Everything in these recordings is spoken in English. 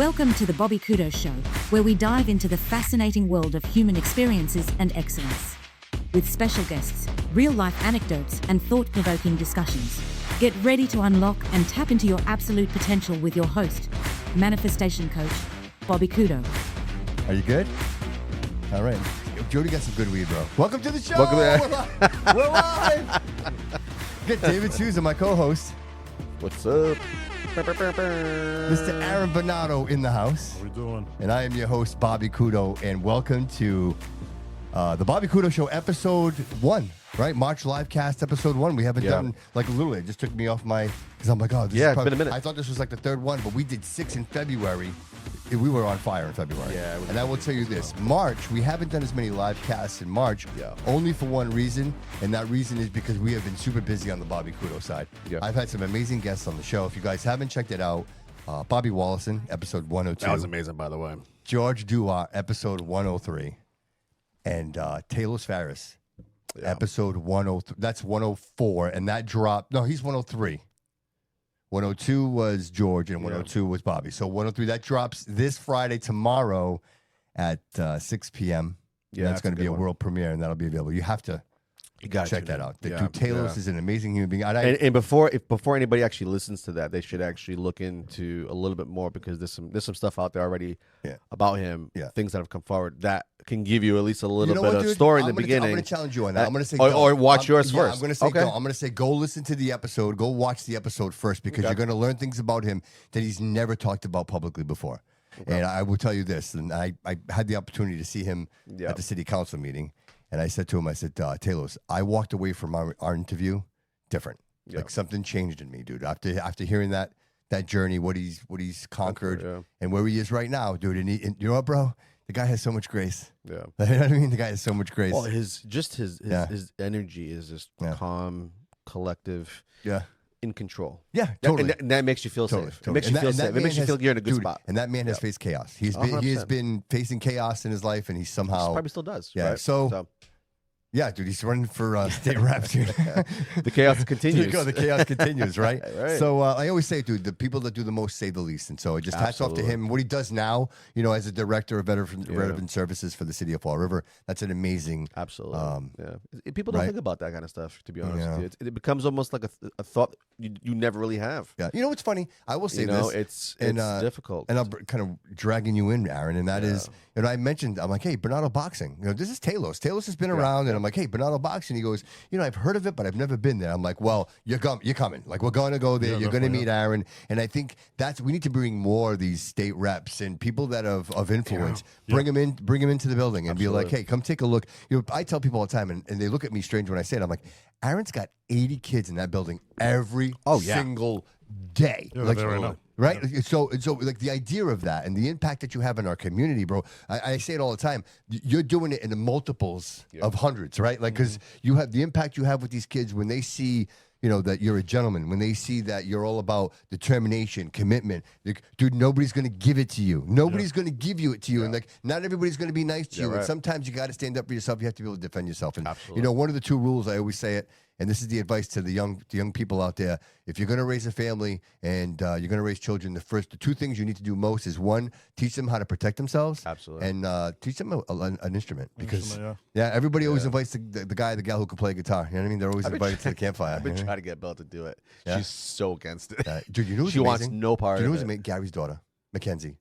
Welcome to the Bobby Couto Show, where we dive into the fascinating world of human experiences and excellence. With special guests, real-life anecdotes, and thought-provoking discussions. Get ready to unlock and tap into your absolute potential with your host, manifestation coach, Bobby Couto. Are you good? All right. Jody got some good weed, bro. Welcome to the show. We're live. Get David Sousa, my co-host. What's up? Mr. Aaron Bernardo in the house. What are we doing? And I am your host, Bobby Couto, and welcome to the Bobby Couto Show, episode 1, right? March live cast, episode 1. We haven't done, like, literally, it just took me off my, because I'm like, oh, this is it's probably, been a minute. I thought this was like the third one, but we did 6 in February. We were on fire in February. Yeah. And I will tell you this, March, we haven't done as many live casts in March, Yeah. only for one reason, and that reason is because we have been super busy on the Bobby Couto side. Yeah. I've had some amazing guests on the show. If you guys haven't checked it out, Bobby Wallison, episode 102. That was amazing, by the way. George Duart, episode 103. And Taylor Faris, episode 103. That's 104, and that dropped. No, he's 103. 102 was George, and 102 was Bobby. So 103, that drops this Friday, tomorrow at 6 p.m. Yeah, that's going to be a one. world premiere, and that'll be available. You have to check that out. Dude, Taylor's is an amazing human being. And before anybody actually listens to that, they should actually look into a little bit more, because there's some stuff out there already about him, things that have come forward that can give you at least a little bit of story in the beginning. I'm going to challenge you on that. I'm going to say or watch yours first. I'm going to say go. I'm going to say go listen to the episode. Go watch the episode first, because you're going to learn things about him that he's never talked about publicly before. And I will tell you this, and I had the opportunity to see him at the city council meeting. And I said to him, I said, Taylor, I walked away from our interview different. Like something changed in me, dude. After hearing that journey, what he's conquered, and where he is right now, dude. And you know what, bro? The guy has so much grace. Yeah, you know what I mean. The guy has so much grace. Oh, his energy is just calm, collective. Yeah. In control. Yeah, totally. And that makes you feel safe. It makes you feel safe. It makes you feel you're in a good spot. And that man has faced chaos. He has been facing chaos in his life, and he somehow probably still does. Yeah. Right? So yeah, dude, he's running for state rep, dude. The chaos continues. There you go, the chaos continues, right? Right. So I always say, dude, the people that do the most say the least. And so it just hats off to him. What he does now, you know, as a director of veteran services for the city of Fall River, that's an amazing. Absolutely. People don't think about that kind of stuff, to be honest with you. It becomes almost like a thought you never really have. Yeah. You know what's funny? I will say this. It's difficult. And I'm kind of dragging you in, Aaron, and that is, you know, I mentioned, I'm like, hey, Bernardo Boxing. You know, this is Talos. Talos has been around, and I'm like, hey, Bernardo Boxing. He goes, you know, I've heard of it, but I've never been there. I'm like, well, you're coming. Like, we're going to go there. You're going to meet Aaron. And I think we need to bring more of these state reps and people that of influence. Bring them into the building and be like, hey, come take a look. You know, I tell people all the time, and they look at me strange when I say it. I'm like, Aaron's got 80 kids in that building every single day. Yeah, like, there right now. Right? So like the idea of that and the impact that you have in our community, bro, I say it all the time. You're doing it in the multiples of hundreds, right? Like, because you have the impact you have with these kids when they see, you know, that you're a gentleman, when they see that you're all about determination, commitment. Like, dude, nobody's going to give it to you. Nobody's going to give it to you. And like, not everybody's going to be nice to you. And sometimes you got to stand up for yourself. You have to be able to defend yourself. And, you know, one of the 2 rules, I always say it, and this is the advice to the young people out there. If you're going to raise a family and you're going to raise children, the 2 things you need to do most is, 1, teach them how to protect themselves. Absolutely. And teach them an instrument. Because, everybody always invites the guy, the gal who can play guitar. You know what I mean? They're always invited to the campfire. I've been trying to get Belle to do it. She's so against it. Dude, you know who's she amazing? wants no part Do you know of who's it. amazing? Gary's daughter, Mackenzie.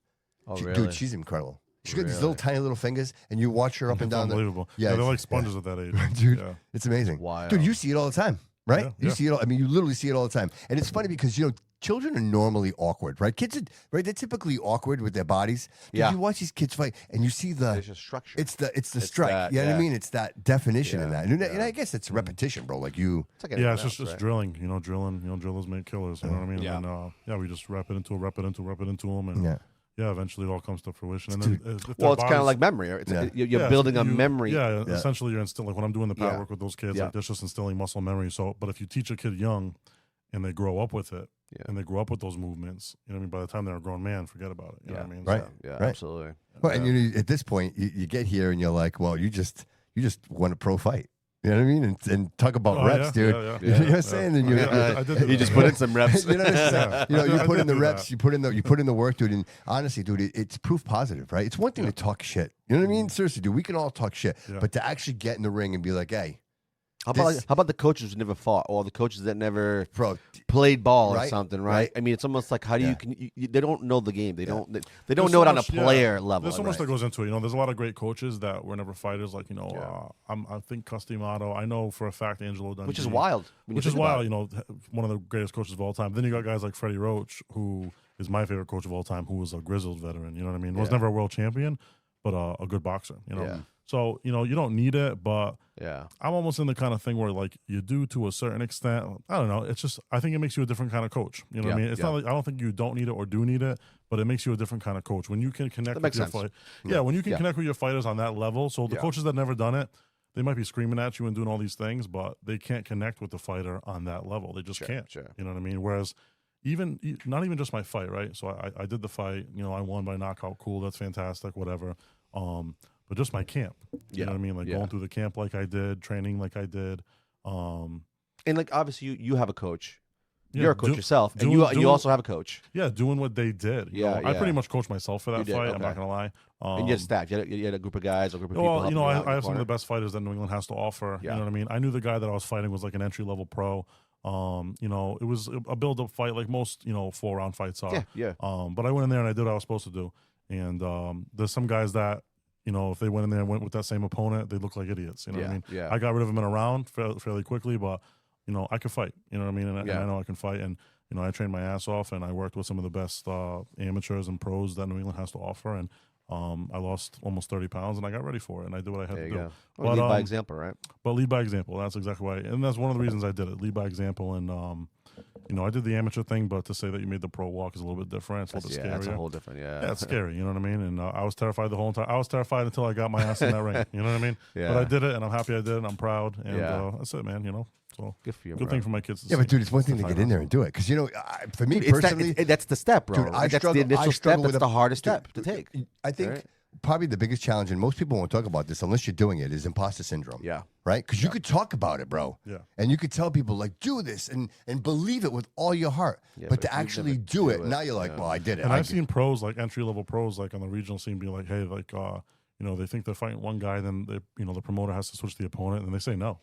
Oh, really? Dude, she's incredible. She's got these little tiny little fingers, and you watch her up and down. Unbelievable. Yeah, they're like sponges at that age. Dude, it's amazing. Wow. Dude, you see it all the time, right? Yeah, you see it all. I mean, you literally see it all the time. And it's funny because, you know, children are normally awkward, right? Kids are, right? They're typically awkward with their bodies. Dude, you watch these kids fight, and you see There's a structure. It's the strike. That, you know what I mean? It's that definition in that. And I guess it's Mm. repetition, bro. Like you. It's just drilling. You know, drillers make killers. You know what I mean? Yeah. And we just wrap it into them, and eventually it all comes to fruition. And then, it's kind of like memory. You're building a memory. Yeah, essentially you're instilling. Like when I'm doing the power work with those kids, like that's just instilling muscle memory. So, but if you teach a kid young, and they grow up with it, and they grow up with those movements, you know what I mean? By the time they're a grown man, forget about it. You know what I mean? Right. So, right. Absolutely. Well, and you know, at this point, you get here and you're like, well, you just won a pro fight. You know what I mean? And talk about reps, dude. You know what I'm saying? And you just put in some reps. You know what I'm saying? You know, you put in the reps, you put in the work, dude. And honestly, dude, it's proof positive, right? It's one thing to talk shit. You know what I mean? Seriously, dude, we can all talk shit, but to actually get in the ring and be like, hey. How about the coaches who never fought, or the coaches that never played ball or something, right? I mean, it's almost like how do they don't know the game. They don't know it on a player level. There's so much that goes into it. You know, there's a lot of great coaches that were never fighters. Like, you know, I think Customato. I know for a fact Angelo Dundee. Which is wild. Which is wild. You know, one of the greatest coaches of all time. Then you got guys like Freddie Roach, who is my favorite coach of all time, who was a grizzled veteran. You know what I mean? Was never a world champion, but a good boxer. You know. Yeah. So, you know, you don't need it, but I'm almost in the kind of thing where, like, you do to a certain extent. I don't know. It's just, I think it makes you a different kind of coach. You know what I mean? It's not like, I don't think you don't need it or do need it, but it makes you a different kind of coach. When you can connect with your fight. Yeah, when you can connect with your fighters on that level. So the coaches that never done it, they might be screaming at you and doing all these things, but they can't connect with the fighter on that level. They just can't. You know what I mean? Whereas not even just my fight, right? So I did the fight. You know, I won by knockout. Cool. That's fantastic. Whatever. But just my camp, you know what I mean? Like going through the camp like I did, training like I did. And like, obviously you have a coach. You're a coach yourself, and you also have a coach. Yeah, doing what they did. I pretty much coached myself for that fight. Okay. I'm not going to lie. And you had staff. You had a group of guys, a group of people. Well, you know, I have some of the best fighters that New England has to offer. You know what I mean? I knew the guy that I was fighting was like an entry-level pro. You know, it was a build-up fight like most, you know, 4-round fights are. But I went in there and I did what I was supposed to do. And there's some guys that, you know, if they went in there and went with that same opponent, they look like idiots. You know what I mean? I got rid of them in a round fairly quickly, but, you know, I could fight. You know what I mean? And I know I can fight. And, you know, I trained my ass off, and I worked with some of the best amateurs and pros that New England has to offer. And I lost almost 30 pounds, and I got ready for it, and I did what I had to do. Well, lead by example, right? But lead by example. That's exactly why. And that's one of the reasons I did it. Lead by example. And, you know, I did the amateur thing, but to say that you made the pro walk is a little bit different. It's a little bit scarier. That's a whole different, Yeah, it's scary. You know what I mean? And I was terrified the whole time. I was terrified until I got my ass in that ring. You know what I mean? But I did it, and I'm happy I did it, and I'm proud. And that's it, man, you know? So good for you, good thing for my kids. But dude, it's one thing to get in there and do it. Because, you know, for me personally. That's the step, bro. Dude, that's the initial step. That's the hardest step to take. I think probably the biggest challenge, and most people won't talk about this unless you're doing it, is imposter syndrome. Yeah. Right? Because you could talk about it, bro. Yeah. And you could tell people, like, do this and believe it with all your heart. Yeah, but to actually do it, now you're like, well, I did it. And I've seen pros, like entry-level pros, like on the regional scene, be like, hey, like, you know, they think they're fighting one guy, then they, you know, the promoter has to switch the opponent, and they say no.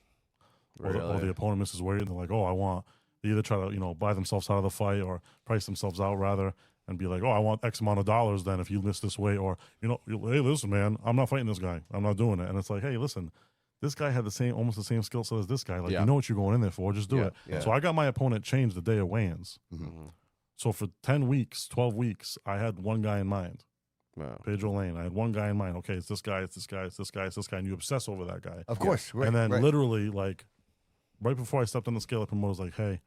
Really? Or the opponent misses weight, and they're like, oh, they either try to, you know, buy themselves out of the fight or price themselves out, rather, and be like, oh, I want X amount of dollars then if you miss this weight. Or, you know, hey, listen, man, I'm not fighting this guy. I'm not doing it. And it's like, hey, listen, this guy had almost the same skill set as this guy. Like, you know what you're going in there for. Just do it. Yeah. So I got my opponent changed the day of weigh-ins. Mm-hmm. So for 10 weeks, 12 weeks, I had one guy in mind. Wow. Pedro Lane. I had one guy in mind. Okay, it's this guy, it's this guy, it's this guy, it's this guy. And you obsess over that guy. Of course. Right, and then literally, like, right before I stepped on the scale, the promoter's like, hey,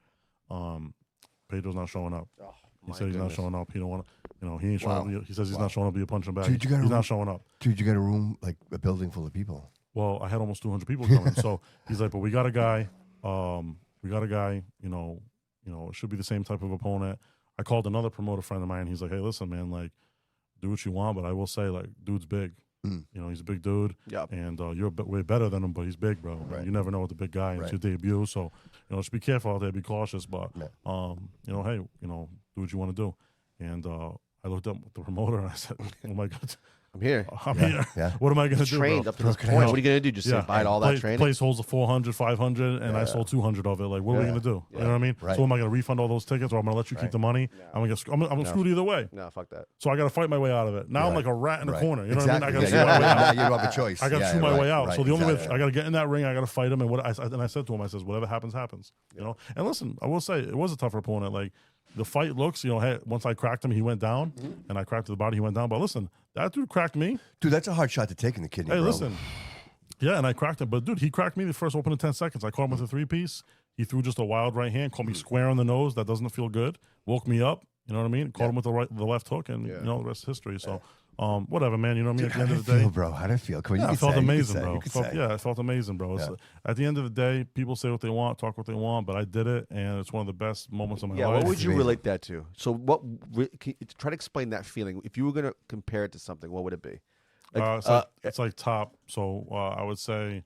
Pedro's not showing up. Oh, he said he's not showing up. He don't want to, you know, he ain't showing up. He says he's not showing up to be a punching bag. Dude, he's not showing up. Dude, you got a room, like a building full of people. Well, I had almost 200 people coming. So he's like, but we got a guy, you know, it should be the same type of opponent. I called another promoter friend of mine. He's like, hey, listen, man, like, do what you want, but I will say, like, dude's big. You know, he's a big dude, and you're way better than him, but he's big, bro. Right. You never know with the big guy. It's your debut, so, you know, just be careful out there, be cautious, but, you know, hey, you know, do what you want to do. And I looked up the promoter, and I said, oh, my God. I'm here. I'm here. Yeah. What am I going to do, trained bro? Up to this point. What are you going to do? Just say bye to all that training? Place holds a 400, 500, and I sold 200 of it. Like, what are we going to do? You know what I mean? Right. So am I going to refund all those tickets, or I'm going to let you keep the money? I'm screwed either way. No, fuck that. So I got to fight my way out of it. Now I'm like a rat in a corner. You know what I mean? I got to chew my way out. You don't have a choice. I got to chew my way out. So the only way I got to get in that ring, I got to fight him. And I said to him, I says, whatever happens, happens. You know. And listen, I will say it was a tougher opponent. Like, the fight looks, you know, hey, once I cracked him, he went down, and I cracked the body, he went down. But listen, that dude cracked me. Dude, that's a hard shot to take in the kidney, Hey, bro. listen. Yeah, and I cracked him. But, dude, he cracked me the first open in 10 seconds. I caught him with a three-piece. He threw just a wild right hand, caught me square on the nose. That doesn't feel good. Woke me up. You know what I mean? Caught him with the left hook, and, you know, the rest is history. So, whatever, man. You know what I mean? Dude, at the end of the day, bro? How did it feel? Come on, I felt amazing, bro. I felt amazing, bro. At the end of the day, people say what they want, talk what they want, but I did it, and it's one of the best moments of my life. Yeah, what would you relate that to? So, try to explain that feeling. If you were going to compare it to something, what would it be? It's like top. So I would say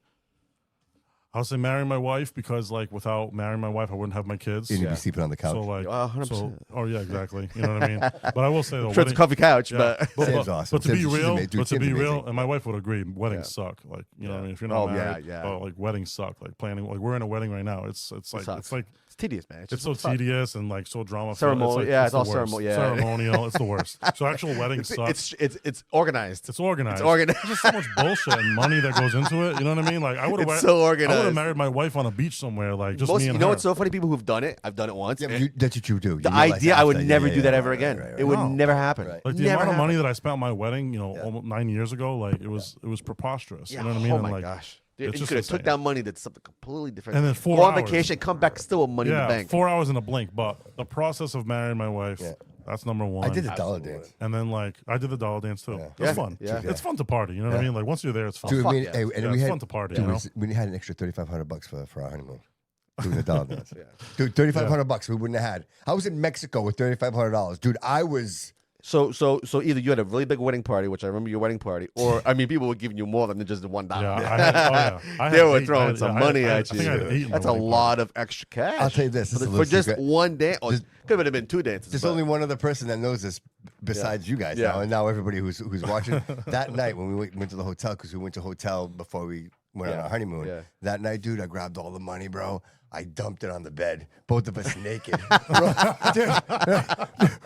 I'll say marry my wife because, like, without marrying my wife, I wouldn't have my kids. You'd be sleeping on the couch. So, like, 100%. oh yeah, exactly. You know what I mean? But I will say though, Sure, it's a comfy couch, but Sam's awesome. But to be real, amazing. and my wife would agree, weddings suck. Like, you know what I mean? If you're not married, like weddings suck. Like planning, like we're in a wedding right now. It's tedious, man. It's so tedious and like so drama. Ceremonial, it's all ceremonial. Ceremonial, it's the worst. So actual weddings suck. It's organized. It's organized. It's organized. There's just so much bullshit and money that goes into it. You know what I mean? Like I would have. It's so organized. I would have married my wife on a beach somewhere, like just me and her. You know what's so funny? People who've done it. I've done it once. Yeah, that's what you do. The idea I would never do that ever again. It would never happen. Like the amount of money that I spent on my wedding, you know, almost 9 years ago, like it was preposterous. You know what I mean? Oh my gosh. You could have took that money to something completely different. And then go on vacation, come back still with money in the bank. 4 hours in a blink. But the process of marrying my wife, that's number one. I did the dollar dance. And then, like, I did the dollar dance, too. It was fun. Yeah. It's fun to party. You know what I mean? Like, once you're there, it's fun. Dude, it's fun to party. Dude, we had an extra $3,500 for our honeymoon. Doing the dollar dance. Dude, $3,500 we wouldn't have had. I was in Mexico with $3,500. Dude, I was... So either you had a really big wedding party, which I remember your wedding party, or I mean, people were giving you more than just the $1. They were throwing some money at you. That's a lot of extra cash. I'll tell you this for just one dance. Could have been 2 dances. There's only one other person that knows this besides you guys now, and now everybody who's watching. That night when we went to the hotel, because we went to a hotel before we went on our honeymoon. That night, dude, I grabbed all the money, bro. I dumped it on the bed, both of us naked,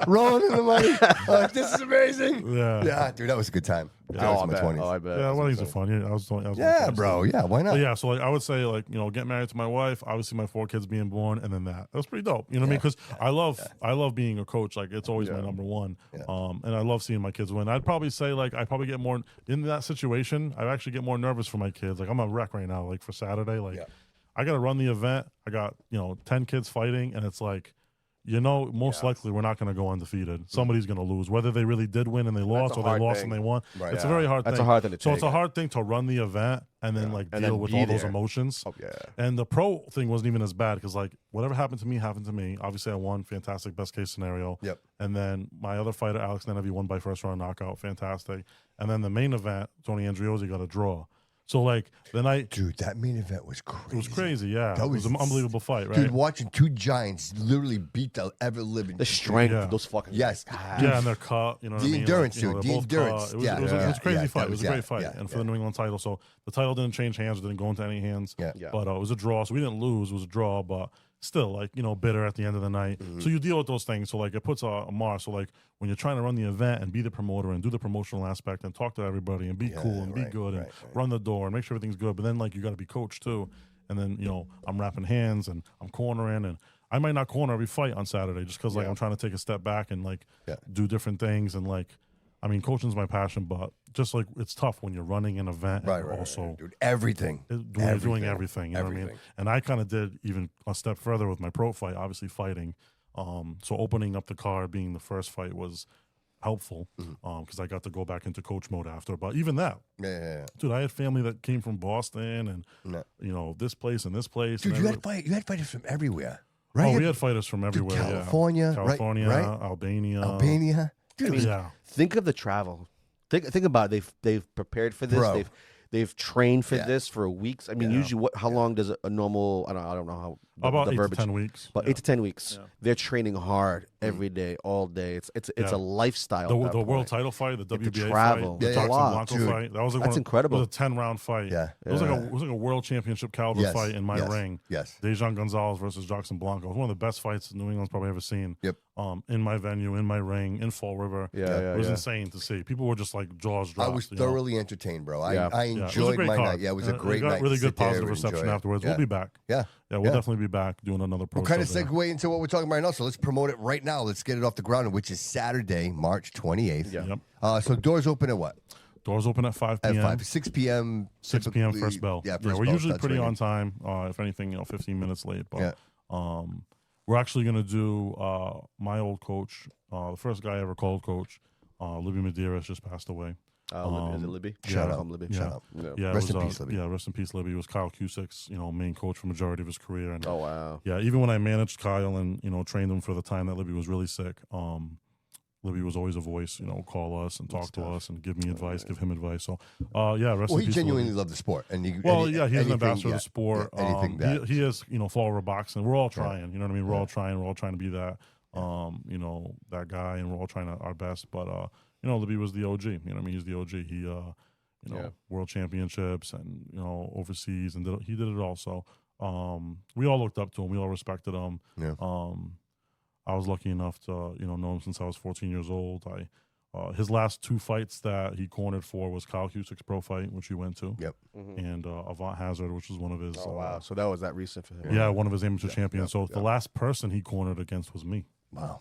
rolling in the money. Like, this is amazing. Yeah, dude, that was a good time. I bet. Yeah, weddings are fun. Bro. Yeah, why not? But yeah, so like I would say, like, you know, get married to my wife. Obviously, my 4 kids being born, and then that was pretty dope. You know what I mean? Because I love being a coach. Like, it's always my number one. And I love seeing my kids win. I'd probably say, like, I probably get more in that situation. I actually get more nervous for my kids. Like, I'm a wreck right now. Like for Saturday, like. I got to run the event. I got, 10 kids fighting, and it's like, most likely we're not going to go undefeated. Somebody's going to lose, whether they really did win and they lost, or they lost and they won. Right. It's a very hard thing. That's a hard thing to take. So it's a hard thing to run the event and then deal with all those emotions. Oh, yeah. And the pro thing wasn't even as bad because like whatever happened to me happened to me. Obviously, I won. Fantastic, best case scenario. Yep. And then my other fighter, Alex Nenevy, won by first round knockout. Fantastic. And then the main event, Tony Andriozzi got a draw. So, like, the night... Dude, that main event was crazy. It was crazy, yeah. It was an unbelievable fight, right? Dude, watching 2 giants literally beat the ever-living... The strength of those fucking... Yes. Yeah, and they're cut, you know what I mean? The endurance, like, dude. The endurance. It was a crazy fight. It was a great fight. And for the New England title. So, the title didn't change hands. It didn't go into any hands. But it was a draw. So, we didn't lose. It was a draw, but... Still, like, bitter at the end of the night. So you deal with those things. So, like, it puts a mark. So, like, when you're trying to run the event and be the promoter and do the promotional aspect and talk to everybody and be cool and be good and run the door and make sure everything's good. But then, like, you got to be coached, too. And then, I'm wrapping hands and I'm cornering. And I might not corner every fight on Saturday just because, like, I'm trying to take a step back and, like, do different things. And, like, I mean, coaching's my passion, but just like it's tough when you're running an event and also dude, everything. Doing everything. You know what I mean? And I kind of did even a step further with my pro fight, obviously fighting. So opening up the card, being the first fight was helpful because I got to go back into coach mode after. But even that, dude, I had family that came from Boston and this place and this place. Dude, you had fighters from everywhere, right? Oh, we had fighters from everywhere. California, right? Albania. Dude, think of the travel. Think about it. They've prepared for this. Bro. They've trained for this for weeks. I mean, usually, how long does a normal? I don't know how. About the 8 verbiage. to 10 weeks. But 8 to 10 weeks. They're training hard every day, all day. It's a lifestyle. The world title fight, the WBA travel. fight, the Jackson Blanco fight. That was like that's incredible. It was a 10-round fight. Yeah. It was like a world championship caliber fight in my ring. Yes. Dejan Gonzalez versus Jackson Blanco. It was one of the best fights New England's probably ever seen. Yep. In my venue, in my ring, in Fall River. It was insane to see. People were just like jaws dropped. I was thoroughly entertained, bro. I enjoyed my night. Yeah, it was a great night. Really good positive reception afterwards. We'll be back. Yeah, we'll definitely be back doing another pro. We'll kind of segue into what we're talking about right now. So let's promote it right now. Let's get it off the ground, which is Saturday, March 28th. Yep. So doors open at what? Doors open at 5 p.m. At 5, 6 p.m. 6 p.m. first bell. Yeah, we're usually pretty on time. If anything, 15 minutes late. But we're actually going to do my old coach, the first guy I ever called coach, Libby Medeiros, just passed away. Is it Libby? Shout out. Libby. Shout out. Yeah, rest in peace, Libby. Yeah, rest in peace, Libby. It was Kyle Cusick's, main coach for majority of his career. And, oh, wow. Yeah, even when I managed Kyle and, trained him for the time that Libby was really sick, Libby was always a voice, call us and talk to us and give me advice, give him advice. So, yeah, rest Well, in he peace, genuinely Libby. loved the sport, and He's an ambassador of the sport. He is, follower of boxing. We're all trying, you know what I mean? We're all trying. We're all trying to be that, that guy, and we're all trying our best. But, Libby was the OG. You know what I mean? He's the OG. He, world championships and, overseas, and he did it all. So, we all looked up to him. We all respected him. Yeah. I was lucky enough to, know him since I was 14 years old. His last 2 fights that he cornered for was Kyle Cusick's pro fight, which he went to. Yep. And Avant Hazard, which was one of his. Oh, wow. So that was that recent for him. Yeah, one of his amateur champions. So the last person he cornered against was me. Wow.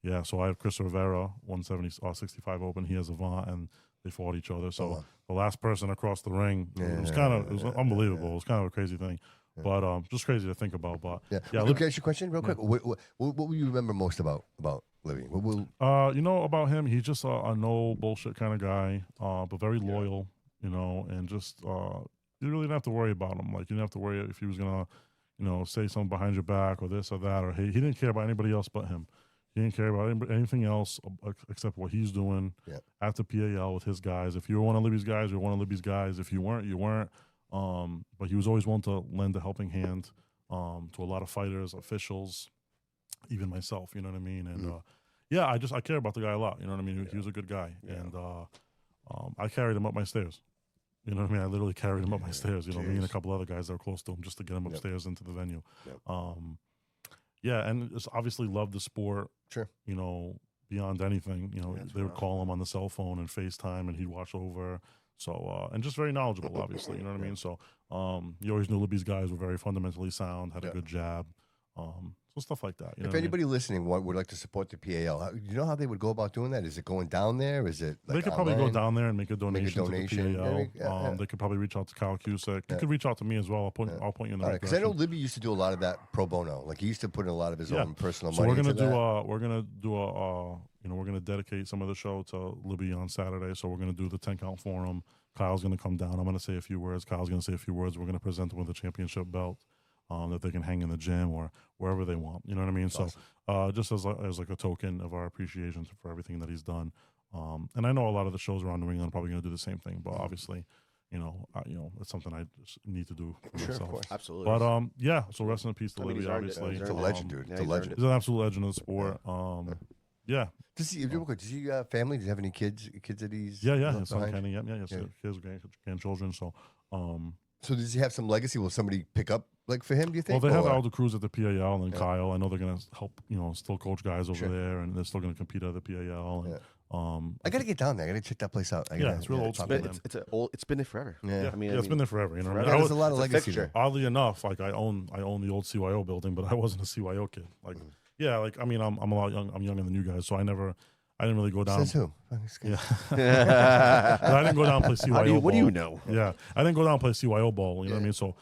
Yeah, so I have Chris Rivera, 165 open. He has Avant, and they fought each other. So the last person across the ring, it was unbelievable. It was kind of a crazy thing. But just crazy to think about. But Let me ask you a question real quick. What will you remember most about Libby? About him, he's just a no bullshit kind of guy, but very loyal. And just you really didn't have to worry about him. Like you didn't have to worry if he was gonna, say something behind your back or this or that, or he didn't care about anybody else but him. He didn't care about anything else except what he's doing at the PAL with his guys. If you were one of Libby's guys, you're one of Libby's guys. If you weren't, you weren't. But he was always willing to lend a helping hand to a lot of fighters, officials, even myself. You know what I mean? And I care about the guy a lot. You know what I mean? He was a good guy, and I carried him up my stairs. You know what I mean? I literally carried him up my stairs. Me and a couple other guys that were close to him just to get him upstairs into the venue. And just obviously loved the sport. Sure. Beyond anything. They would call him on the cell phone and FaceTime, and he'd watch over. So, and just very knowledgeable, obviously, you know what I mean? So, you always knew Libby's guys were very fundamentally sound, had a good jab. So stuff like that. If anybody listening would like to support the PAL, you know how they would go about doing that? Is it going down there? Is it they could probably go down there and make a donation. To the PAL. Yeah. They could probably reach out to Kyle Cusick. You could reach out to me as well. I'll point you in the right direction. Because I know Libby used to do a lot of that pro bono. Like he used to put in a lot of his own personal so money. We're gonna dedicate some of the show to Libby on Saturday. So we're gonna do the 10 count for him. Kyle's gonna come down. I'm gonna say a few words. Kyle's gonna say a few words. We're gonna present them with a championship belt. That they can hang in the gym or wherever they want. You know what I mean? That's awesome. So just as like a token of our appreciation for everything that he's done. And I know a lot of the shows around New England are probably going to do the same thing, but obviously, it's something I just need to do for myself. Of course. Absolutely. But so rest in peace to Libby, obviously. He's a legend, dude. He's a legend. He's an absolute legend of the sport. Does he have family? Does he have any kids? Kids that he's his son Kenny. Kids, grandchildren. So. So does he have some legacy? Will somebody pick up for him? Do you think? Well, they have Aldo Cruz at the PAL and Kyle. I know they're going to help. Still coach guys over there, and they're still going to compete at the PAL. And, I got to get down there. I got to check that place out. It's real old school. It's been there forever. Yeah, it's been there forever. You know, there's a lot of legacy there. Oddly enough, I own the old CYO building, but I wasn't a CYO kid. I'm a lot young. I'm younger than you guys, so I didn't really go down. Says who? Yeah. But I didn't go down and play CYO ball. What do you know? Yeah. I didn't go down and play CYO ball. You know what I mean? So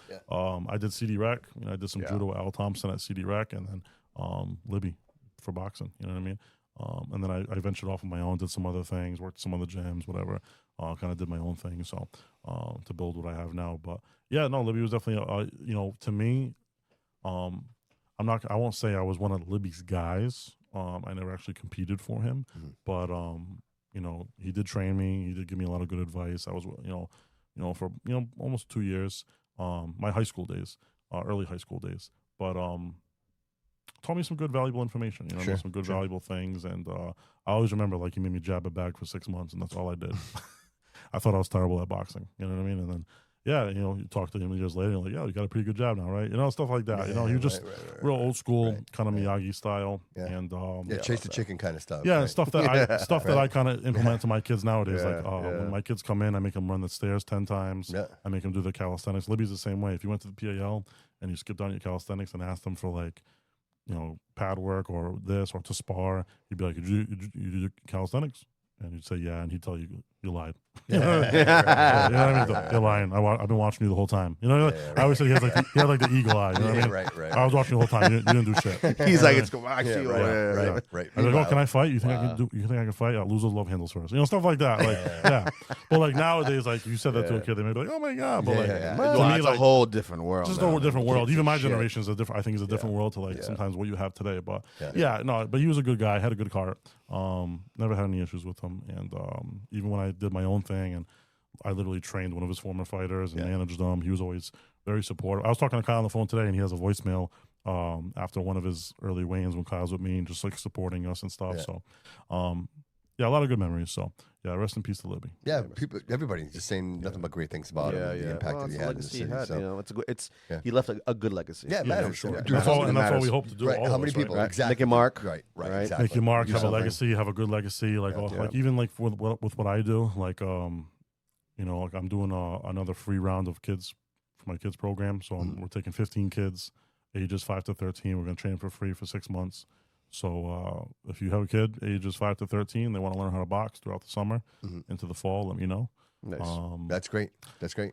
I did CD Rec. I did some judo with Al Thompson at CD Rec, and then Libby for boxing. You know what I mean? And then I ventured off on my own, did some other things, worked at some other gyms, whatever. Kind of did my own thing. So to build what I have now. But Libby was definitely, to me, I won't say I was one of Libby's guys. I never actually competed for him, but he did train me. He did give me a lot of good advice. I was, for almost 2 years, my high school days, early high school days, but taught me some good, valuable information. Some good, valuable things. And I always remember, he made me jab a bag for 6 months, and that's all I did. I thought I was terrible at boxing. You know what I mean? And then. You talk to him years later, and you got a pretty good job now, right? Stuff like that. He was just real old school, kind of Miyagi style, and chase the chicken kind of stuff. Yeah, right? Stuff that I kind of implement to my kids nowadays. When my kids come in, I make them run the stairs 10 times. Yeah. I make them do the calisthenics. Libby's the same way. If you went to the PAL and you skipped down your calisthenics and asked them for pad work or this or to spar, you'd be like, "You do calisthenics?" And you'd say, "Yeah," and he'd tell you You lied. Yeah. You know what I mean? You're lying. I've been watching you the whole time. You know, I always say he had like the eagle eye. You know what I mean? Right. I was watching you the whole time. You didn't do shit. He's like, it's actually right. I'm like, oh, can I fight? You think I can do? You think I can fight? Losers love handles first. You know, stuff like that. Like, But like nowadays, like you said that to a kid, they may be like, oh my god. But to me, it's a whole different world. Just a whole different world. Even my generation is a different. I think is a different world to like sometimes what you have today. But but he was a good guy. Had a good heart. Never had any issues with him. And even when I did my own thing, and I literally trained one of his former fighters and managed them, he was always very supportive. I was talking to Kyle on the phone today, and he has a voicemail after one of his early weigh-ins when Kyle's with me and just like supporting us and stuff. So, a lot of good memories. So, rest in peace to Libby. Yeah, everybody's just saying nothing but great things about him. The impact that he had in the city. So. He left a good legacy. Yeah, man, sure. That's all we hope to do. Right. How many people? Right? Exactly. Nick and Mark. Right. Exactly. Nick and Mark have a legacy, have a good legacy. Like, even like with what I do, like, like I'm doing another free round of kids for my kids program. So we're taking 15 kids, ages 5 to 13. We're going to train for free for 6 months. So if you have a kid ages 5 to 13, they want to learn how to box throughout the summer into the fall, let me know. Nice. That's great.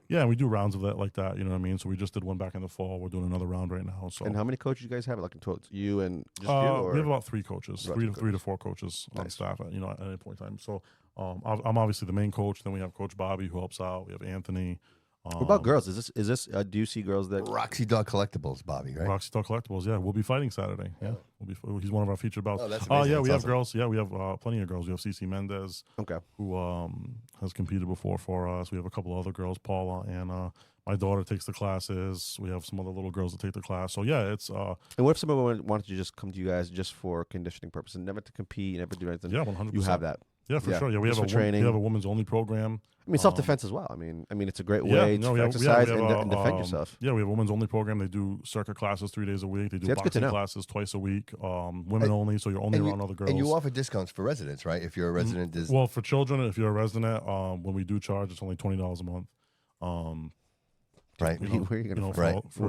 Yeah, and we do rounds of that like that. You know what I mean? So we just did one back in the fall. We're doing another round right now. So. And how many coaches you guys have? Like in total, you and just you? Or? We have about 3 coaches, three to four coaches on staff. At any point in time. So I'm obviously the main coach. Then we have Coach Bobby who helps out. We have Anthony. What about girls? Is this? Do you see girls that Roxy Dog Collectibles, Bobby? Right. Roxy Dog Collectibles. Yeah, we'll be fighting Saturday. Yeah, he's one of our featured bouts. Oh, that's amazing. Yeah, we have awesome. girls. Yeah, we have plenty of girls. We have Cece Mendez. Okay. Who has competed before for us. We have a couple of other girls, Paula, and my daughter takes the classes. We have some other little girls that take the class. So yeah, it's. And what if somebody wanted to just come to you guys just for conditioning purposes, never to compete, never do anything? Yeah, 100%. You have that. Yeah, for sure. Yeah, we have training. We have a women's only program. I mean, self-defense as well. I mean, it's a great way to exercise and defend yourself. Yeah, we have a women's only program. They do circuit classes 3 days a week. They do boxing classes twice a week. Women only, so you're only around other girls. And you offer discounts for residents, right? If you're a resident, well, for children, if you're a resident, when we do charge, it's only $20 a month. Right. For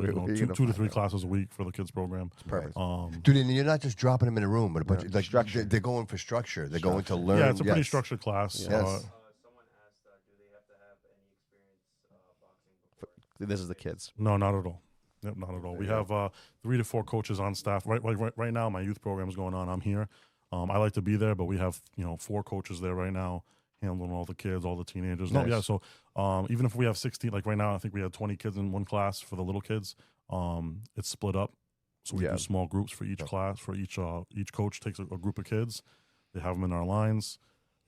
2 to 3 classes a week for the kids program. Perfect. Dude, and you're not just dropping them in a room, but a bunch of like structure. They're going for structure. They're going to learn. Yeah, it's a pretty structured class. Yes. Someone asked, do they have to have any experience boxing? This is the kids. No, not at all. Yep, not at all. We have 3 to 4 coaches on staff. Right now, my youth program is going on. I'm here. I like to be there, but we have 4 coaches there right now, handling all the kids, all the teenagers. Nice. No, yeah. So even if we have 16, like right now, I think we had 20 kids in one class for the little kids. It's split up, so we do small groups for each class. For each coach takes a group of kids. They have them in our lines.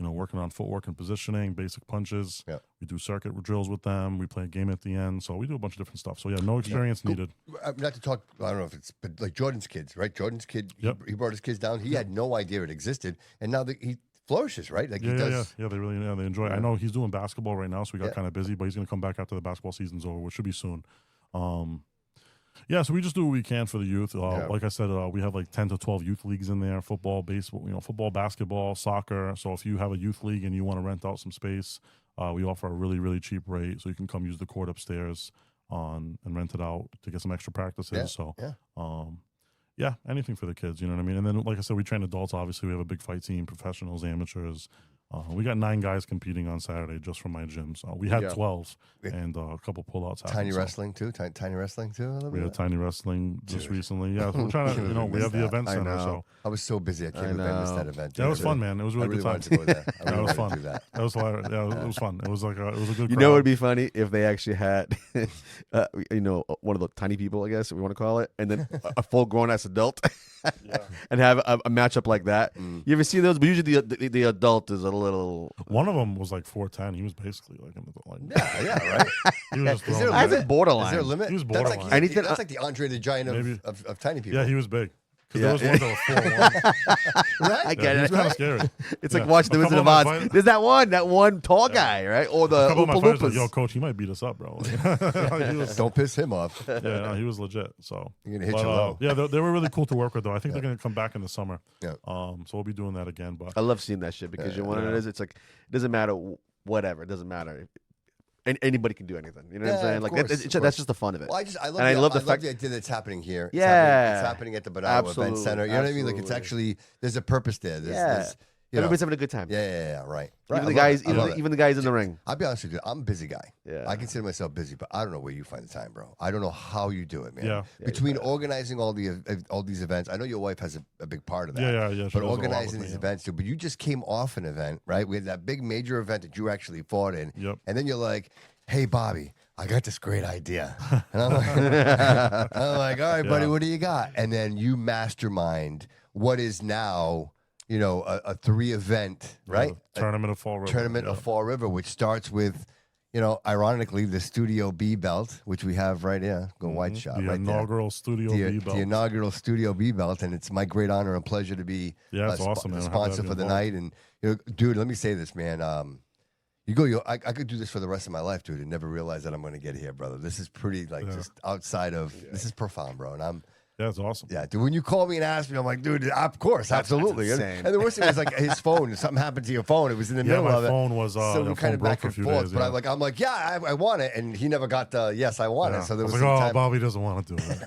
Working on footwork and positioning, basic punches. Yeah. We do circuit drills with them. We play a game at the end. So we do a bunch of different stuff. So, no experience needed. Not to talk, I don't know if it's, but like Jordan's kids, right? Jordan's kid, he brought his kids down. He had no idea it existed. And now he flourishes, right? Like They really, they enjoy it. I know he's doing basketball right now, so we got kind of busy, but he's going to come back after the basketball season's over, which should be soon. So we just do what we can for the youth. Like I said, we have like 10 to 12 youth leagues in there, football, baseball, football, basketball, soccer. So if you have a youth league and you want to rent out some space, we offer a really, really cheap rate. So you can come use the court upstairs and rent it out to get some extra practices. Anything for the kids, you know what I mean? And then, like I said, we train adults. Obviously, we have a big fight team, professionals, amateurs. We got 9 guys competing on Saturday just from my gym. So we had 12 and a couple pullouts. Tiny wrestling too. Tiny wrestling too. We had tiny wrestling just recently. Yeah, so we're trying to. We have the event center. So I was so busy I can't even miss that event. That was fun, man. It was really good time. Wanted to go there. That was fun. That was hilarious. Yeah, it was fun. It was like it was a good. You know, it'd be funny if they actually had, one of the tiny people, I guess we want to call it, and then a full-grown ass adult, and have a matchup like that. You ever see those? But usually the adult is a little. One of them was like 4'10". He was basically like right. He was just I think borderline. Is there a limit? He was borderline. That's like the Andre the Giant of tiny people. Yeah, he was big. Because there was one that was 4'1". I get it. He was kind of scary. It's like watching the Wizard of Oz. There's that one tall guy, right? Or the Oompa Loompas. Like, yo, coach, he might beat us up, bro. Don't piss him off. He was legit. So you're gonna hit you low. Yeah, they were really cool to work with, though. I think they're gonna come back in the summer. Yeah. So we'll be doing that again. But I love seeing that shit because you know what it is. It's like it doesn't matter whatever. It doesn't matter. Anybody can do anything. You know what I'm saying? Like that's just the fun of it. Well, I love the idea that it's happening here. It's Yeah, happening at the Bernardo Event Center. You know what I mean? Like it's actually there's a purpose there. There's Everybody's having a good time. Yeah, right. Even the guys, even the guys in the ring. I'll be honest with you, I'm a busy guy. Yeah. I consider myself busy, but I don't know where you find the time, bro. I don't know how you do it, man. Yeah. Between organizing all these events, I know your wife has a big part of that. Yeah. She But does a lot organizing with these me, events too. But you just came off an event, right? We had that big major event that you actually fought in. Yep. And then you're like, hey, Bobby, I got this great idea. And I'm like, all right, buddy, what do you got? And then you mastermind what is now, a 3-event, right? Tournament of Fall River. Tournament of Fall River, which starts with, ironically, the Studio B belt, which we have right here. Go White Shot, the right inaugural there. Studio B belt. The inaugural Studio B belt, and it's my great honor and pleasure to be it's awesome, man. the sponsor for the night. And dude, let me say this, man. I could do this for the rest of my life, dude, and never realize that I'm going to get here, brother. This is pretty just outside of. This is profound, bro, and I'm. Yeah, it's awesome. Yeah, dude. When you call me and ask me, I'm like, dude, of course, absolutely. And the worst thing was like his phone. Something happened to your phone. It was in the middle of it. My phone was so we kind of back and forth. But I'm like, yeah, I want it, and he never got the yes, I want it. So there was like, some time. Bobby doesn't want to do it.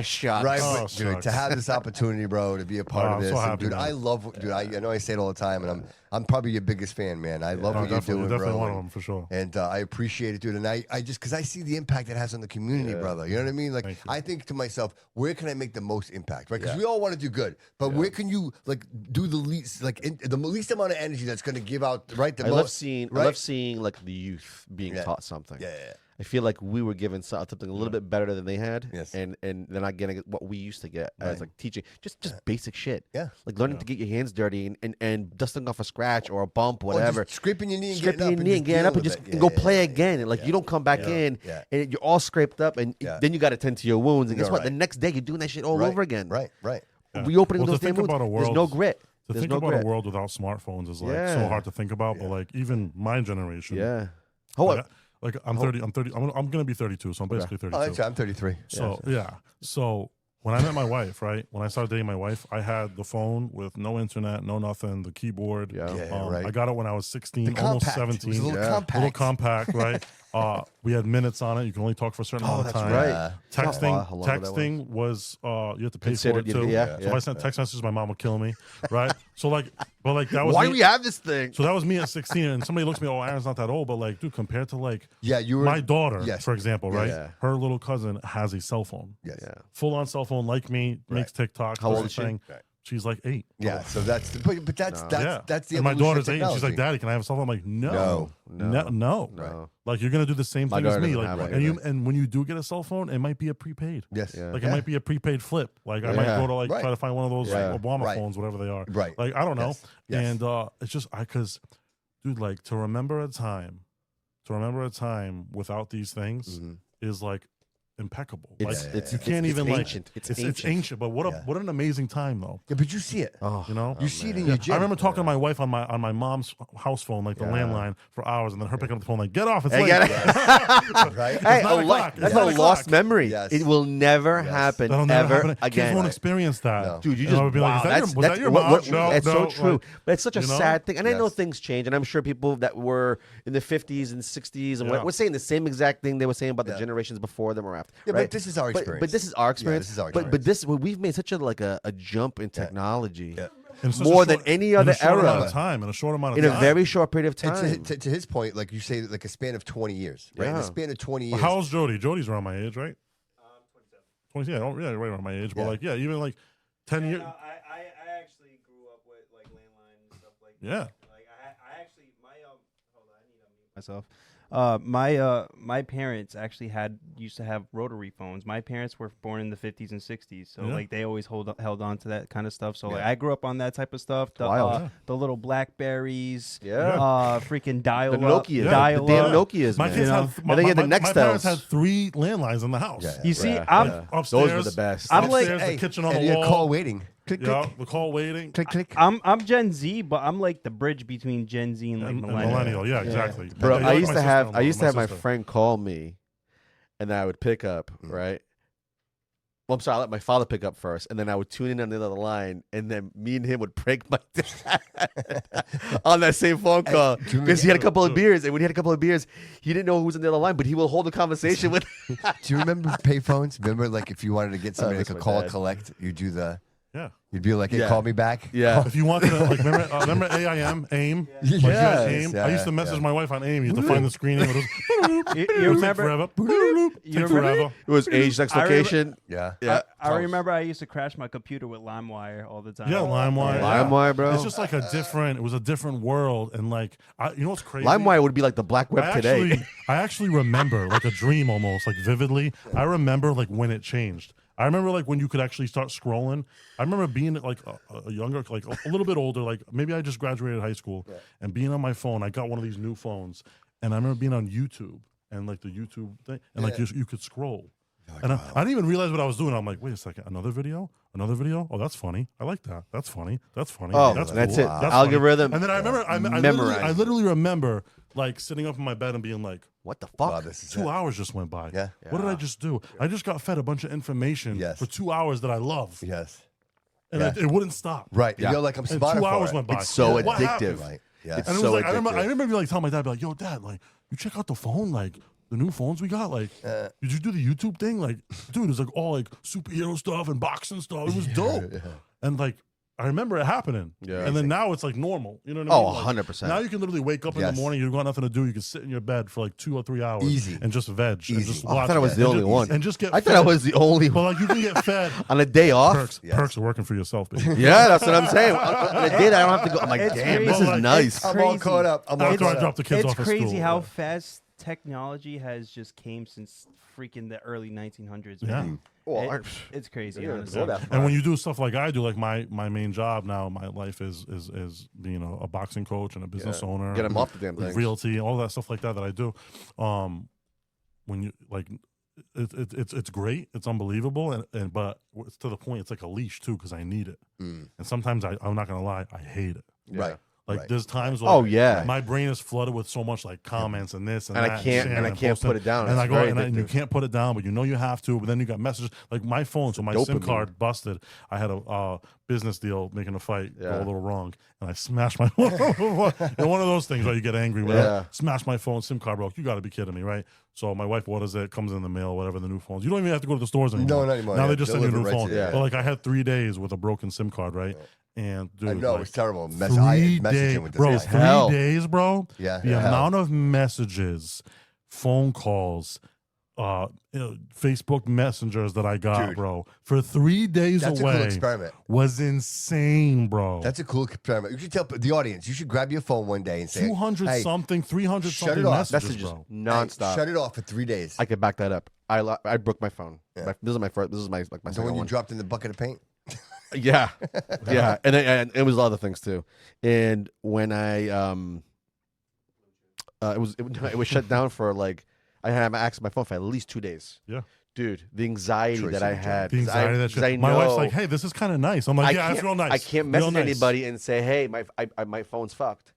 Shucks. Right, Oh, but, dude, to have this opportunity, bro, to be a part of this, so and, happy, dude, man. I love, dude. I know I say it all the time, and I'm probably your biggest fan, man. I love what you're doing, You're definitely bro. one of them for sure. And I appreciate it, dude. And I just because I see the impact it has on the community, brother. You know what I mean? Like I think to myself, where can I make the most impact, right? Because we all want to do good, but where can you like do the least, the least amount of energy that's going to give out, right? I love seeing like the youth being taught something. Yeah. I feel like we were given something a little bit better than they had, Yes. and they're not getting what we used to get as like teaching, just basic shit. Yeah. Like learning to get your hands dirty and dusting off a scratch or a bump, whatever. Or just scraping your knee and Scraping getting your knee and getting up and just go play again. And like you don't come back in and you're all scraped up, and then you got to tend to your wounds. And guess what? The next day you're doing that shit all over again. Right. Reopening those damn wounds. There's no grit. To think about a world without smartphones is like so hard to think about. But like even my generation. Yeah. Like I'm 30. I'm gonna be 32, so I'm basically 32. Oh, that's right. I'm 33. So So when I met my wife, right? When I started dating my wife, I had the phone with no internet, no nothing, the keyboard. Right. I got it when I was 16, The almost compact. 17. It was a little compact. Little compact, right? We had minutes on it. You can only talk for a certain amount of time. Right. Texting was you have to pay for it too. So if I sent text messages, my mom would kill me, right? So like, but like that was why me. do we have this thing? So that was me at 16, and somebody looks at me, Aaron's not that old, but like, dude, compared to like you were my daughter, Yes. for example, right? Yeah. Her little cousin has a cell phone. Yes. Full on cell phone, like me, makes TikTok. How old is she? Right. She's like 8. Yeah, so that's but that's the and my evolution daughter's of 8, and she's like, technology. "Daddy, can I have a cell phone?" I'm like, "No. Like you're gonna do the same My thing as daughter me. doesn't Like, have one. and when you do get a cell phone, it might be a prepaid. Yes. Like it might be a prepaid flip. Like I might go to like try to find one of those Obama phones, whatever they are. Right. Like I don't know. Yes. And it's just because, dude, like to remember a time without these things is like impeccable. It's you can't even ancient. like it's ancient. But what an amazing time though. Yeah, but you see it. You know, You see it in your gym. I remember talking to my wife on my mom's house phone, like the landline, for hours, and then her picking up the phone, like, "Get off, it's late." Right? Hey, It's 9 o'clock. that's It's a 9 lost o'clock. memory. Yes. It will never happen That'll never ever happen. Kids again. won't experience that. No. Dude, you know, just it'd be like, wow, was that your mom? No, that's so no, true. like, But it's such a you know? sad thing, and I know Yes. things change, and I'm sure people that were in the 50s and 60s and Yeah. we're saying the same exact thing they were saying about the generations before them or after. Yeah, right? but this is our experience. But this is our experience. this is our But we've made such a jump in technology. In such a More short- than any other in a short amount era. of time, in a short amount of In a time. very short period of time. And to his point, like you say, like a span of 20 years, right? In Yeah. a span of 20 years. How old's Jody? Jody's around my age, right? 27. 20, yeah, right around my age. But like, yeah, even like 10 years. No, I actually grew up with like landline and stuff like Yeah. that. Like I actually hold on, I need to unmute myself. My parents actually used to have rotary phones. My parents were born in the 50s and 60s, so like they always held on to that kind of stuff. So like I grew up on that type of stuff. The little Blackberries, freaking dial The up, Nokias, dial the damn up. Nokias, My man. kids had. And then you had the my parents Nextels. had 3 landlines in the house. You see, Yeah. I'm Upstairs, Those were the best. I'm like, upstairs, the kitchen on and the your wall. call waiting. Click, click, Yeah, the call waiting. click, click. I'm Gen Z, but I'm like the bridge between Gen Z and like And millennial. millennial, yeah, exactly. Bro, They I like used my to have sister-in-law, my sister. friend call me, and then I would pick up, right? Well, I'm sorry, I let my father pick up first, and then I would tune in on the other line, and then me and him would prank my dad on that same phone call because he had a couple of beers, and when he had a couple of beers, he didn't know who was on the other line, but he will hold a conversation with. Do you remember payphones? Remember, like if you wanted to get somebody miss like a my call dad. collect, you do the Yeah. You'd be like, hey, call me back. Yeah. If you wanted to, like, remember AIM? AIM? Like, you had AIM? I used to message my wife on AIM. You had to find the screening. It was, You remember? Take forever. It was age, sex, location. Yeah. I remember I used to crash my computer with LimeWire all the time. Yeah, LimeWire. LimeWire, bro. It's just like it was a different world. And like, you know what's crazy? LimeWire would be like the black web today. I actually remember, like a dream almost, like vividly. I remember like when it changed. I remember like when you could actually start scrolling. I remember being like a younger, like a little bit older, like maybe I just graduated high school and being on my phone. I got one of these new phones and I remember being on YouTube and like the YouTube thing and like you could scroll. And I didn't even realize what I was doing. I'm like, wait a second, another video? Oh, that's funny. I like that. That's funny. Oh, that's that's cool. it. That's Algorithm. funny. And then I remember, I literally remember like sitting up in my bed and being like, what the fuck? Wow, this is 2 hours just went by. Yeah. What did I just do? I just got fed a bunch of information for 2 hours that I love. Yes. And it wouldn't stop. Right. Yeah. You're like, I'm And smarter 2 for hours it. went by. It's so What addictive. happened? Right. Yeah. It's And it so was like, addictive. I remember like telling my dad, like, yo, Dad, like, you check out the phone, like, the new phones we got, like, did you do the YouTube thing? Like, dude, it was like all like superhero stuff and boxing stuff. It was dope. And like, I remember it happening. Yeah. And then now it's like normal. You know what I mean? Oh, Like, 100%. now you can literally wake up in the morning, you've got nothing to do. You can sit in your bed for like 2 or 3 hours. Easy. And just veg. And just watch. I thought I was the only one. And just get I fed. thought I was the only But one. like, you can get fed. On a day off? Perks are working for yourself, baby. Yeah, that's what I'm saying. On a day that I don't have to go, I'm like, It's damn, crazy. this is Well, like, nice. I'm all caught up. After I dropped the kids It's off at crazy school. how fast technology has just came since freaking the early 1900s. Man. Well, It's crazy, Yeah, honestly. go that And when you do stuff like I do, like my main job now, my life is being a boxing coach and a business owner. Get 'em and off the damn things. Realty, all that stuff like that I do. When you like, it's great, it's unbelievable, and but it's to the point it's like a leash too because I need it, and sometimes I'm not gonna lie, I hate it. Right. Like Right. there's times where Oh, yeah. my brain is flooded with so much like comments and this and And I that can't- sharing and I can't posting. put it down. And It's I go very and you addictive. can't put it down, but you know you have to. But then you got messages like my phone. So my SIM Dopamine. card busted. I had a business deal making a fight go Yeah. a little wrong, and I smashed my phone. One of those things where you get angry. Whatever. Yeah. Smashed my phone. SIM card broke. You got to be kidding me, right? So my wife orders it, comes in the mail, whatever the new phones. You don't even have to go to the stores anymore. No, not anymore. Now Yeah, they just send you a new deliver right phone. to you. But like I had 3 days with a broken SIM card, right? And dude, I know like, it's terrible. I 3 messaging days, with this bro. guy. 3 Hell. days, bro. Yeah, The yeah. amount of messages, phone calls, Facebook messengers that I got, Dude. bro, for 3 days That's a cool away experiment. was insane, bro. That's a cool experiment. You should tell the audience. You should grab your phone one day and say, 200 hey, something, 300 shut something it off. messages, Messages bro. nonstop. shut it off for 3 days. I could back that up. I broke my phone. Yeah. This is my first. This is my like my the second one you one. dropped in the bucket of paint. Yeah, yeah, and it was other things too. And when I it was shut down for like I had access to my phone for at least 2 days. Yeah. Dude, the anxiety Choice that of I enjoyment. had. The anxiety that 'cause I shit. My wife's know- like, hey, this is kind of nice. I'm like, yeah, it's real nice. I can't Real message nice. anybody and say, hey, my phone's fucked.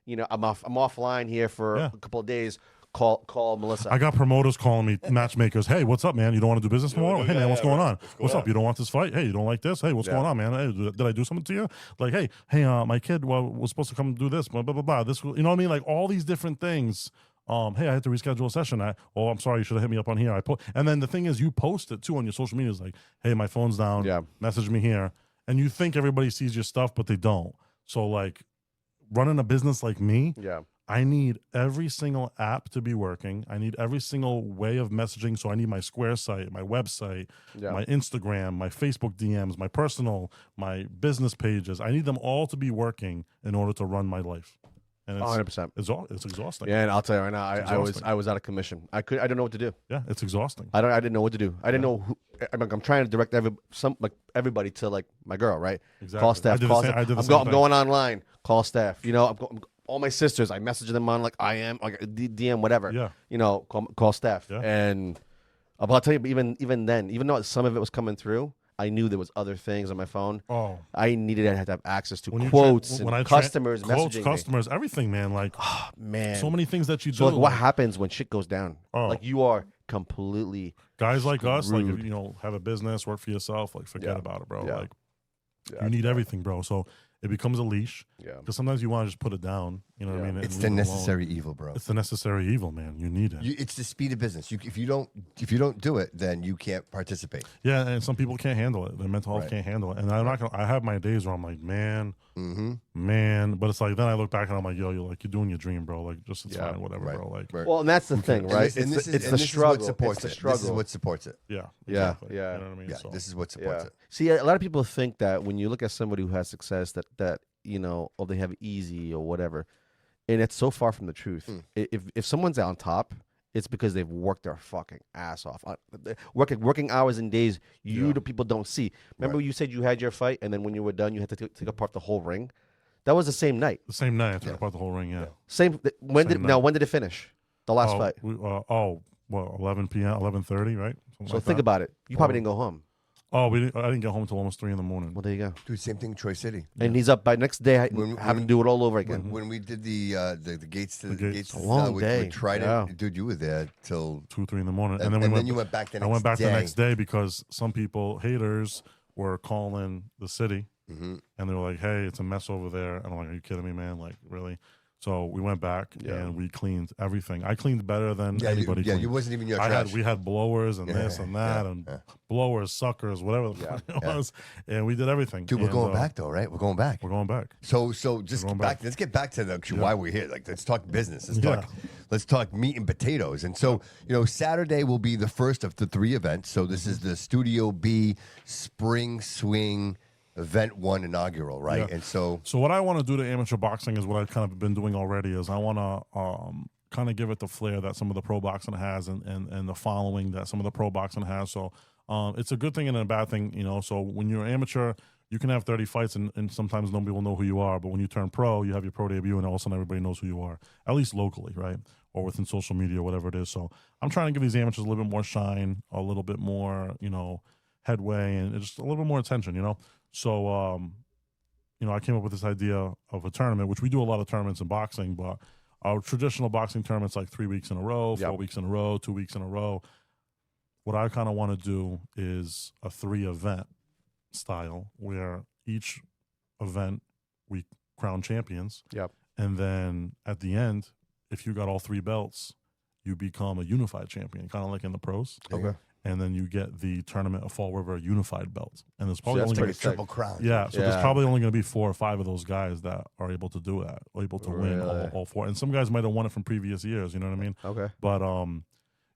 You know, I'm offline here for Yeah. a couple of days. Call Melissa. I got promoters calling me, matchmakers. Hey, what's up, man? You don't want to do business tomorrow? Hey, man, what's going on? What's up? You don't want this fight? Hey, you don't like this? Hey, what's going on, man? Hey, did I do something to you? Like, hey, my kid was supposed to come do this, blah, blah, blah, blah. This, you know what I mean? Like all these different things. Hey, I had to reschedule a session. I'm sorry, you should have hit me up on here. And then the thing is, you post it too on your social media. It's like, hey, my phone's down. Yeah. Message me here. And you think everybody sees your stuff, but they don't. So like running a business like me, yeah. I need every single app to be working. I need every single way of messaging. So I need my Square site, my website, Yeah. my Instagram, my Facebook DMs, my personal, my business pages. I need them all to be working in order to run my life. And 100%. it's exhausting. Yeah, and I'll tell you right now, I was exhausting. out of commission. I didn't know what to do. Yeah, it's exhausting. I didn't know what to do. I didn't know who. I'm trying to direct everybody to like my girl, right? Exactly. Call staff. I did the Call same- staff. I did the I'm, same I'm thing. going online. Call staff. You know, all my sisters. I message them on like I am like DM whatever. Yeah. You know, call staff. Yeah. And I'll tell you, even then, even though some of it was coming through, I knew there was other things on my phone. Oh. I needed to have access to When you quotes when and I customers quotes, messaging me. customers, everything, man. Like Man, so many things that you do. So like, what happens when shit goes down? Oh. Like you are completely Guys like us, like if, screwed. you know, have a business, work for yourself, like forget Yeah. about it, bro. Yeah. Like Yeah. you need everything, bro. So it becomes a leash. Yeah. Because sometimes you want to just put it down. You know what I mean? It's the necessary evil, bro. It's the necessary evil, man. You need it. It's the speed of business. If you don't do it, then you can't participate. Yeah, and some people can't handle it. Their mental health can't handle it. And I'm not gonna. I have my days where I'm like, man. But it's like then I look back and I'm like, yo, you're doing your dream, bro. Like, just it's fine, whatever, bro. Like, well, and that's the thing, right? It's the struggle. Supports it's the struggle. This is what supports it. Yeah, exactly. You know what I mean? Yeah, so. this is what supports it. See, a lot of people think that when you look at somebody who has success, that or they have it easy or whatever, and it's so far from the truth. If someone's on top, it's because they've worked their fucking ass off, working hours and days the people don't see. Remember, you said you had your fight, and then when you were done, you had to take apart the whole ring. That was the same night. The same night I took apart the whole ring. Yeah. Same. When did it finish? The last fight. 11 p.m., 11:30, right? Something So like think that. about it. You probably didn't go home. Oh, I didn't get home until almost 3 a.m. Well, there you go. Dude, same thing in Troy City. And he's up by next day having to do it all over again. When we did the gates to the gates, a long day. with Trident, dude, you were there till 2, 3 in the morning, and then you went back the next day. I went back the next day because some people, haters, were calling the city, and they were like, "Hey, it's a mess over there." And I'm like, "Are you kidding me, man? Like, really?" So we went back and we cleaned everything. I cleaned better than anybody. You wasn't even your trash. We had blowers and this and that and blowers, suckers, whatever the fuck it was, and we did everything. Dude, we're going back though, right? We're going back. We're going back. So just back. Let's get back to why we're here. Like, let's talk business. Let's talk meat and potatoes. And so, Saturday will be the first of the 3 events. So this is the Studio B Spring Swing Event 1 inaugural, right? Yeah. And so what I want to do to amateur boxing is what I've kind of been doing already. Is I want to kind of give it the flair that some of the pro boxing has, and the following that some of the pro boxing has. So it's a good thing and a bad thing, So when you're amateur, you can have 30 fights and sometimes nobody will know who you are. But when you turn pro, you have your pro debut, and all of a sudden everybody knows who you are, at least locally, right? Or within social media, whatever it is. So I'm trying to give these amateurs a little bit more shine, a little bit more, headway, and just a little bit more attention, So, I came up with this idea of a tournament, which we do a lot of tournaments in boxing, but our traditional boxing tournaments like 3 weeks in a row, 4 weeks in a row, 2 weeks in a row. What I kind of want to do is a 3-event style where each event we crown champions. Yep. And then at the end, if you got all 3 belts, you become a unified champion, kind of like in the pros. Okay. And then you get the tournament of Fall River unified belt. And there's probably only like a triple crown. Yeah, so there's probably only going to be 4 or 5 of those guys that are able to do that, able to win all 4. And some guys might have won it from previous years, you know what I mean? Okay. But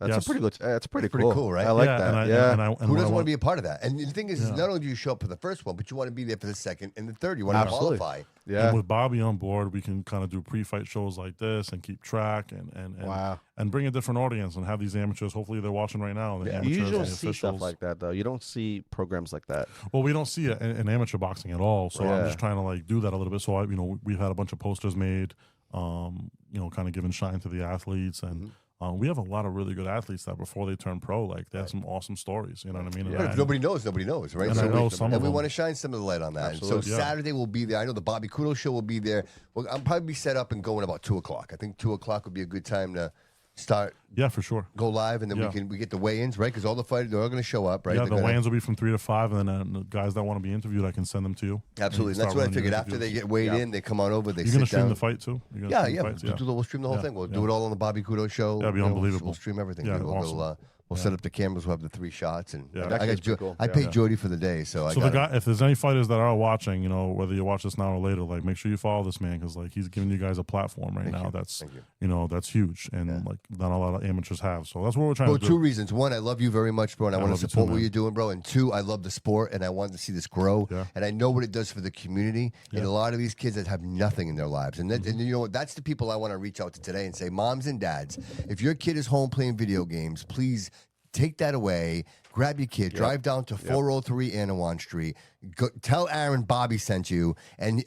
that's pretty good. That's pretty cool, right? I like that. Who doesn't want to be a part of that? And the thing is, not only do you show up for the first one, but you want to be there for the second and the third. You want to qualify. Yeah. And with Bobby on board, we can kind of do pre-fight shows like this and keep track and bring a different audience and have these amateurs. Hopefully, they're watching right now. The amateurs, you don't the see officials. stuff like that, though. You don't see programs like that. Well, we don't see it in amateur boxing at all. So I'm just trying to do that a little bit. So we've had a bunch of posters made, kind of giving shine to the athletes, and we have a lot of really good athletes that before they turn pro, they have some awesome stories. You know what I mean? But if nobody knows, right? And so we want to shine some of the light on that. Absolutely. So Saturday we'll be there. I know the Bobby Couto show will be there. Well, I'll probably be set up and going about 2:00. I think 2:00 would be a good time to start. Yeah, for sure. Go live, and then we get the weigh-ins, right? Because all the fighters, they're all going to show up, right? Yeah, the weigh-ins will be from 3 to 5, and then the guys that want to be interviewed, I can send them to you. Absolutely. And that's what I figured. After they get weighed in, they come on over. They You're going to stream the fight, too? Yeah. We'll stream the whole thing. We'll do it all on the Bobby Couto show. That'd be unbelievable. We'll stream everything. Yeah, awesome. We'll set up the cameras. We'll have the 3 shots, and cool. I paid Jody for the day, so if there's any fighters that are watching, whether you watch this now or later, make sure you follow this man because he's giving you guys a platform right now. That's that's huge, and not a lot of amateurs have. So that's what we're trying to do. 2 reasons: 1, I love you very much, bro, and I want to support what you're doing, bro. And 2, I love the sport, and I want to see this grow. Yeah. And I know what it does for the community, and a lot of these kids that have nothing in their lives, and you know what? That's the people I want to reach out to today and say, moms and dads, if your kid is home playing video games, please take that away. Grab your kid. Drive down to 403 Anawan Street. Go, tell Aaron Bobby sent you, and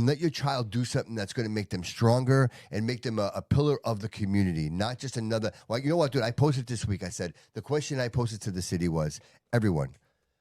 let your child do something that's going to make them stronger and make them a pillar of the community, not just another. Well, you know what, dude? I posted this week. I said the question I posted to the city was, everyone,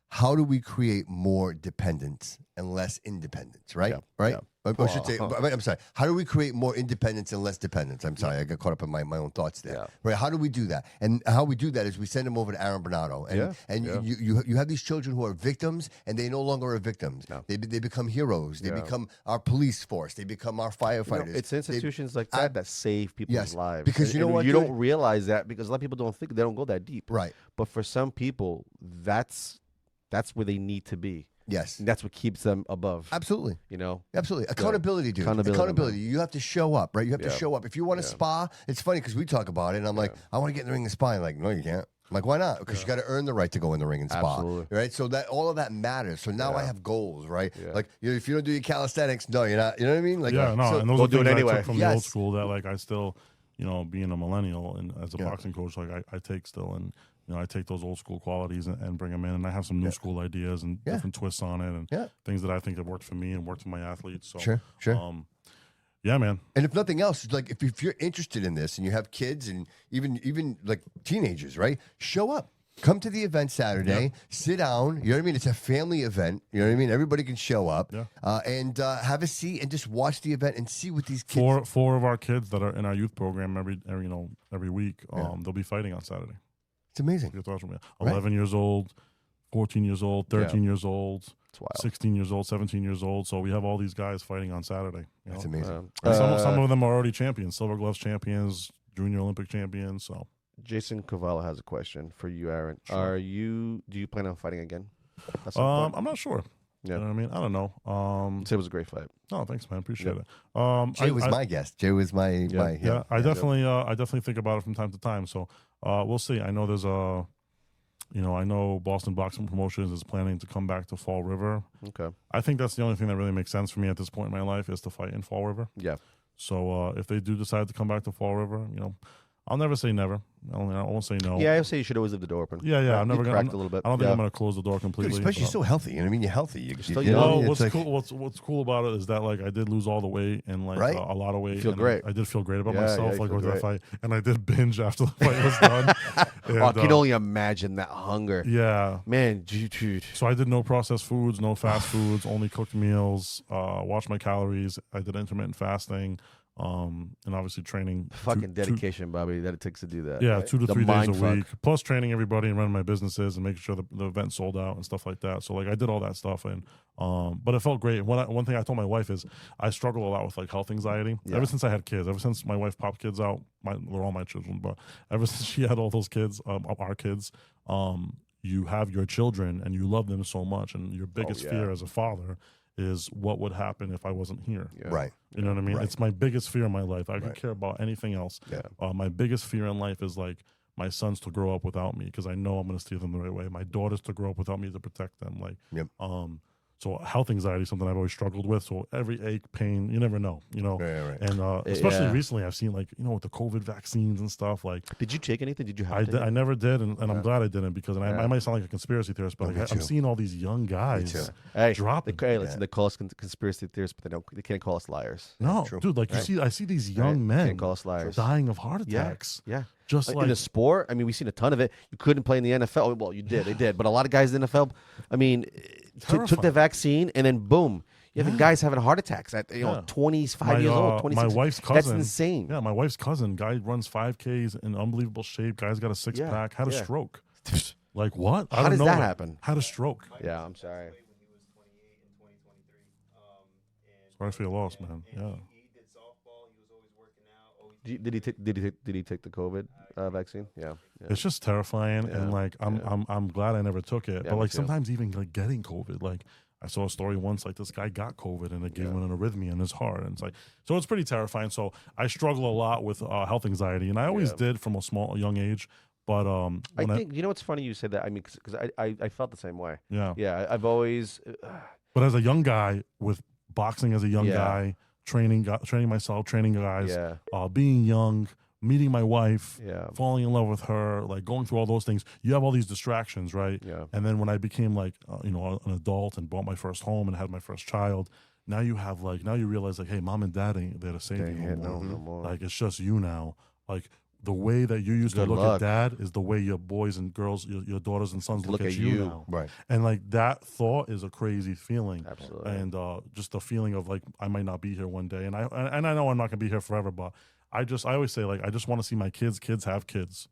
how do we create more dependence and less independence, right? Yeah. Right? Yeah. I should say, I'm sorry. How do we create more independence and less dependence? I'm sorry, I got caught up in my own thoughts there. Yeah. Right? How do we do that? And how we do that is we send them over to Aaron Bernardo, and you have these children who are victims, and they no longer are victims. No. They become heroes. They become our police force. They become our firefighters. It's institutions like that save people's lives. Because you know what? You don't realize that because a lot of people don't think they don't go that deep. Right. But for some people, that's where they need to be. Yes. And that's what keeps them above. Absolutely. You know? Absolutely. Accountability, dude. Accountability. You have to show up, right? You have to show up. If you want to spa, it's funny because we talk about it, and I'm like, I want to get in the ring and spa. And like, no, you can't. I'm like, why not? Because you got to earn the right to go in the ring and spa. Absolutely. Right? So that all of that matters. So now I have goals, right? Like, if you don't do your calisthenics, no, you're not. You know what I mean? Like, and those we'll are do it things anyway. I took from the old school that, like, I still, being a millennial and as a boxing coach, like, I take still. And, I take those old school qualities and bring them in, and I have some new school ideas and different twists on it, and things that I think have worked for me and worked for my athletes. So, sure. Yeah, man. And if nothing else, like if you're interested in this and you have kids and even like teenagers, right? Show up. Come to the event Saturday. Sit down. You know what I mean? It's a family event. You know what I mean? Everybody can show up and have a seat and just watch the event and see what these kids. Four of our kids that are in our youth program every week, they'll be fighting on Saturday. It's amazing. 11 years old, 14 years old, 13 years old, 16 years old, 17 years old. So we have all these guys fighting on Saturday. That's amazing. Some of them are already champions, silver gloves champions, junior Olympic champions. So Jason Cavallo has a question for you, Aaron. Sure. Do you plan on fighting again? I'm not sure. Yeah. You know what I mean? I don't know. It was a great fight. Oh, thanks, man. Appreciate it. Jay was my guest. Jay was my I definitely think about it from time to time. So we'll see. I know there's I know Boston Boxing Promotions is planning to come back to Fall River. Okay. I think that's the only thing that really makes sense for me at this point in my life is to fight in Fall River. Yeah. So if they do decide to come back to Fall River, I'll never say never. I won't say no. Yeah, I would say you should always leave the door open. Yeah. I'm never gonna crack a little bit. I don't think I'm gonna close the door completely. Dude, especially so healthy. You know what I mean? You're healthy. You're still young. What's cool? What's cool about it is that like I did lose all the weight and like a lot of weight. You feel great. I did feel great about myself like with that fight, and I did binge after the fight was done. I can only imagine that hunger. Yeah, man, dude. So I did no processed foods, no fast foods, only cooked meals. Watched my calories. I did intermittent fasting. And obviously training. Fucking dedication, Bobby, that it takes to do that. Yeah, right? 2 to 3 days a week. Plus training everybody and running my businesses and making sure the event sold out and stuff like that. So like I did all that stuff and but it felt great. One thing I told my wife is I struggle a lot with like health anxiety. Yeah. Ever since I had kids, ever since my wife popped kids out, they're all my children, but ever since she had all those kids, our kids, you have your children and you love them so much, and your biggest fear as a father is what would happen if I wasn't here. Yeah. Right. You know what I mean? Right. It's my biggest fear in my life. I could care about anything else. Yeah. My biggest fear in life is like my sons to grow up without me because I know I'm going to steer them the right way. My daughters to grow up without me to protect them. Like, so health anxiety is something I've always struggled with. So every ache, pain, you never know, Right. And especially recently, I've seen like, with the COVID vaccines and stuff. Like, did you take anything? Did you have to? I never did, and I'm glad I didn't because I might sound like a conspiracy theorist, but I'm seeing all these young guys dropping. Listen, they call us conspiracy theorists, but they can't call us liars. No, dude, like I see these young men can't call us liars. dying of heart attacks. Yeah. Just in the sport, I mean, we've seen a ton of it. You couldn't play in the NFL. Well, you did. They did. But a lot of guys in the NFL, I mean, took the vaccine, and then boom. You have guys having heart attacks at 25 years old, 26. My wife's cousin. That's insane. Yeah, my wife's cousin, guy runs 5Ks in unbelievable shape. Guy's got a 6-pack, had a stroke. Like what? How does that happen? Had a stroke. Yeah, I'm sorry. Sorry for your loss, man. Yeah. Did he take the COVID vaccine? Yeah. It's just terrifying, and like I'm glad I never took it. But like sometimes even like getting COVID, like I saw a story once like this guy got COVID and it gave him an arrhythmia in his heart, and it's like so it's pretty terrifying. So I struggle a lot with health anxiety, and I always did from a young age. But I think what's funny you said that. I mean, because I felt the same way. Yeah. I've always. But as a young guy with boxing as a young guy. Training myself, training guys, being young, meeting my wife, falling in love with her, like going through all those things. You have all these distractions, right? Yeah. And then when I became like, an adult and bought my first home and had my first child, now you realize like, hey, mom and dad ain't there to save you no more. No more. Like it's just you now. Like the way that you used to Good look luck. at dad is the way your boys and girls, your daughters and sons look at you now. Right. And like that thought is a crazy feeling. Absolutely. And just the feeling of like I might not be here one day, and I know I'm not gonna be here forever, but I always say like I just want to see my kids have kids.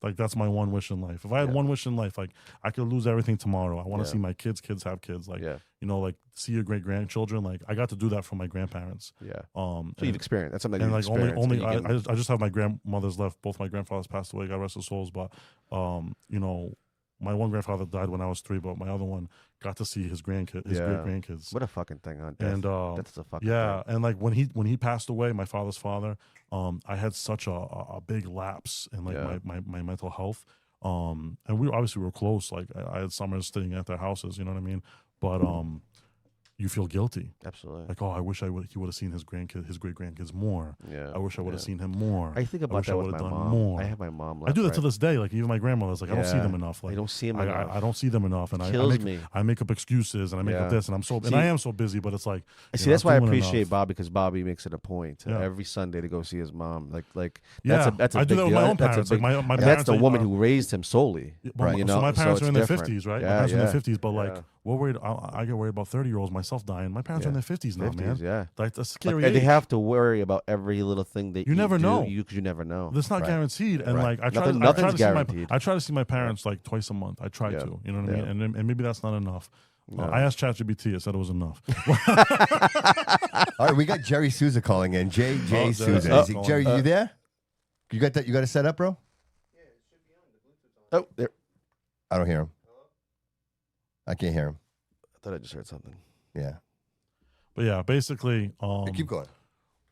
Like that's my one wish in life. If I had one wish in life, like I could lose everything tomorrow. I want to see my kids have kids. Like you know, like see your great grandchildren. Like I got to do that for my grandparents. Yeah. So you've experienced. That's something. And you've like only experienced, I just have my grandmothers left. Both my grandfathers passed away. God rest their souls. But you know, my one grandfather died when I was 3, but my other one got to see his great grandkids. What a fucking thing, huh? And that's a fucking thing. And like when he passed away, my father's father, I had such a big lapse in like my mental health. And we obviously were close. Like I had summers staying at their houses, you know what I mean? But you feel guilty. Absolutely. Like, oh, I wish he would have seen his great grandkids more. Yeah. I wish I would have seen him more. I think about that with my mom. More. I have my mom. I do that to this day. Like even my grandmother's like, I don't see them enough. Like I don't see them enough. I don't see them enough, and I make up excuses, and I make up this, and I am so busy. But it's like, that's why I appreciate Bobby, because Bobby makes it a point every Sunday to go see his mom. Like that's a I do that with my own parents. Like my parents, that's the woman who raised him solely. Right. You know, so my parents are in their 50s, right? Yeah, my parents are in their 50s, but like we're worried. I get worried about 30-year-olds myself dying. My parents are in their 50s now, man. Yeah, like that's scary. And they have to worry about every little thing that you never know. Because you never know. That's not guaranteed. And like I try to see my parents like twice a month. I try to, you know what I mean? And maybe that's not enough. I asked ChatGPT. It said it was enough. All right, we got Jerry Sousa calling in. J. Sousa. Jerry, you there? You got that? You got it set up, bro? Yeah, it should be on. The Bluetooth's on. There. I don't hear him. I can't hear him. I thought I just heard something. Yeah. But yeah, basically, keep going.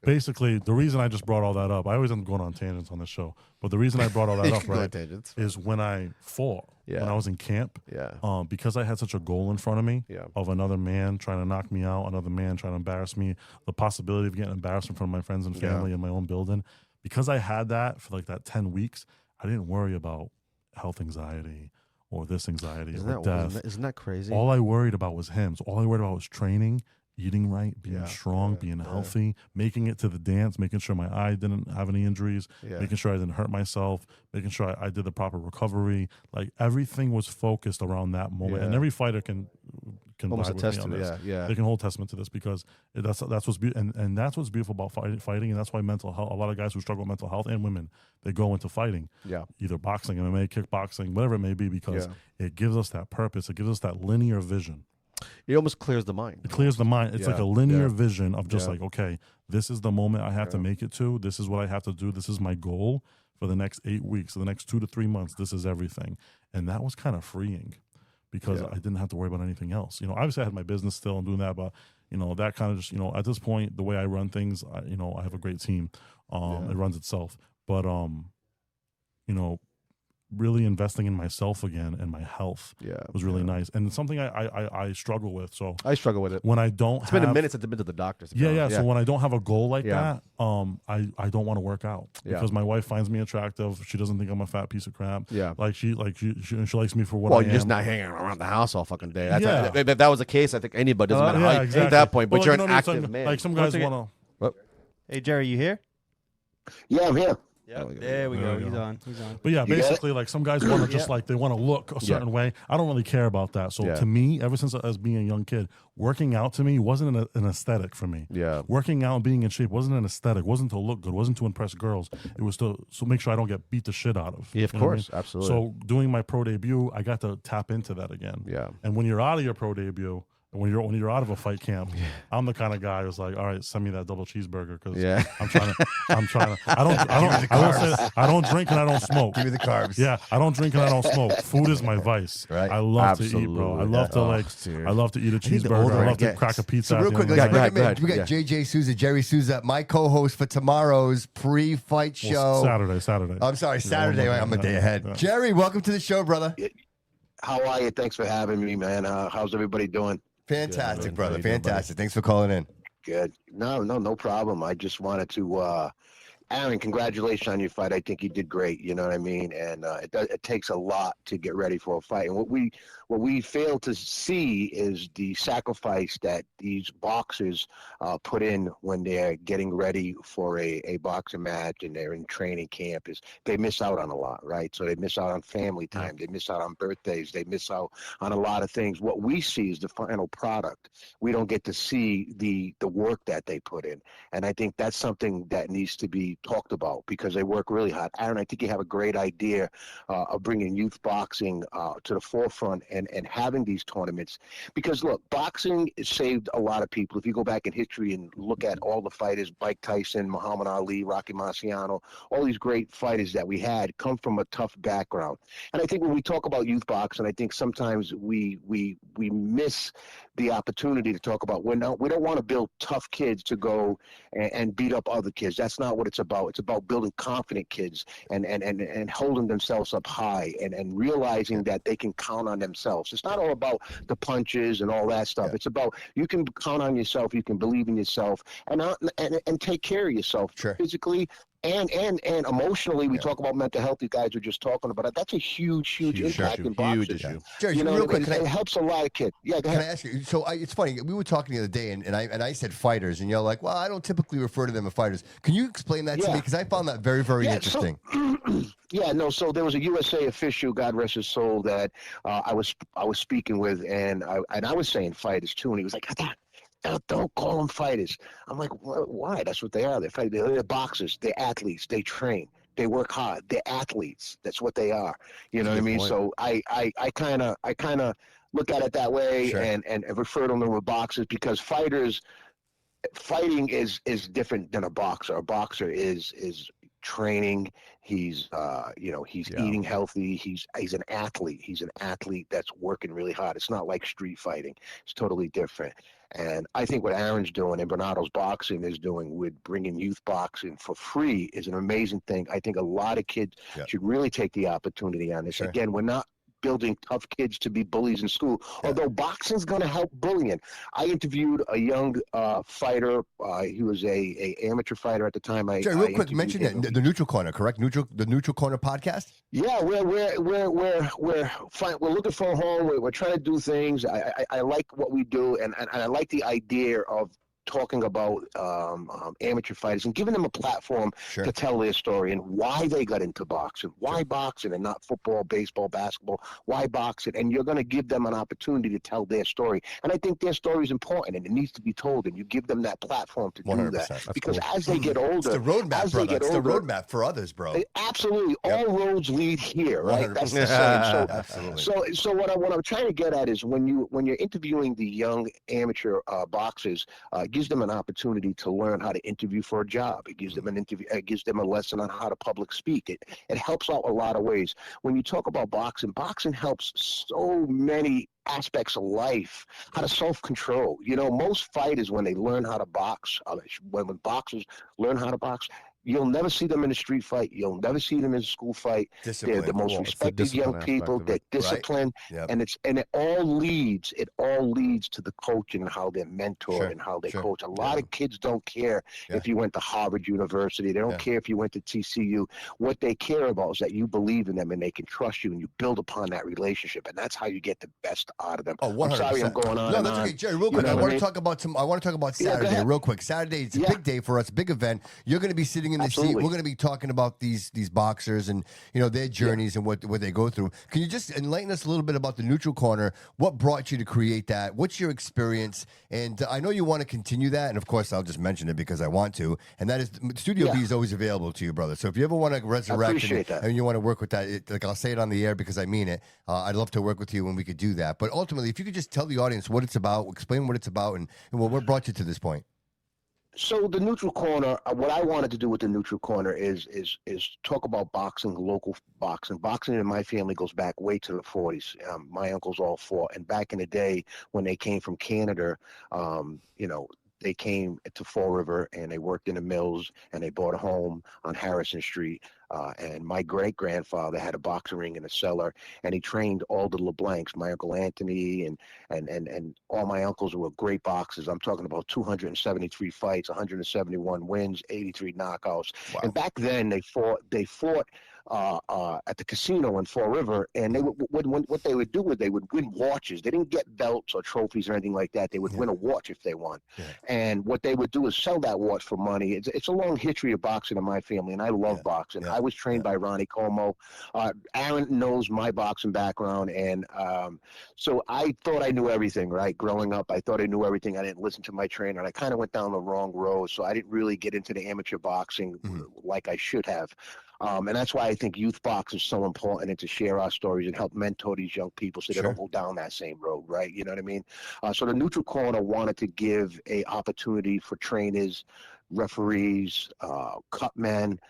Basically, the reason I just brought all that up, I always end up going on tangents on this show, but the reason I brought all that up, right, is when I fought, when I was in camp, because I had such a goal in front of me of another man trying to knock me out, another man trying to embarrass me, the possibility of getting embarrassed in front of my friends and family in my own building. Because I had that for like that 10 weeks, I didn't worry about health anxiety or this anxiety or death. Isn't that crazy? All I worried about was him. So all I worried about was training, eating right, being strong, being healthy, making it to the dance, making sure my eye didn't have any injuries, making sure I didn't hurt myself, making sure I did the proper recovery. Like everything was focused around that moment. And every fighter can almost attest to this. They can hold testament to this because that's what's and that's what's beautiful about fighting, and that's why mental health. A lot of guys who struggle with mental health and women, they go into fighting, either boxing, MMA, kickboxing, whatever it may be, because it gives us that purpose. It gives us that linear vision. It almost clears the mind. It clears the mind. It's like a linear vision of just like, okay, this is the moment I have to make it to. This is what I have to do. This is my goal for the next 8 weeks, for the next 2 to 3 months. This is everything, and that was kind of freeing. Because I didn't have to worry about anything else. You know, obviously I had my business still and doing that, but you know, that kind of just, you know, at this point, the way I run things, I have a great team. It runs itself. But you know, really investing in myself again and my health was really nice. And it's something I struggle with. So I struggle with it. When I don't It's been a minute since I've been to the doctor. So when I don't have a goal like that, I don't want to work out because my wife finds me attractive. She doesn't think I'm a fat piece of crap. Like she likes me for what I am. Well, you're just not hanging around the house all fucking day. If that was the case, I think anybody doesn't matter how you at that point, but you're an active man. Like some guys want to. Hey Jerry, you here? Yeah, I'm here. Yeah, there we go. He's on. But yeah, basically, like some guys want to just like they want to look a certain way. I don't really care about that. So to me, ever since I was being a young kid, working out to me wasn't an aesthetic for me. Working out and being in shape wasn't an aesthetic. Wasn't to look good. Wasn't to impress girls. It was to make sure I don't get beat the shit out of. Yeah, of course, absolutely. So doing my pro debut, I got to tap into that again. And when you're out of your pro debut. When you're out of a fight camp, I'm the kind of guy who's like, all right, send me that double cheeseburger because I'm trying to. I don't drink and I don't smoke. Give me the carbs. Yeah, I don't drink and I don't smoke. Food is my vice. Right. I love to eat, bro. I love to I love to eat a cheeseburger. I love to crack a pizza. So real quick, let's bring him in. We got JJ Sousa, Jerry Sousa, my co-host for tomorrow's pre-fight show. Saturday. I'm sorry, Saturday. I'm a day ahead. Jerry, welcome to the show, brother. How are you? Thanks for having me, man. How's everybody doing? Fantastic, brother. Fantastic. Thanks for calling in. Good. No problem. I just wanted to, Aaron, congratulations on your fight. I think you did great. You know what I mean? And it takes a lot to get ready for a fight. And what we fail to see is the sacrifice that these boxers put in when they're getting ready for a boxing match and they're in training camp. Is they miss out on a lot, right? So they miss out on family time. They miss out on birthdays. They miss out on a lot of things. What we see is the final product. We don't get to see the work that they put in. And I think that's something that needs to be talked about because they work really hard. Aaron, I think you have a great idea of bringing youth boxing to the forefront and having these tournaments. Because, look, boxing saved a lot of people. If you go back in history and look at all the fighters, Mike Tyson, Muhammad Ali, Rocky Marciano, all these great fighters that we had come from a tough background. And I think when we talk about youth boxing, I think sometimes we miss the opportunity to talk about we don't want to build tough kids to go and beat up other kids. That's not what it's about. It's about building confident kids and holding themselves up high and realizing that they can count on themselves. It's not all about the punches and all that stuff. It's about you can count on yourself, you can believe in yourself, and take care of yourself physically. And emotionally, we talk about mental health. You guys were just talking about it. That's a huge impact in boxing. Huge issue. Jerry, real quick, it helps a lot of kids. Yeah, go ahead. Can I ask you? So it's funny. We were talking the other day, and I said fighters, and you're like, well, I don't typically refer to them as fighters. Can you explain that to me? Because I found that very, very interesting. So there was a USA official, God rest his soul, that I was speaking with, and I was saying fighters too, and he was like, don't call them fighters. I'm like, why? That's what they are. They're boxers. They're athletes. They train. They work hard. They're athletes. That's what they are. You know what I mean? Point. So I kind of look at it that way and refer to them as boxers because fighting is different than a boxer. A boxer is training. He's eating healthy. He's an athlete. He's an athlete that's working really hard. It's not like street fighting. It's totally different. And I think what Aaron's doing and Bernardo's boxing is doing with bringing youth boxing for free is an amazing thing. I think a lot of kids should really take the opportunity on this. Again, we're not building tough kids to be bullies in school, although boxing's going to help bullying. I interviewed a young fighter. He was a amateur fighter at the time. Jerry, real quick, mention the Neutral Corner, correct? The Neutral Corner podcast. Yeah, we're looking for a home. We're trying to do things. I like what we do, and I like the idea of talking about amateur fighters and giving them a platform to tell their story and why they got into boxing, why boxing and not football, baseball, basketball, why boxing, and you're going to give them an opportunity to tell their story. And I think their story is important and it needs to be told, and you give them that platform to 100%. Do that. Because as they get older, it's the roadmap, brother. It's the roadmap for others, bro. Absolutely. All roads lead here, right? 100%. That's the same. Absolutely. So what I'm trying to get at is when you're interviewing the young amateur boxers, gives them an opportunity to learn how to interview for a job. It gives them it gives them a lesson on how to public speak. It helps out a lot of ways. When you talk about boxing helps so many aspects of life, how to self-control. Most fighters, when they learn how to box, when boxers learn how to box, you'll never see them in a street fight. You'll never see them in a school fight. Discipline. They're the most respected young people. They're disciplined, right? And it all leads to the coaching and how they mentor and how they coach. A lot of kids don't care if you went to Harvard University. They don't care if you went to TCU. What they care about is that you believe in them and they can trust you, and you build upon that relationship, and that's how you get the best out of them. Oh, 100%. I'm sorry, I'm going on. No, that's okay, Jerry. Real quick, I want to talk about Saturday. Real quick, Saturday is a big day for us, big event. You're going to be sitting in the seat. We're going to be talking about these boxers and their journeys and what they go through. Can you just enlighten us a little bit about the Neutral Corner? What brought you to create that? What's your experience? And I know you want to continue that, and of course I'll just mention it because I want to. And that is Studio B is always available to you, brother. So if you ever want to resurrect and you want to work with that, I'll say it on the air because I mean it. I'd love to work with you when we could do that. But ultimately, if you could just tell the audience what it's about, explain what it's about, and what brought you to this point. So the Neutral Corner, what I wanted to do with the Neutral Corner is talk about boxing, local boxing. Boxing in my family goes back way to the 40s. My uncles all fought, and back in the day when they came from Canada, they came to Fall River and they worked in the mills and they bought a home on Harrison Street. And my great-grandfather had a boxing ring in a cellar, and he trained all the LeBlancs, my Uncle Anthony, and all my uncles were great boxers. I'm talking about 273 fights, 171 wins, 83 knockouts. Wow. And back then they fought at the casino in Fall River, and they would, what they would do is they would win watches. They didn't get belts or trophies or anything like that. They would win a watch if they won. Yeah. And what they would do is sell that watch for money. It's a long history of boxing in my family, and I love boxing. Yeah. I was trained by Ronnie Como. Aaron knows my boxing background, and so I thought I knew everything, right? Growing up, I thought I knew everything. I didn't listen to my trainer, and I kind of went down the wrong road, so I didn't really get into the amateur boxing like I should have. And that's why I think youth boxing is so important, and to share our stories and help mentor these young people so they don't go down that same road, right? You know what I mean? So the Neutral Corner wanted to give a opportunity for trainers, referees, cut men,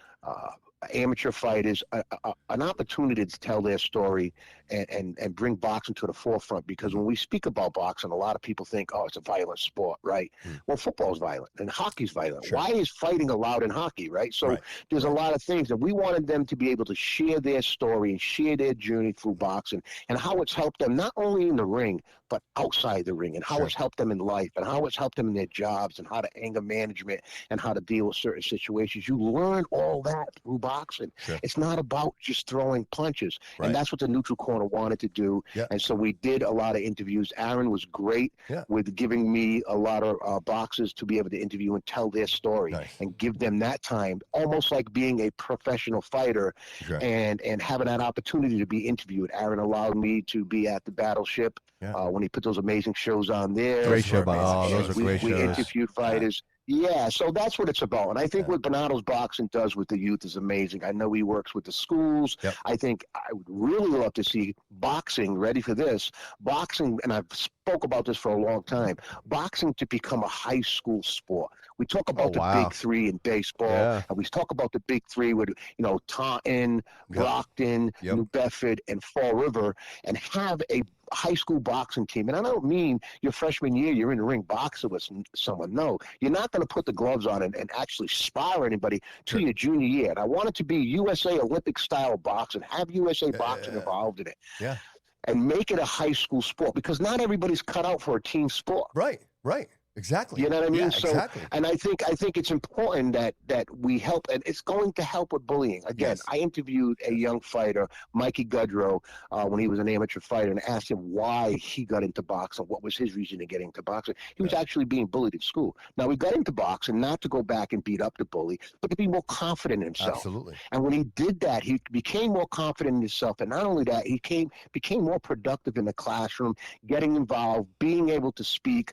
amateur fighters, an opportunity to tell their story and bring boxing to the forefront, because when we speak about boxing, a lot of people think, oh, it's a violent sport, right? Well, football's violent and hockey's violent. Why is fighting allowed in hockey, right? So there's a lot of things that we wanted them to be able to share their story and share their journey through boxing and how it's helped them not only in the ring, but outside the ring, and how it's helped them in life, and how it's helped them in their jobs, and how to anger management and how to deal with certain situations. You learn all that through boxing. It's not about just throwing punches. And that's what the Neutral Corner wanted to do. And so we did a lot of interviews. Aaron was great with giving me a lot of boxers to be able to interview and tell their story and give them that time, almost like being a professional fighter and having that opportunity to be interviewed. Aaron allowed me to be at the Battleship when he put those amazing shows on there. Great show, those are great shows. We interviewed fighters. Yeah, so that's what it's about. And I think what Bernardo's boxing does with the youth is amazing. I know he works with the schools. I think I would really love to see boxing, ready for this, boxing, and I've spoke about this for a long time, boxing to become a high school sport. We talk about the big three in baseball, and we talk about the big three with, Taunton, Brockton, New Bedford, and Fall River, and have a high school boxing team. And I don't mean your freshman year, you're in the ring boxing with someone. No, you're not going to put the gloves on and actually spar anybody to your junior year. And I want it to be USA Olympic style boxing, have USA boxing involved in it. And make it a high school sport, because not everybody's cut out for a team sport. Right. Exactly. You know what I mean? Yeah, so, exactly. And I think it's important that we help, and it's going to help with bullying. Again, I interviewed a young fighter, Mikey Gudrow, when he was an amateur fighter, and asked him why he got into boxing. What was his reason to getting into boxing? He was actually being bullied at school. Now, he got into boxing not to go back and beat up the bully, but to be more confident in himself. Absolutely. And when he did that, he became more confident in himself. And not only that, he became more productive in the classroom, getting involved, being able to speak,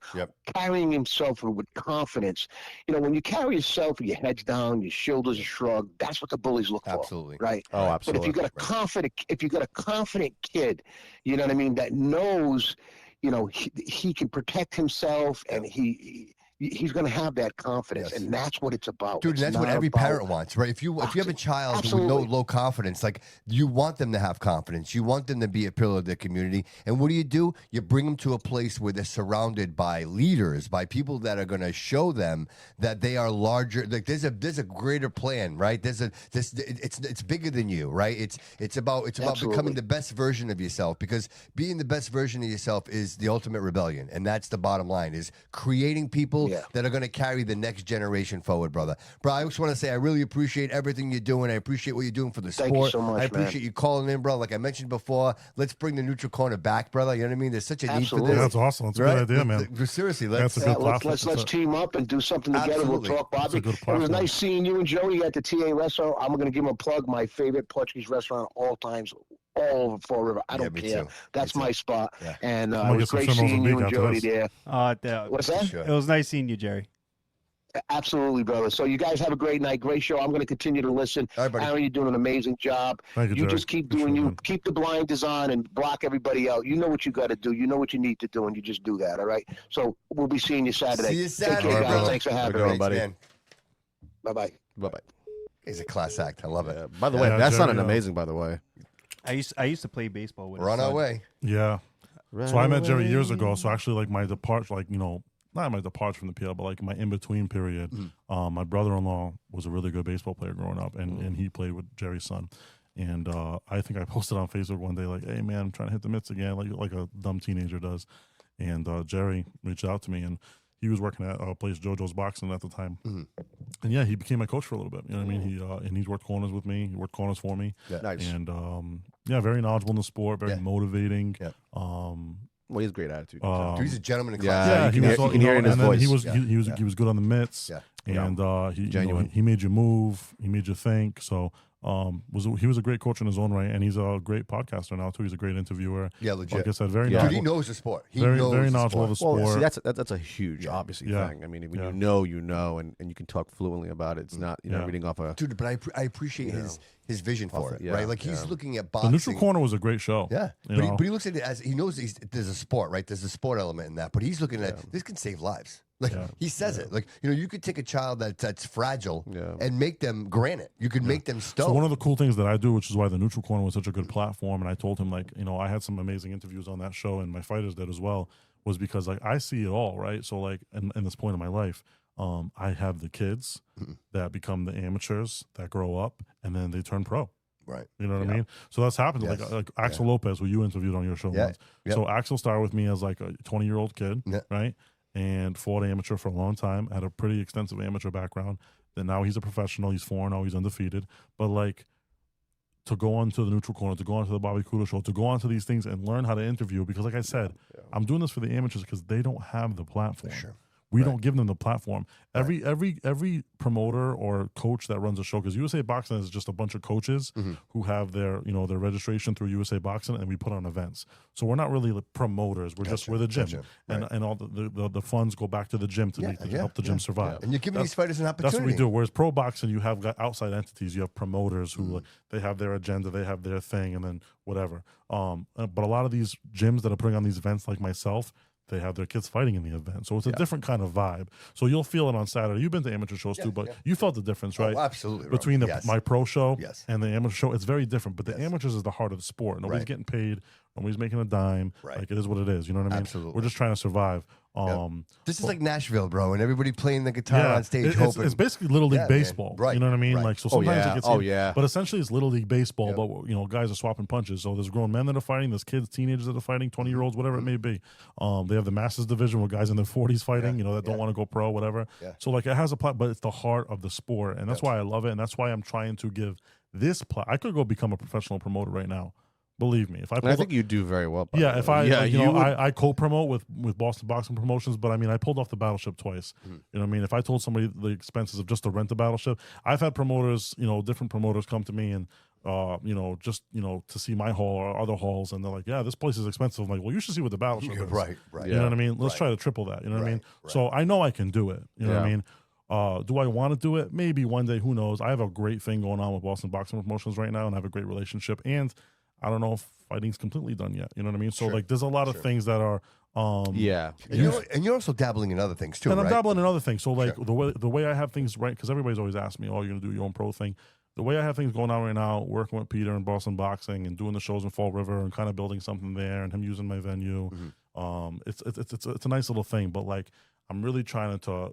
carrying himself with confidence. When you carry yourself with your head's down, your shoulders are shrugged, that's what the bullies look for. Absolutely. Right? Oh, absolutely. But if you got a confident kid, you know what I mean, that knows, he can protect himself, and he's going to have that confidence, and that's what it's about. Dude, that's what every parent wants, right? If you have a child with low confidence, like, you want them to have confidence. You want them to be a pillar of the community. And what do? You bring them to a place where they're surrounded by leaders, by people that are going to show them that they are larger. Like, there's a greater plan, right? It's bigger than you, right? It's about becoming the best version of yourself, because being the best version of yourself is the ultimate rebellion, and that's the bottom line, is creating people that are going to carry the next generation forward, brother. Bro, I just want to say I really appreciate everything you're doing. I appreciate what you're doing for the sport. Thank you so much, I appreciate you calling in, bro. Like I mentioned before, let's bring the Neutral Corner back, brother. You know what I mean? There's such a need for this. Yeah, that's awesome. That's a good idea, man. Seriously, let's team up and do something together. Absolutely. We'll talk, Bobby. It was nice seeing you and Joey at the TA restaurant. I'm going to give him a plug. My favorite Portuguese restaurant of all times, all over Fall River. I don't care. That's my spot. Yeah. And it was great seeing you and Jody there. What's that? Sure. It was nice seeing you, Jerry. Absolutely, brother. So you guys have a great night. Great show. I'm going to continue to listen. All right, buddy. Aaron, you're doing an amazing job. Thank you, you just keep doing you. Keep the blinders on and block everybody out. You know what you got to do. You know what you need to do, and you just do that, all right? So we'll be seeing you Saturday. See you Saturday, Take care, guys. bro. Thanks for having me. buddy. Bye-bye. Bye-bye. He's a class act. I love it. By the way, that sounded amazing, by the way. I used to play baseball with We're on our way. Yeah. So I met Jerry years ago. So actually, like, my not my departure from the PL, but like my in between period. My brother-in-law was a really good baseball player growing up, and he played with Jerry's son. And I think I posted on Facebook one day like, "Hey man, I'm trying to hit the mitts again," like a dumb teenager does. And Jerry reached out to me, and he was working at a place, JoJo's Boxing, at the time. And yeah, he became my coach for a little bit. You know what I mean? He and he's worked corners with me. He worked corners for me. Nice. And very knowledgeable in the sport, very motivating. Well, he has great attitude. Dude, he's a gentleman in class. Yeah, you can hear it in his voice. He was good on the mitts. And he made you move. He made you think. So he was a great coach in his own right, and he's a great podcaster now too. He's a great interviewer. Yeah, legit. Like I said, very Dude, knowledgeable. he knows the sport. Very knowledgeable of the sport. Well, see, that's a huge obviously thing. I mean, when you know, and you can talk fluently about it. It's not reading off a dude. But I appreciate his vision for it, right? Like he's looking at boxing. The Neutral Corner was a great show. Yeah, but he looks at it as he knows there's a sport, right? There's a sport element in that, but he's looking at this can save lives. Like he says it, like you could take a child that's fragile and make them granite. You could make them stone. So one of the cool things that I do, which is why the Neutral Corner was such a good platform, and I told him I had some amazing interviews on that show, and my fighters did as well, was because like I see it all, right? So like in this point in my life, I have the kids that become the amateurs that grow up and then they turn pro. Right. You know what I mean? So that's happened. Yes. Like Axel Lopez, who you interviewed on your show once. So Axel started with me as like a 20-year-old kid, right? And fought amateur for a long time, had a pretty extensive amateur background. Then now he's a professional. He's 4-0. He's undefeated. But like to go on to the Neutral Corner, to go on to the Bobby Couto show, to go on to these things and learn how to interview, because like I said, I'm doing this for the amateurs because they don't have the platform. Sure. We don't give them the platform. Every promoter or coach that runs a show, because USA Boxing is just a bunch of coaches who have their their registration through USA Boxing, and we put on events. So we're not really promoters. We're the gym, and all the funds go back to the gym to help the gym survive. And you're giving these fighters an opportunity. That's what we do. Whereas pro boxing, you have got outside entities. You have promoters who they have their agenda, they have their thing, and then whatever. But a lot of these gyms that are putting on these events, like myself, they have their kids fighting in the event. So it's a different kind of vibe. So you'll feel it on Saturday. You've been to amateur shows too, but you felt the difference, right? Oh, absolutely. Between my pro show and the amateur show, it's very different. But the amateurs is the heart of the sport. Nobody's getting paid. Nobody's making a dime. Like it is what it is. You know what I mean? Absolutely. We're just trying to survive. This is like Nashville, bro, and everybody playing the guitar on stage. It's basically Little League baseball. Right. You know what I mean? Right. Like so sometimes it gets but essentially it's Little League baseball, but guys are swapping punches. So there's grown men that are fighting, there's kids, teenagers that are fighting, 20-year-olds, whatever it may be. They have the Masters division where guys in their 40s fighting, that don't want to go pro, whatever. So like it has a plot, but it's the heart of the sport, and that's why I love it, and that's why I'm trying to give this I could go become a professional promoter right now. Believe me, if I think you do very well. I co-promote with Boston Boxing Promotions, but I mean, I pulled off the Battleship twice. You know what I mean? If I told somebody the expenses of just to rent the Battleship, I've had promoters, different promoters come to me and, just to see my hall or other halls, and they're like, "Yeah, this place is expensive." I'm like, "Well, you should see what the Battleship is." Right. You know what I mean? Let's try to triple that. You know what I mean? So I know I can do it. You know what I mean? Do I want to do it? Maybe one day. Who knows? I have a great thing going on with Boston Boxing Promotions right now, and I have a great relationship. And I don't know if fighting's completely done yet. You know what I mean? So like, there's a lot of things that are. And you're also dabbling in other things too. And I'm right? dabbling in other things. So like the way I have things right, because everybody's always asked me, "Oh, you're gonna do your own pro thing." The way I have things going on right now, working with Peter and Boston Boxing and doing the shows in Fall River and kind of building something there, and him using my venue. It's a nice little thing, but like. I'm really trying to,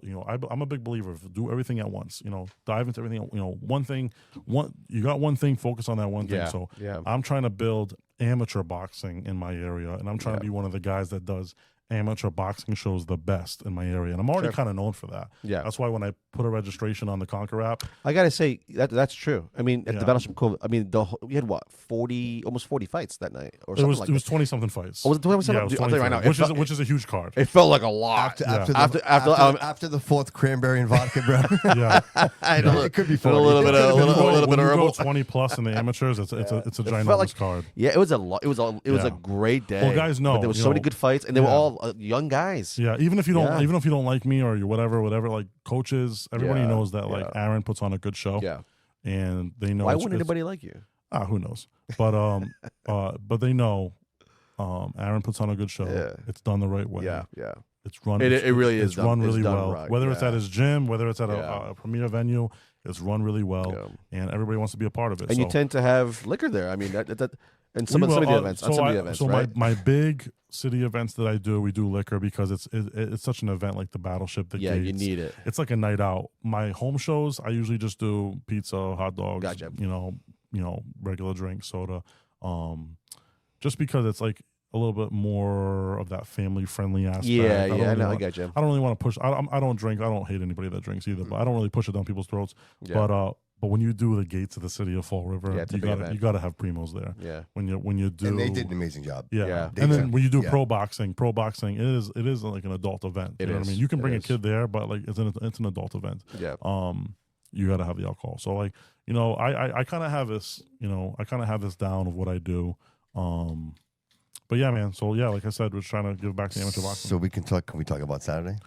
I'm a big believer of do everything at once, dive into everything, you got one thing, focus on that one thing. So I'm trying to build amateur boxing in my area, and I'm trying to be one of the guys that does amateur boxing shows the best in my area, and I'm already kind of known for that. That's why when I put a registration on the Conquer app, I gotta say that's true. I mean, at the Battleship Cove, I mean, we had what, almost 40 fights that night, or something it was 20 something fights. Was it 20 Yeah, it was 20 right now, which is a huge card. It felt like a lot after the fourth cranberry and vodka, bro. I know it could be 40. a little bit of herbal. 20 plus in the amateurs, it's a ginormous card. Yeah, it was a lot. It was a great day. Well, guys know but there was so many good fights, and they were all young guys. Yeah, even if you don't like me or you whatever, like coaches, everybody knows that like Aaron puts on a good show. Yeah, and they know. Why wouldn't anybody like you? Who knows? But but they know. Aaron puts on a good show. Yeah. It's done the right way. Yeah. It's run. It really is. It's run really well. Right. Whether it's at his gym, whether it's at a premier venue, it's run really well, and everybody wants to be a part of it. And you tend to have liquor there. I mean, that And some of the events. So right? my big city events that I do, we do liquor because it's such an event like the Battleship. You need it. It's like a night out. My home shows, I usually just do pizza, hot dogs, Gotcha. Regular drink, soda. Just because it's like a little bit more of that family friendly aspect. I got you. I don't really want to push. I don't drink. I don't hate anybody that drinks either, but I don't really push it down people's throats. Yeah. But when you do the gates of the city of Fall River, you gotta have primos there. Yeah. When you do, and they did an amazing job. Yeah. And then when you do pro boxing, it is like an adult event. You know what I mean? You can bring a kid there, but like it's an adult event. Yeah. You gotta have the alcohol. So like I kind of have this down of what I do. But yeah, man. So yeah, like I said, we're trying to give back to amateur boxing. So we can talk. Can we talk about Saturday?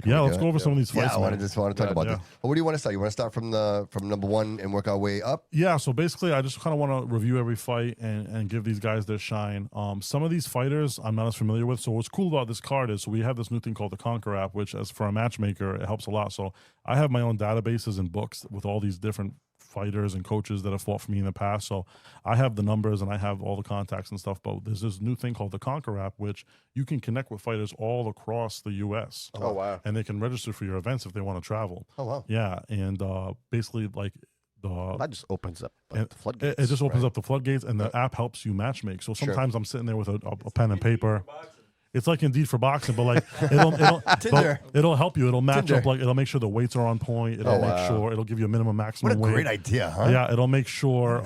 Let's go over some of these fights. Yeah, I want to talk about this. Well, what do you want to start? You want to start from number one and work our way up? Yeah. So basically, I just kind of want to review every fight and give these guys their shine. Some of these fighters I'm not as familiar with. So what's cool about this card is we have this new thing called the Conquer app, which as for a matchmaker, it helps a lot. So I have my own databases and books with all these different fighters and coaches that have fought for me in the past. So I have the numbers and I have all the contacts and stuff, but there's this new thing called the Conquer app, which you can connect with fighters all across the U.S. Oh, wow. And they can register for your events if they want to travel. Oh, wow. Yeah. And basically like that just opens up the floodgates. It just opens up the floodgates, and the app helps you matchmake. So sometimes I'm sitting there with a pen and paper. It's like Indeed for boxing, but like it'll help you. It'll match up, like it'll make sure the weights are on point. It'll make sure it'll give you a minimum maximum weight. What a great idea, huh? Yeah, it'll make sure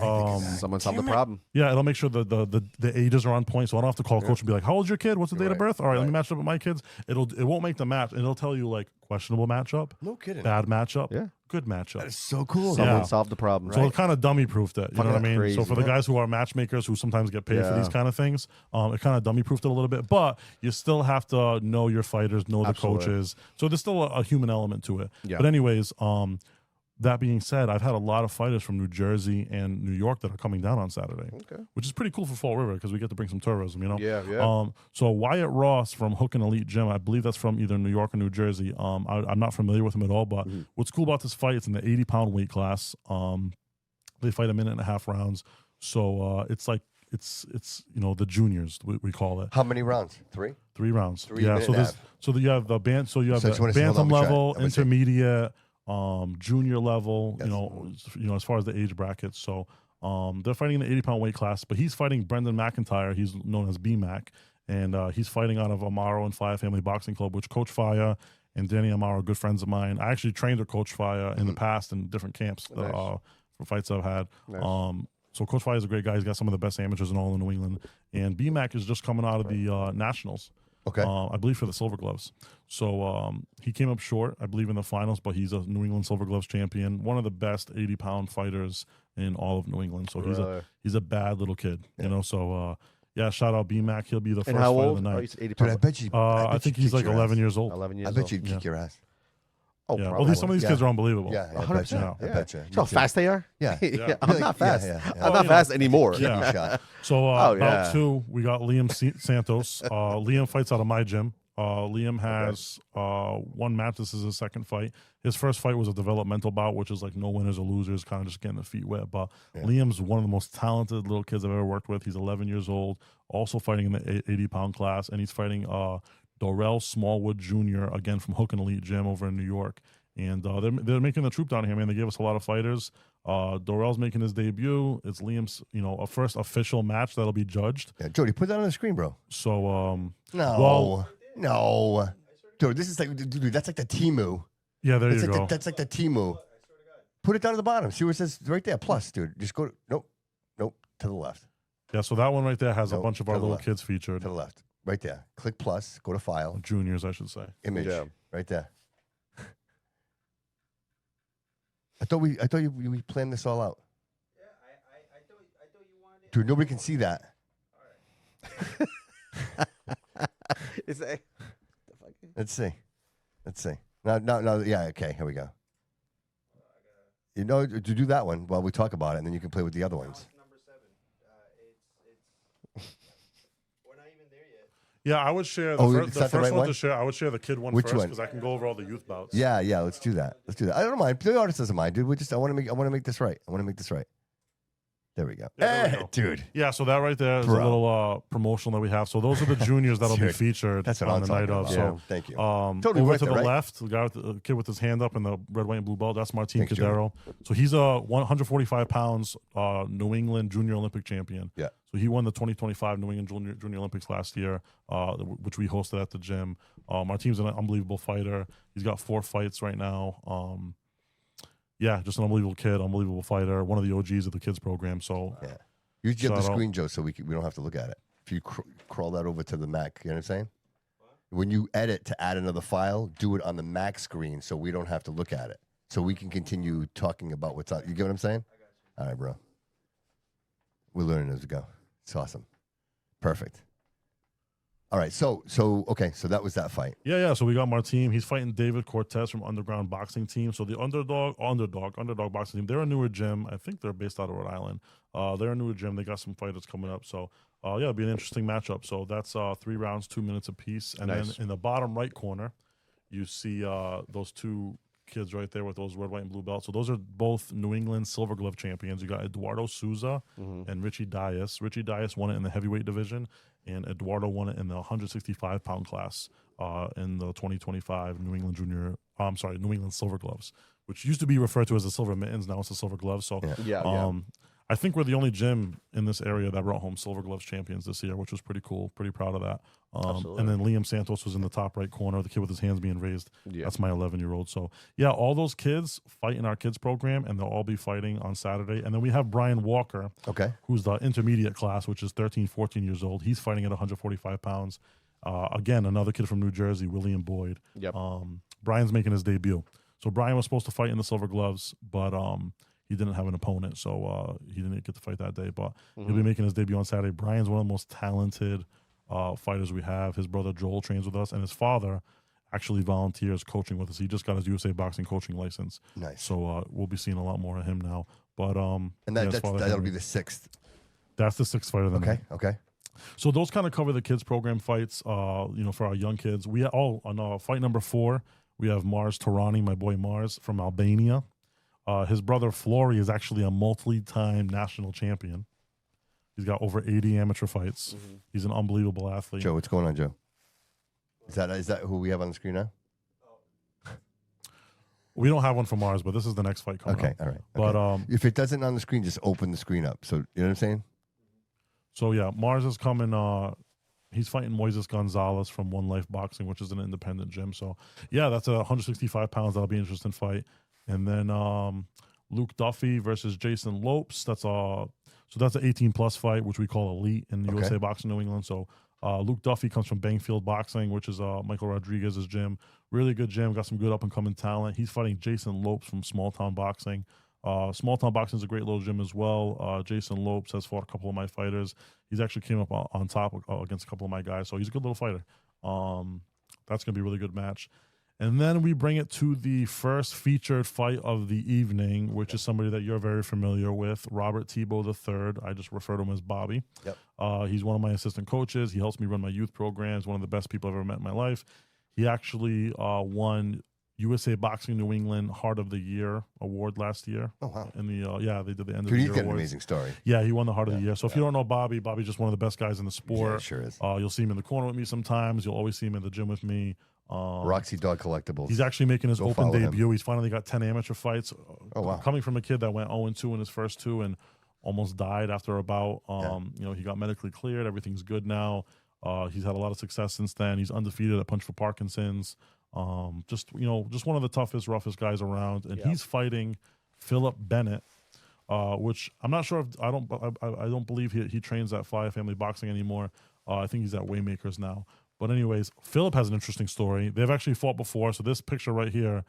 someone solved the problem. Yeah, it'll make sure the ages are on point, so I don't have to call a coach and be like, "How old's your kid? What's the date of birth? All right, let me match it up with my kids." It won't make the match, and it'll tell you like questionable matchup, no kidding, bad matchup, good matchup. That is so cool. Someone solved the problem. So it kind of dummy proofed it. You know what I mean? Crazy. So for the guys who are matchmakers who sometimes get paid for these kind of things, it kind of dummy proofed it a little bit. But you still have to know your fighters, know the coaches. So there's still a human element to it. Yeah. But anyways, that being said, I've had a lot of fighters from New Jersey and New York that are coming down on Saturday, which is pretty cool for Fall River because we get to bring some tourism, you know? Yeah. So Wyatt Ross from Hook and Elite Gym, I believe that's from either New York or New Jersey. I'm not familiar with him at all, but what's cool about this fight, it's in the 80-pound weight class. They fight 1.5 rounds. So it's like, it's the juniors, we call it. How many rounds? 3? 3 rounds. 3 yeah. So you have the bantam level, intermediate, junior level, as far as the age brackets. So they're fighting in the 80-pound weight class, but he's fighting Brendan McIntyre. He's known as BMAC, and he's fighting out of Amaro and Fire Family Boxing Club, which Coach Fire and Danny Amaro are good friends of mine. I actually trained with Coach Fire in the past in different camps for fights I've had. Nice. So Coach Fire is a great guy. He's got some of the best amateurs in all of New England, and BMAC is just coming out of the Nationals. Okay. I believe for the Silver Gloves. So he came up short, I believe, in the finals, but he's a New England Silver Gloves champion, one of the best 80-pound fighters in all of New England. So he's a bad little kid, you know. So shout out BMAC. He'll be the first fight of the night. Dude, I bet you. I think he's like 11 years old. 11 years old. I bet you'd kick your ass. Oh, yeah. Well, some of these kids are unbelievable. Yeah, 100%. I bet you. So how fast they are? Yeah. I'm not fast. I'm not fast anymore. Yeah. So about 2, we got Liam Santos. Liam fights out of my gym. Liam has 1 match. This is his second fight. His first fight was a developmental bout, which is like no winners or losers, kind of just getting the feet wet. But Liam's one of the most talented little kids I've ever worked with. He's 11 years old, also fighting in the 80-pound class, and he's fighting Dorrell Smallwood Jr., again from Hook and Elite Gym over in New York. And they're making the troop down here, man. They gave us a lot of fighters. Dorrell's making his debut. It's Liam's, a first official match that'll be judged. Yeah, Jody, put that on the screen, bro. So, no. Dude, this is like, dude, that's like the Temu. Yeah, there you go. That's like the Temu. Put it down at the bottom. See what it says right there. Plus, dude. Just go, nope, to the left. Yeah, so that one right there has a bunch of our little kids featured. To the left. Right there. Click plus, go to file. Juniors, I should say. Image. Yeah. Right there. I thought we planned this all out. Yeah, I thought you wanted. Dude, nobody can see that. All right. Let's see. No. Yeah. Okay. Here we go. To do that one while we talk about it, and then you can play with the other ones. Number 7. We're not even there yet. Yeah, I would share the first one to share. I would share the kid one first because I can go over all the youth bouts. Yeah. Let's do that. I don't mind. The artist doesn't mind, dude. I want to make this right. There we go. Yeah, there we Hey, go. dude. Yeah, so that right there is a little promotional that we have. So those are the juniors that'll be featured That's what on I'm the night talking of. about. So Yeah, thank you. Totally over worth to it, the right? left, the guy with the kid with his hand up in the red, white, and blue belt, that's Martin Thanks, Cadero. So he's a 145 pounds New England Junior Olympic champion. Yeah. So he won the 2025 New England Junior Olympics last year, which we hosted at the gym. Martin's an unbelievable fighter. He's got 4 fights right now. Yeah, just an unbelievable kid, unbelievable fighter, one of the OGs of the kids program. So yeah. You give the screen, Joe, so we don't have to look at it. If you crawl that over to the Mac, you know what I'm saying? When you edit to add another file, do it on the Mac screen so we don't have to look at it. So we can continue talking about what's up. You get what I'm saying? All right, bro. We're learning as we go. It's awesome. Perfect. All right, so okay, so that was that fight. Yeah. So we got Martin. He's fighting David Cortez from Underground Boxing Team. So the underdog boxing team. They're a newer gym. I think they're based out of Rhode Island. They're a newer gym. They got some fighters coming up. So it'll be an interesting matchup. So that's 3 rounds, 2 minutes apiece. And then in the bottom right corner, you see those 2 kids right there with those red, white, and blue belts. So those are both New England Silver Glove champions. You got Eduardo Sousa and Richie Dias. Richie Dias won it in the heavyweight division, and Eduardo won it in the 165-pound class in the 2025 New England Silver Gloves, which used to be referred to as the Silver Mittens. Now it's the Silver Gloves. So I think we're the only gym in this area that brought home Silver Gloves champions this year, which was pretty cool. Pretty proud of that. And then Liam Santos was in the top right corner, the kid with his hands being raised. Yeah. That's my 11-year-old. So, yeah, all those kids fight in our kids program, and they'll all be fighting on Saturday. And then we have Brian Walker, who's the intermediate class, which is 13, 14 years old. He's fighting at 145 pounds. Again, another kid from New Jersey, William Boyd. Yep. Brian's making his debut. So Brian was supposed to fight in the Silver Gloves, but he didn't have an opponent, so he didn't get to fight that day. But he'll be making his debut on Saturday. Brian's one of the most talented fighters we have. His brother Joel trains with us, and his father actually volunteers coaching with us. He just got his USA Boxing coaching license. Nice. So we'll be seeing a lot more of him now. But and that'll be the 6th. That's the 6th fight of the night. Okay. So those kind of cover the kids program fights. For our young kids, we on fight number 4, we have Mars Tarani, my boy Mars from Albania. His brother Flory is actually a multi-time national champion. He's got over 80 amateur fights. He's an unbelievable athlete. Joe, what's going on, Joe? Is that who we have on the screen now? We don't have one for Mars, but this is the next fight coming up. Okay, all right. But if it doesn't on the screen, just open the screen up. So you know what I'm saying? So yeah, Mars is coming. He's fighting Moises Gonzalez from One Life Boxing, which is an independent gym. So yeah, that's 165 pounds. That'll be an interesting fight. And then Luke Duffy versus Jason Lopes. That's an 18-plus fight, which we call elite in the USA Boxing New England. So Luke Duffy comes from Bangfield Boxing, which is Michael Rodriguez's gym. Really good gym. Got some good up-and-coming talent. He's fighting Jason Lopes from Small Town Boxing. Small Town Boxing is a great little gym as well. Jason Lopes has fought a couple of my fighters. He's actually came up on top against a couple of my guys. So he's a good little fighter. That's going to be a really good match. And then we bring it to the first featured fight of the evening, which is somebody that you're very familiar with, Robert Tebow III. I just refer to him as Bobby. Yep. He's one of my assistant coaches. He helps me run my youth programs, one of the best people I've ever met in my life. He actually won USA Boxing New England Heart of the Year award last year. Oh, wow. In the they did the end of Dude, the he's year got an awards. amazing story. Yeah, he won the Heart of the Year. So if you don't know Bobby's just one of the best guys in the sport. Yeah, sure is. You'll see him in the corner with me sometimes. You'll always see him in the gym with me. Roxy Dog Collectibles. He's actually making his open debut. Him. He's finally got 10 amateur fights. Oh, wow. Coming from a kid that went 0-2 in his first 2 and almost died after a bout. He got medically cleared. Everything's good now. He's had a lot of success since then. He's undefeated at Punch for Parkinson's. Just one of the toughest, roughest guys around. And he's fighting Philip Bennett, which I'm not sure if I don't believe he trains at Fly Family Boxing anymore. I think he's at Waymakers now. But anyways, Philip has an interesting story. They've actually fought before. So this picture right here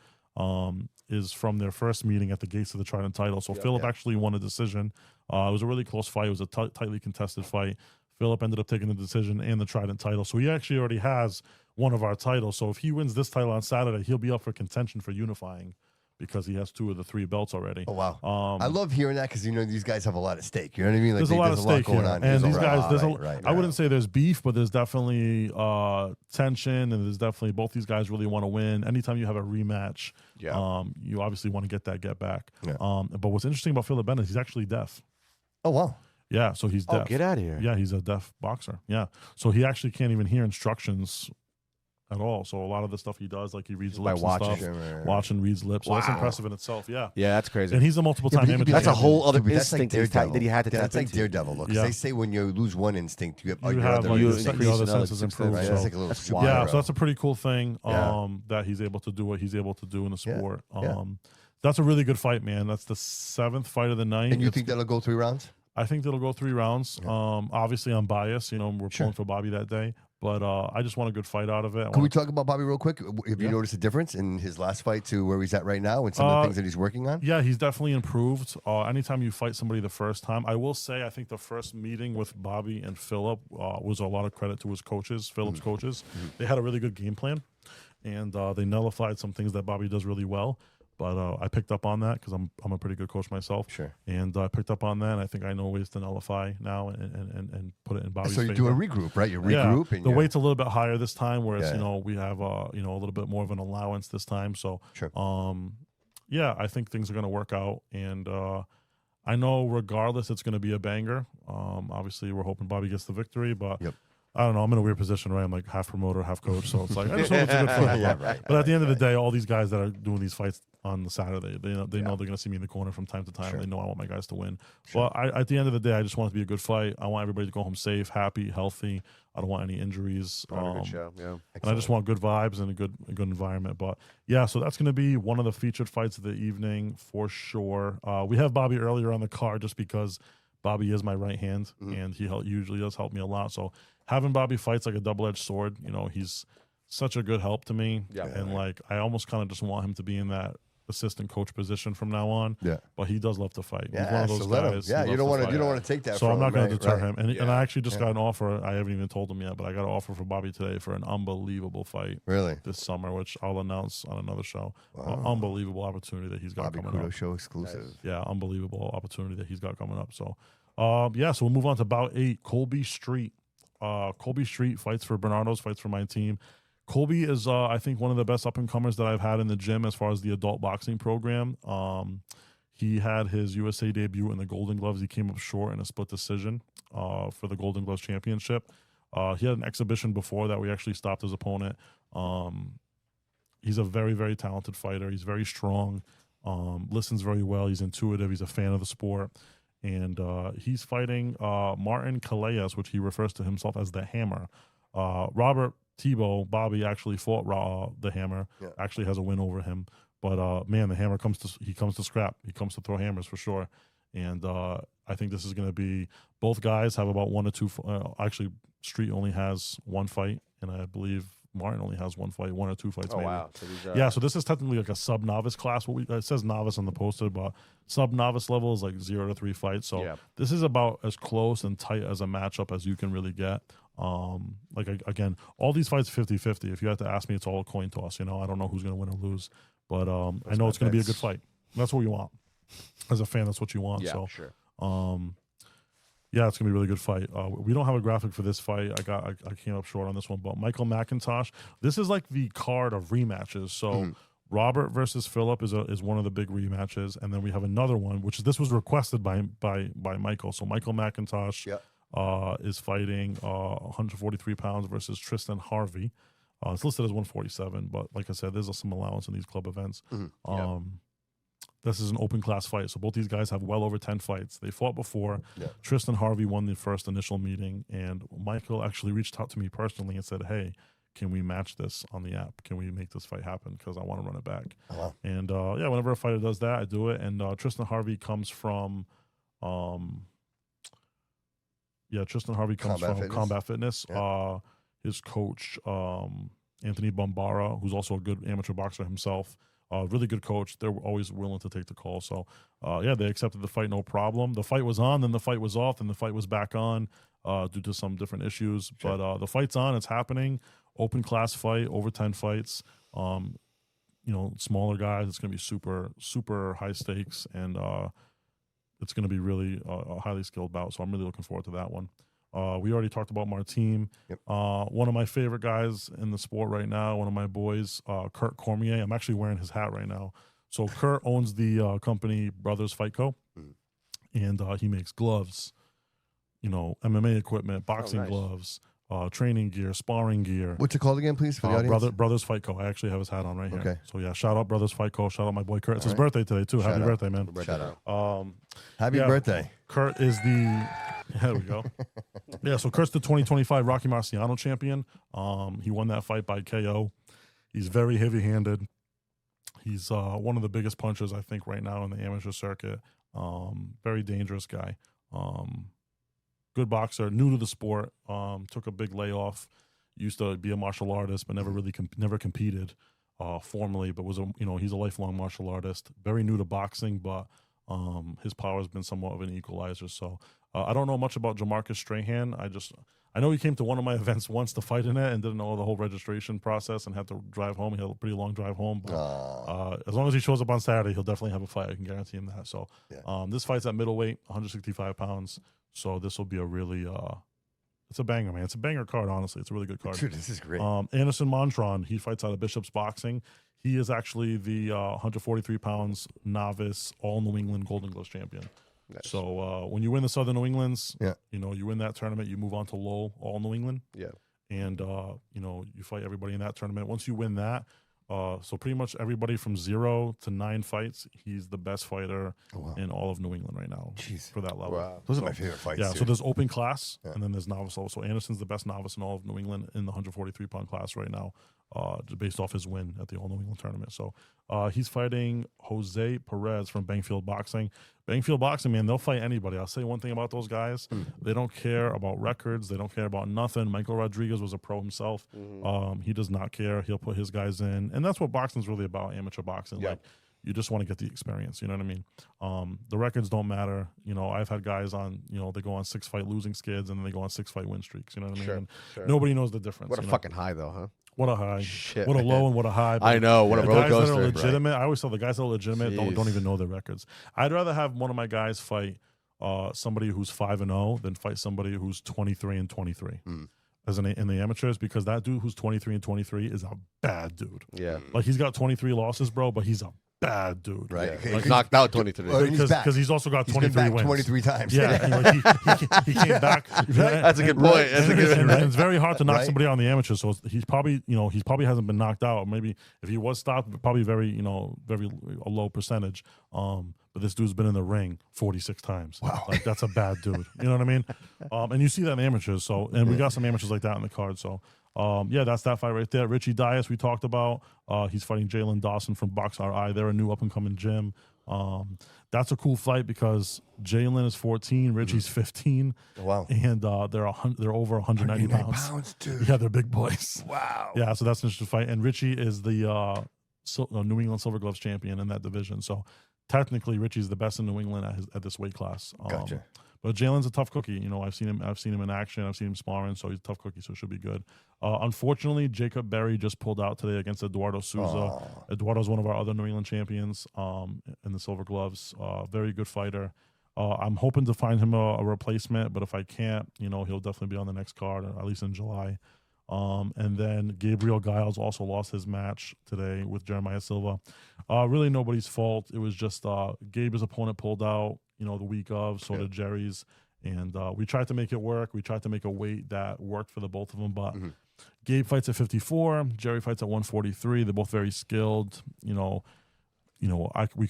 is from their first meeting at the gates of the Trident title. So Philip actually won a decision. It was a really close fight. It was a tightly contested fight. Philip ended up taking the decision and the Trident title. So he actually already has one of our titles. So if he wins this title on Saturday, he'll be up for contention for unifying because he has 2 of the 3 belts already. Oh, wow. I love hearing that because, these guys have a lot at stake. You know what I mean? Like, there's a lot of stake going on. And these guys, I wouldn't say there's beef, but there's definitely tension, and there's definitely both these guys really want to win. Anytime you have a rematch, you obviously want to get back. Yeah. But what's interesting about Philip Bennett is he's actually deaf. Oh, wow. Yeah, so he's deaf. Oh, get out of here. Yeah, he's a deaf boxer. Yeah, so he actually can't even hear instructions at all. So a lot of the stuff he does, like he reads lips and stuff, watching, reads lips. So that's impressive in itself. Yeah, yeah, that's crazy. And he's a multiple-time amateur. That's a whole other instinct that he had to tap That's like into. Daredevil, look. They say when you lose one instinct, you have like you your other senses improve. Right? So. That's like a little superhero. Yeah, so that's a pretty cool thing that he's able to do what he's able to do in the sport. That's a really good fight, man. That's the 7th fight of the night. And you think that'll go 3 rounds? I think that'll go 3 rounds. Obviously, I'm biased. You know, we're pulling for Bobby that day. But I just want a good fight out of it. Can we talk about Bobby real quick? Have you noticed a difference in his last fight to where he's at right now and some of the things that he's working on? Yeah, he's definitely improved. Anytime you fight somebody the first time, I will say I think the first meeting with Bobby and Philip was a lot of credit to his coaches, Philip's coaches. They had a really good game plan, and they nullified some things that Bobby does really well. But I picked up on that because I'm a pretty good coach myself. Sure. And I picked up on that. And I think I know ways to nullify now and put it in Bobby's favor. So you do a regroup, right? You regroup. And the weight's a little bit higher this time, whereas you know we have a little bit more of an allowance this time. So I think things are going to work out. And I know regardless, it's going to be a banger. Obviously, we're hoping Bobby gets the victory, but. I don't know. I'm in a weird position, right? I'm like half promoter, half coach. So it's like, I just hope it's a good fight. But at the end of the day, all these guys that are doing these fights on the Saturday, they know they're going to see me in the corner from time to time. They know I want my guys to win. But at the end of the day, I just want it to be a good fight. I want everybody to go home safe, happy, healthy. I don't want any injuries. Good show. And I just want good vibes and a good environment. But yeah, so that's going to be one of the featured fights of the evening for sure. We have Bobby earlier on the card just because Bobby is my right hand, and he usually does help me a lot. So having Bobby fights like a double-edged sword. You know, he's such a good help to me. And like I almost kind of just want him to be in that assistant coach position from now on. But he does love to fight. He's one of those guys. Yeah, you don't want to take that. So I'm not going to deter him. And I actually just got an offer. I haven't even told him yet, but I got an offer for Bobby today for an unbelievable fight. Really? This summer, which I'll announce on another show. Unbelievable opportunity that he's got coming Couto up. show exclusive. Nice. Yeah, unbelievable opportunity that he's got coming up. So, so we'll move on to bout 8. Colby Street. Colby Street fights for Bernardo's, fights for my team. Colby is, I think, one of the best up-and-comers that I've had in the gym as far as the adult boxing program. He had his USA debut in the Golden Gloves. He came up short in a split decision for the Golden Gloves Championship. He had an exhibition before that. We actually stopped his opponent. He's a very, very talented fighter. He's very strong, listens very well. He's intuitive. He's a fan of the sport. And he's fighting Martin Callejas, which he refers to himself as the Hammer. Robert Tebow, Bobby, actually fought the Hammer. Actually has a win over him. But man, the Hammer comes to scrap. He comes to throw hammers for sure. And I think this is going to be, both guys have about 1 or 2. Actually, Street only has 1 fight, and I believe Martin only has 1 fight, 1 or 2 fights. Oh, maybe. wow. So so this is technically like a sub-novice class. It says novice on the poster, but sub-novice level is like 0 to 3 fights. So this is about as close and tight as a matchup as you can really get. Again, all these fights 50-50. If you have to ask me, it's all a coin toss. You know, I don't know who's going to win or lose, but I know it's going to be a good fight. That's what you want. As a fan, that's what you want. Yeah, so, sure. Yeah, it's gonna be a really good fight. We don't have a graphic for this fight. I came up short on this one, but Michael McIntosh. This is like the card of rematches. So Robert versus Philip is one of the big rematches, and then we have another one, this was requested by Michael. So Michael McIntosh is fighting 143 pounds versus Tristan Harvey. It's listed as 147, but like I said, there's some allowance in these club events. This is an open class fight. So both these guys have well over 10 fights. They fought before. Tristan Harvey won the first initial meeting, and Michael actually reached out to me personally and said, hey, can we match this on the app? Can we make this fight happen? Because I want to run it back. And whenever a fighter does that, I do it. And Tristan Harvey comes from Combat Fitness. His coach, Anthony Bombara, who's also a good amateur boxer himself, really good coach. They're always willing to take the call. So, they accepted the fight, no problem. The fight was on, then the fight was off, then the fight was back on due to some different issues. Sure. But the fight's on, it's happening. Open class fight, over 10 fights. Smaller guys. It's going to be super, super high stakes, and it's going to be really a highly skilled bout. So I'm really looking forward to that one. We already talked about Martin. One of my favorite guys in the sport right now, one of my boys, Kurt Cormier. I'm actually wearing his hat right now. So Kurt owns the company Brothers Fight Co. and he makes gloves, MMA equipment, boxing gloves, training gear, sparring gear. What's it called again, please, for the audience? Brothers Fight Co. I actually have his hat on right here. Okay. So yeah, shout out Brothers Fight Co. Shout out my boy Kurt. It's his birthday today too. Happy birthday, man. Shout out. Happy birthday. Kurt is the. There we go. Yeah, so Kurt's the 2025 Rocky Marciano champion. He won that fight by KO. He's very heavy-handed. He's one of the biggest punchers, I think, right now in the amateur circuit. Very dangerous guy. Good boxer, new to the sport. Took a big layoff. Used to be a martial artist, but never really never competed formally. But was he's a lifelong martial artist. Very new to boxing, but his power has been somewhat of an equalizer. So I don't know much about Jamarcus Strahan. I know he came to one of my events once to fight in it and didn't know the whole registration process and had to drive home. He had a pretty long drive home. But as long as he shows up on Saturday, he'll definitely have a fight. I can guarantee him that. So this fight's at middleweight, 165 pounds. So this will be a really it's a banger, man. It's a banger card, honestly. It's a really good card. Dude, this is great. Anderson Montron, he fights out of Bishop's Boxing. He is actually the 143 pounds novice all New England Golden Gloves champion. Nice. So when you win the Southern New Englands, you win that tournament, you move on to Lowell all New England. Yeah. And you fight everybody in that tournament. Once you win that, so pretty much everybody from 0 to 9 fights, he's the best fighter in all of New England right now. For that level. Wow. Those are my favorite fights. Yeah, so there's open class, and then there's novice level. So Anderson's the best novice in all of New England in the 143-pound class right now, based off his win at the All New England tournament. So he's fighting Jose Perez from Bankfield Boxing. Bankfield Boxing, man, they'll fight anybody. I'll say one thing about those guys. They don't care about records. They don't care about nothing. Michael Rodriguez was a pro himself. He does not care. He'll put his guys in. And that's what boxing's really about, amateur boxing. Like, you just want to get the experience. You know what I mean? The records don't matter. I've had guys on, they go on 6-fight losing skids and then they go on 6-fight win streaks. You know what I mean? Sure. Nobody knows the difference. What a fucking high, though, huh? What a high. Shit, what a low and what a high. I know. What a roller coaster. The guys that are legitimate, I always tell the guys that are legitimate don't even know their records. I'd rather have one of my guys fight somebody who's 5-0 than fight somebody who's 23-23 in the amateurs, because that dude who's 23-23 is a bad dude. Yeah. Like, he's got 23 losses, bro, but he's a bad dude. Right. Yeah. Like, knocked out 23. Because he's also got 23 wins. 23 times. Yeah. He came back. That's a good point. And it's very hard to knock somebody out in the amateurs. So he's probably, he probably hasn't been knocked out. Maybe if he was stopped, probably very a low percentage. But this dude's been in the ring 46 times. Wow. Like, that's a bad dude. You know what I mean? And you see that in amateurs. So, and we got some amateurs like that in the card. So, that's that fight right there. Richie Dias, we talked about. He's fighting Jalen Dawson from Box RI. They're a new up-and-coming gym. That's a cool fight because Jalen is 14, Richie's 15. Wow. And they're over 190 pounds. Dude. Yeah, they're big boys. Wow. Yeah, so that's an interesting fight. And Richie is the New England Silver Gloves champion in that division. So technically, Richie's the best in New England at this weight class. Gotcha. But Jalen's a tough cookie. I've seen him in action. I've seen him sparring, so he's a tough cookie, so it should be good. Unfortunately, Jacob Berry just pulled out today against Eduardo Sousa. Eduardo's one of our other New England champions in the Silver Gloves. Very good fighter. I'm hoping to find him a replacement, but if I can't, he'll definitely be on the next card, at least in July. And then Gabriel Giles also lost his match today with Jeremiah Silva. Really nobody's fault. It was just Gabe's opponent pulled out, the week of, so did Jerry's. And we tried to make it work. We tried to make a weight that worked for the both of them. But Gabe fights at 54. Jerry fights at 143. They're both very skilled. We can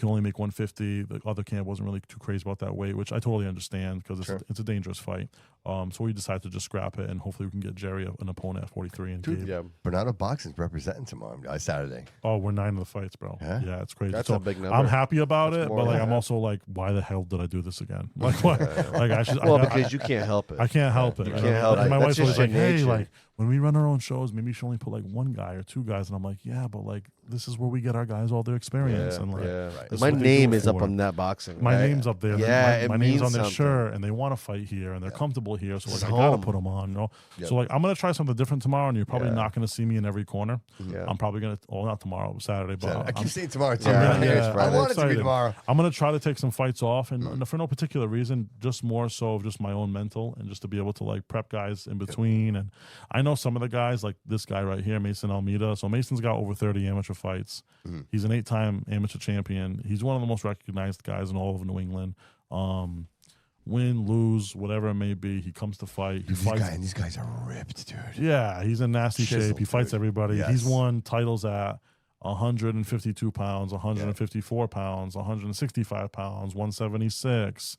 only make 150. The other camp wasn't really too crazy about that weight, which I totally understand because it's a dangerous fight. So we decided to just scrap it, and hopefully we can get Jerry an opponent at 43. And dude, Bernardo Boxing's representing tomorrow, Saturday. Oh, we're 9 of the fights, bro. Yeah, yeah, it's crazy. That's a big number. I'm happy about it, but I'm also like, why the hell did I do this again? Like, what? Like, because you can't help it. I can't help it. You can't help it. My wife's always like, hey, nature. like, when we run our own shows, maybe you should only put like 1 guy or 2 guys. And I'm like, yeah, but like, this is where we get our guys all their experience. And like, my name is up on that boxing. My name's up there. Yeah, my name's on their shirt, and they want to fight here, and they're comfortable here. So like, I gotta put them on. So like, I'm gonna try something different tomorrow, and you're probably not gonna see me in every corner. I'm probably gonna, not tomorrow, Saturday. But I keep saying tomorrow too. I want it to be tomorrow. I'm gonna try to take some fights off, and for no particular reason, just more so of just my own mental, and just to be able to like prep guys in between. And I know know some of the guys, like this guy right here, Mason Almeida. So Mason's got over 30 amateur fights. He's an 8-time amateur champion. He's one of the most recognized guys in all of New England. Win, lose, whatever it may be, he comes to fight. He fights. And these guys are ripped, dude. Yeah, he's in nasty shape. He fights everybody. Yes. He's won titles at 152 pounds, 154 pounds, 165 pounds, 176.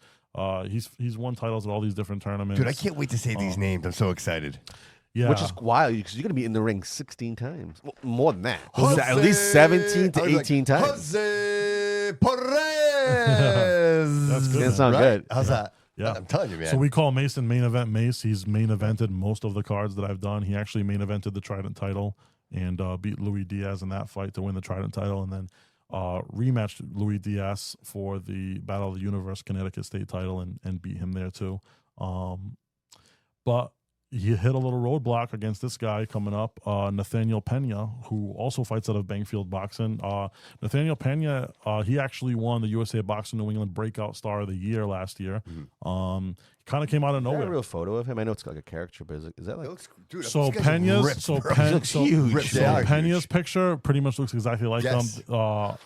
He's won titles at all these different tournaments. Dude, I can't wait to say these names. I'm so excited. Yeah. Which is wild because you're going to be in the ring 16 times. Well, more than that. At least 17 to 18 times. Jose Perez. That's good. That sounds good. How's that? Yeah. I'm telling you, man. So we call Mason Main Event Mace. He's main evented most of the cards that I've done. He actually main evented the Trident title and beat Louis Diaz in that fight to win the Trident title, and then rematched Louis Diaz for the Battle of the Universe Connecticut State title and beat him there too. But he hit a little roadblock against this guy coming up, Nathaniel Pena, who also fights out of Bankfield Boxing. Nathaniel Pena, he actually won the USA Boxing New England Breakout Star of the Year last year. Kind of came out of nowhere. Is there a real photo of him? I know it's like a caricature, but is that like? Dude, So Pena's Pena's picture pretty much looks exactly like them.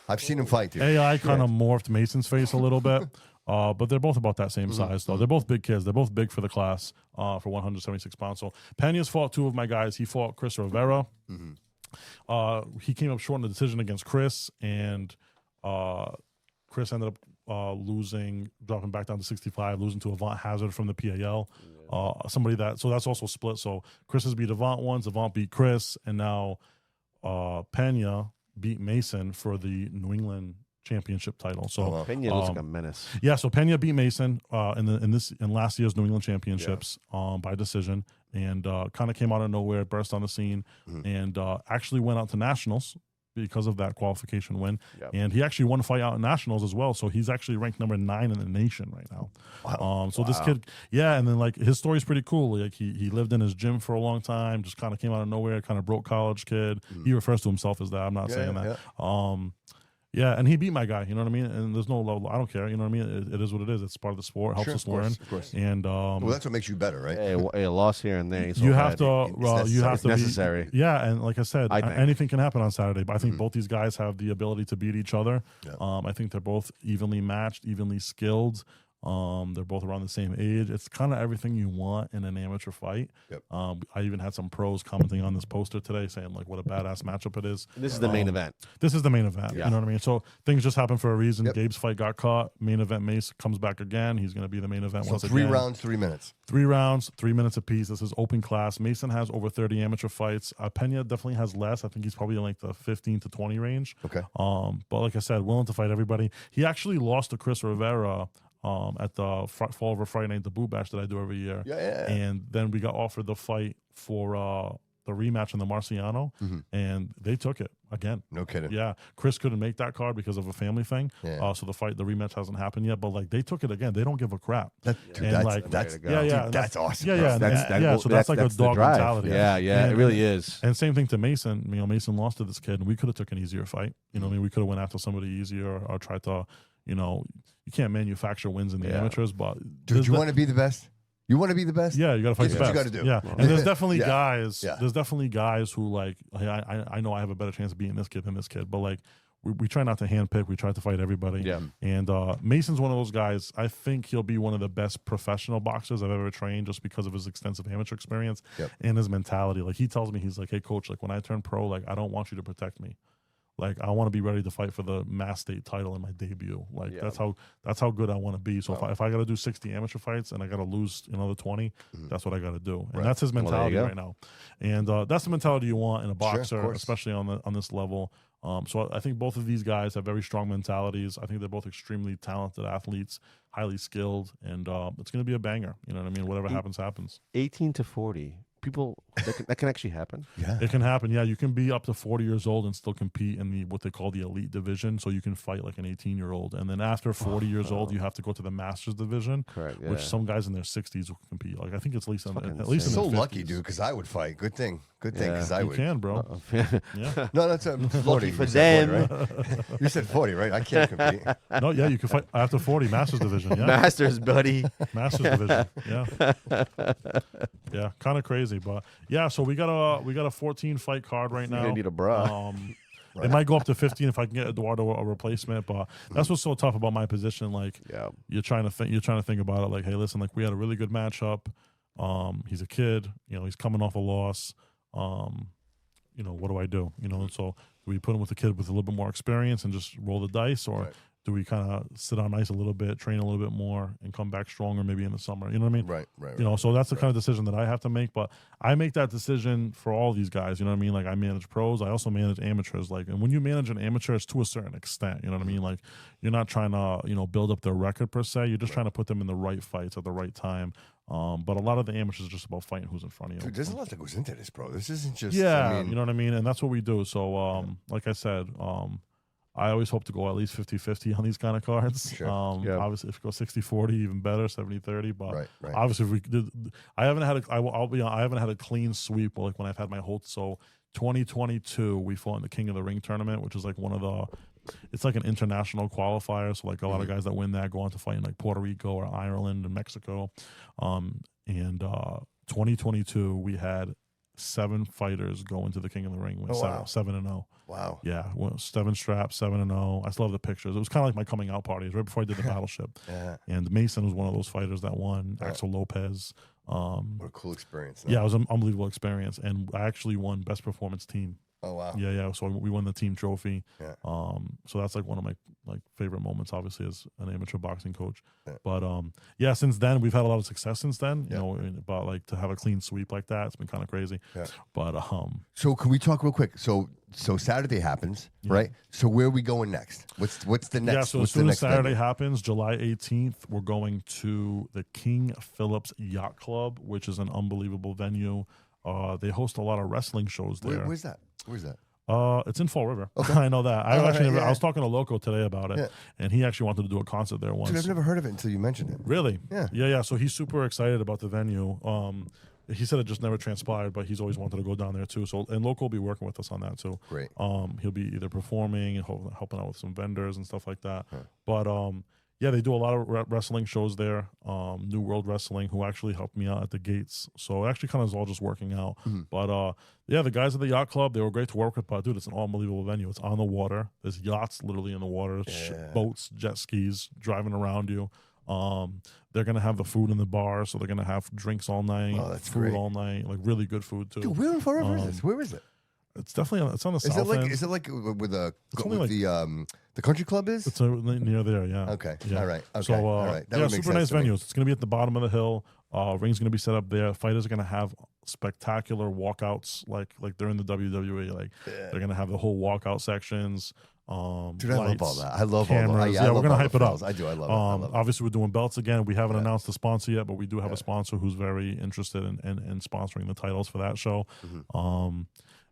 I've seen him fight, dude. AI kind of morphed Mason's face a little bit. But they're both about that same size, though. They're both big kids. They're both big for the class for 176 pounds. So Pena's fought 2 of my guys. He fought Chris Rivera. He came up short in the decision against Chris, and Chris ended up losing, dropping back down to 65, losing to Avant Hazard from the PAL. So that's also split. So Chris has beat Avant once, Avant beat Chris, and now Pena beat Mason for the New England championship title. So Pena looks like a menace. Yeah, so Pena beat Mason in last year's New England championships by decision, and kind of came out of nowhere, burst on the scene, and actually went out to nationals because of that qualification win. And he actually won a fight out in nationals as well. So he's actually ranked number 9 in the nation right now. This kid, and then like his story's pretty cool. Like he lived in his gym for a long time, just kind of came out of nowhere, kind of broke college kid. He refers to himself as that. I'm not saying that. Yeah, and he beat my guy, you know what I mean? And there's no level, I don't care, you know what I mean? It is what it is. It's part of the sport. It helps us learn. Of course. And well, that's what makes you better, right? A loss here and there. You have to It's necessary. Yeah, and like I said, anything can happen on Saturday. But I think both these guys have the ability to beat each other. I think they're both evenly matched, evenly skilled. They're both around the same age. It's kind of everything you want in an amateur fight. I even had some pros commenting on this poster today saying like what a badass matchup it is. This is the main event. This is the main event. You know what I mean? So things just happen for a reason. Gabe's fight got caught. Main event Mace comes back again. He's going to be the main event once again. 3 rounds, 3 minutes. 3 rounds, 3 minutes apiece. This is open class. Mason has over 30 amateur fights. Pena definitely has less. I think he's probably in like the 15 to 20 range. Okay. But like I said, willing to fight everybody. He actually lost to Chris Rivera at the Fall Over Friday Night, the Boot Bash that I do every year. And then we got offered the fight for the rematch in the Marciano, and they took it again. No kidding. Yeah, Chris couldn't make that card because of a family thing. So the rematch hasn't happened yet. But like they took it again. They don't give a crap. That's awesome. So that's like a dog mentality. Yeah, it really is. And same thing to Mason. You know, Mason lost to this kid, and we could have took an easier fight. You know, what I mean, we could have went after somebody easier or tried to, you know. You can't manufacture wins in the amateurs, but dude, you want to be the best? You want to be the best? Yeah, you got to fight the best. You got to do. Yeah, and there's definitely guys. There's definitely guys who like. Hey, I know I have a better chance of beating this kid than this kid, but like we try not to handpick. We try to fight everybody. Yeah. And Mason's one of those guys. I think he'll be one of the best professional boxers I've ever trained, just because of his extensive amateur experience and his mentality. Like he tells me, he's like, "Hey, coach, like when I turn pro, like I don't want you to protect me. Like I want to be ready to fight for the Mass State title in my debut. Like that's how good I want to be. So if I got to do 60 amateur fights and I got to lose another 20, that's what I got to do. And that's his mentality right now. And that's the mentality you want in a boxer, especially on this level. So I think both of these guys have very strong mentalities. I think they're both extremely talented athletes, highly skilled, and it's going to be a banger. You know what I mean? Whatever happens, happens. 18 to 40. People, that can actually happen. Yeah, it can happen. Yeah, you can be up to 40 years old and still compete in what they call the elite division. So you can fight like an 18-year-old, and then after 40 years old, you have to go to the masters division. Correct. Yeah. Which some guys in their 60s will compete. Like I think it's at least so lucky, dude. Because I would fight. Good thing. Because I would. You can, bro. Yeah. No, that's 40 for them. Right? You said 40, right? I can't compete. No, yeah, you can fight after 40, masters division. Yeah, masters, buddy. Masters division. Yeah, yeah, kind of crazy. crazy. But yeah, so we got a 14 fight card right now. You're gonna need a bra. It might go up to 15 if I can get Eduardo a replacement, but that's what's so tough about my position. Like, you're trying to think about it. Like, hey, listen, like we had a really good matchup. He's a kid, he's coming off a loss. What do I do? So do we put him with a kid with a little bit more experience and just roll the dice, or do we kind of sit on ice a little bit, train a little bit more, and come back stronger maybe in the summer? You know what I mean? Right. So that's the kind of decision that I have to make. But I make that decision for all these guys. You know what I mean? Like I manage pros. I also manage amateurs. Like, and when you manage an amateur, it's to a certain extent. You know what I mean? Like you're not trying to, build up their record per se. You're just trying to put them in the right fights at the right time. But a lot of the amateurs are just about fighting who's in front of you. Dude, there's a lot that goes into this, bro. This isn't just you know what I mean? And that's what we do. So like I said, I always hope to go at least 50-50 on these kind of cards. Sure. Obviously, if you go 60-40, even better, 70-30. But right. obviously, if we did, I haven't had I haven't had a clean sweep like when I've had my whole. So 2022, we fought in the King of the Ring tournament, which is like it's like an international qualifier. So like a lot of guys that win that go on to fight in like Puerto Rico or Ireland and Mexico. And 2022, we had 7 fighters go into the King of the Ring with 7-0. Wow. Yeah, 7 straps, 7-0. I still have the pictures. It was kind of like my coming out parties right before I did the Battleship. And Mason was one of those fighters that won. Axel Lopez. What a cool experience. Yeah, it was an unbelievable experience. And I actually won Best Performance Team. Oh, wow. Yeah. So we won the team trophy. Yeah. So that's like one of my favorite moments, obviously, as an amateur boxing coach. Yeah. But since then we've had a lot of success. Since then, about like to have a clean sweep like that, it's been kind of crazy. Yeah. But so can we talk real quick? So Saturday happens, right? So where are we going next? What's the next? Yeah. So as soon as Saturday happens, July 18th, we're going to the King Phillips Yacht Club, which is an unbelievable venue. They host a lot of wrestling shows there. Where's that? Where's that? It's in Fall River. Okay. I know that. I was talking to Loco today about it, Yeah. and he actually wanted to do a concert there once. Dude, I've never heard of it until you mentioned it. Really? Yeah. So he's super excited about the venue. He said it just never transpired, but he's always wanted to go down there too. So, and Loco will be working with us on that too. Great. He'll be either performing and helping out with some vendors and stuff like that. Huh. But they do a lot of wrestling shows there. New World Wrestling, who actually helped me out at the gates. So it actually kind of is all just working out. Mm-hmm. But the guys at the yacht club, they were great to work with. But dude, it's an unbelievable venue. It's on the water. There's yachts literally in the water, boats, jet skis driving around you. They're gonna have the food in the bar, so they're gonna have drinks all night, food great. all night, like really good food too. Dude, where in Fall River is this? Where is it? It's definitely on the south end. Is it like with the country club is? It's near there, yeah. Okay, yeah. All right. Okay. So all right. That super nice venues. It's gonna be at the bottom of the hill. Ring's gonna be set up there. Fighters are gonna have spectacular walkouts, like they're in the WWE. Like they're gonna have the whole walkout sections. Dude, lights, I love all that. I love cameras. all that. Yeah, we're gonna hype it up. I do. I love it. Obviously, we're doing belts again. We haven't announced the sponsor yet, but we do have a sponsor who's very interested in sponsoring the titles for that show. Mm-hmm.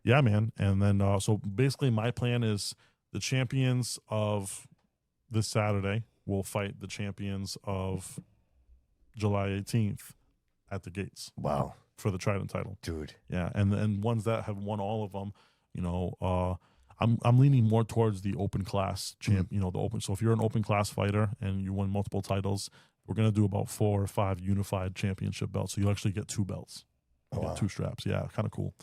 Yeah, man. And then so basically, my plan is the champions of this Saturday will fight the champions of July 18th at the gates. Wow. For the Trident title, dude. Yeah, and ones that have won all of them, I'm leaning more towards the open class champ. Mm-hmm. The open. So if you're an open class fighter and you win multiple titles, we're gonna do about 4 or 5 unified championship belts. So you'll actually get 2 belts, get 2 straps. Yeah, kind of cool.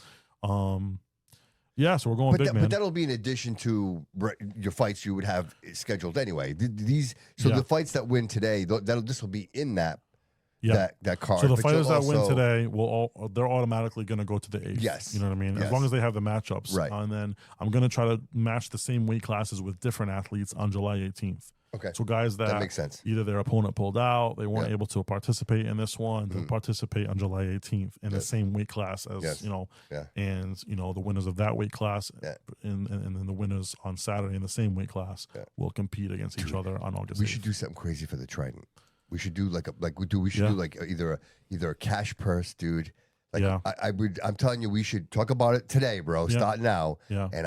So we're going big, man. But that'll be in addition to your fights you would have scheduled anyway. The fights that win today, this will be in that. Yeah, that card. So the fighters that win today they're automatically going to go to the 8th. Yes, you know what I mean. Yes. As long as they have the matchups, right? And then I'm going to try to match the same weight classes with different athletes on July 18th. Okay, so guys that makes sense. Either their opponent pulled out, they weren't able to participate in this one, they'll participate on July 18th in the same weight class as and the winners of that weight class, and then the winners on Saturday in the same weight class will compete against each other on August 8th. We should do something crazy for the Trident. We should do We should do like either a cash purse, dude. Like I'm telling you, we should talk about it today, bro. Yeah. Start now. Yeah. And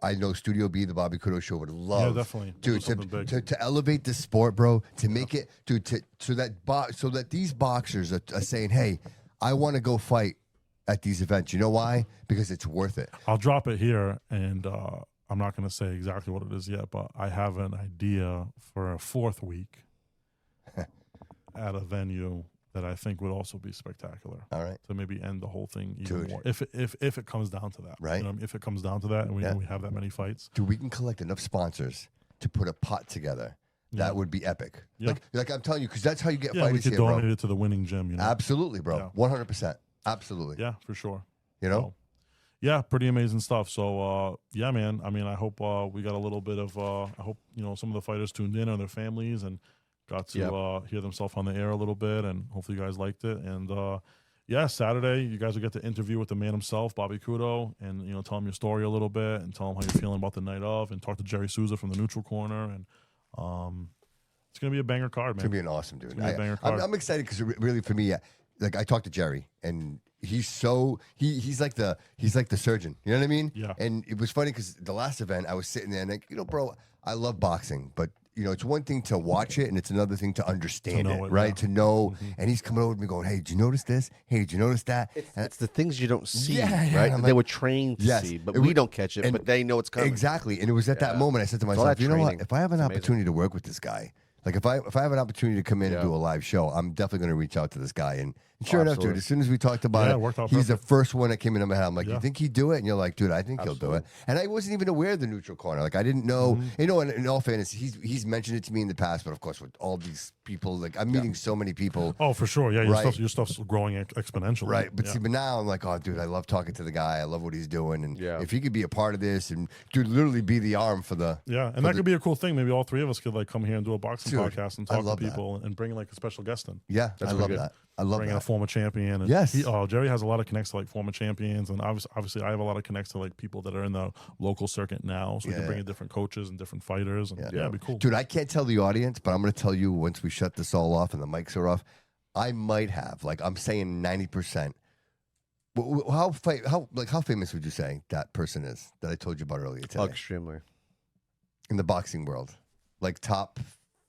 I know Studio B, the Bobby Couto Show, would love, definitely, dude, to elevate the sport, bro. To make it, dude, so that these boxers are saying, hey, I want to go fight at these events. You know why? Because it's worth it. I'll drop it here, and I'm not going to say exactly what it is yet, but I have an idea for a 4th week at a venue that I think would also be spectacular. All right. To maybe end the whole thing even Dude. more. If it comes down to that. Right. You know, if it comes down to that and we have that many fights. Dude, we can collect enough sponsors to put a pot together. That would be epic. Yeah. Like I'm telling you, because that's how you get Yeah, we fighters could here, bro. donate it to the winning gym, you know. Absolutely, bro. 100%. Absolutely. Yeah, for sure. You know? So, yeah, pretty amazing stuff. So, yeah, man. I mean, I hope we got a little bit of. I hope some of the fighters tuned in and their families and got to hear themselves on the air a little bit, and hopefully you guys liked it. And yeah, Saturday you guys will get to interview with the man himself, Bobby Couto, and tell him your story a little bit and tell him how you're feeling about the night of, and talk to Jerry Sousa from the neutral corner, and it's gonna be a banger card, man. It's gonna be an awesome dude. I'm excited because really for me, like I talked to Jerry and. He's like the surgeon, you know what I mean? Yeah. And it was funny because the last event I was sitting there and like, bro, I love boxing, but it's one thing to watch it and it's another thing to understand it, right? Yeah. To know. And he's coming over to me going, "Hey, did you notice this? Hey, did you notice that?" It's the things you don't see, Yeah, right? I'm They like, were trained to see, but we don't catch it. But they know it's coming. Exactly. And it was at that moment I said to myself, you know what? If I have an opportunity to work with this guy, like if I have an opportunity to come in and do a live show, I'm definitely going to reach out to this guy. And sure enough, dude, as soon as we talked about it worked out he's the perfect. first one that came into my head. I'm like, you think he'd do it? And you're like, dude, I think he'll do it. And I wasn't even aware of the neutral corner. Like I didn't know. And in all fairness, he's mentioned it to me in the past, but of course with all these people, like I'm meeting so many people. Oh, for sure. Yeah, your stuff's growing exponentially. Right. But see, but now I'm like, oh, dude, I love talking to the guy. I love what he's doing. And if he could be a part of this and dude, literally be the arm for the and that could be a cool thing. Maybe all three of us could like come here and do a boxing podcast and talk to love people and bring like a special guest in. Yeah, I love that. I love bringing that. a former champion. And Yes. Jerry has a lot of connects to like former champions, and obviously I have a lot of connects to like people that are in the local circuit now. So we can bring in different coaches and different fighters, and it'd be cool. Dude, I can't tell the audience, but I'm going to tell you once we shut this all off and the mics are off, I might have, like I'm saying 90%. How famous would you say that person is that I told you about earlier today? Oh, extremely. In the boxing world, like top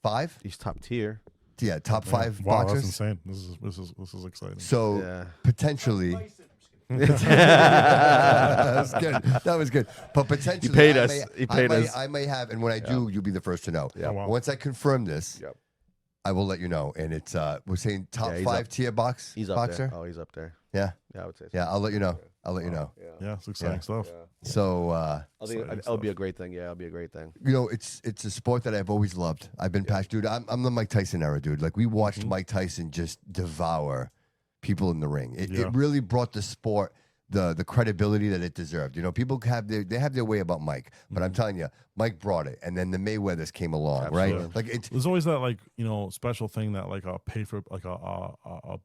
5? He's top tier. Yeah, top 5 Wow, boxers. that's insane. This is exciting. So potentially. That was good. That was good. But potentially, He paid us. I may have, and when I do, you'll be the first to know. Yeah. Oh, wow. Once I confirm this, I will let you know. And it's we're saying top 5 tier He's up boxer. there. Oh, he's up there. Yeah, Yeah, I would say so. yeah. I'll let you know. I'll let you know. Yeah, it's exciting stuff. So I think it'll be a great thing. Yeah, it'll be a great thing. it's a sport that I've always loved. I've been passionate, dude. I'm the Mike Tyson era, dude. Like we watched Mike Tyson just devour people in the ring. It really brought the sport the credibility that it deserved. People have their way about Mike, but I'm telling you, Mike brought it, and then the Mayweathers came along, right? Like there's always that like special thing that like a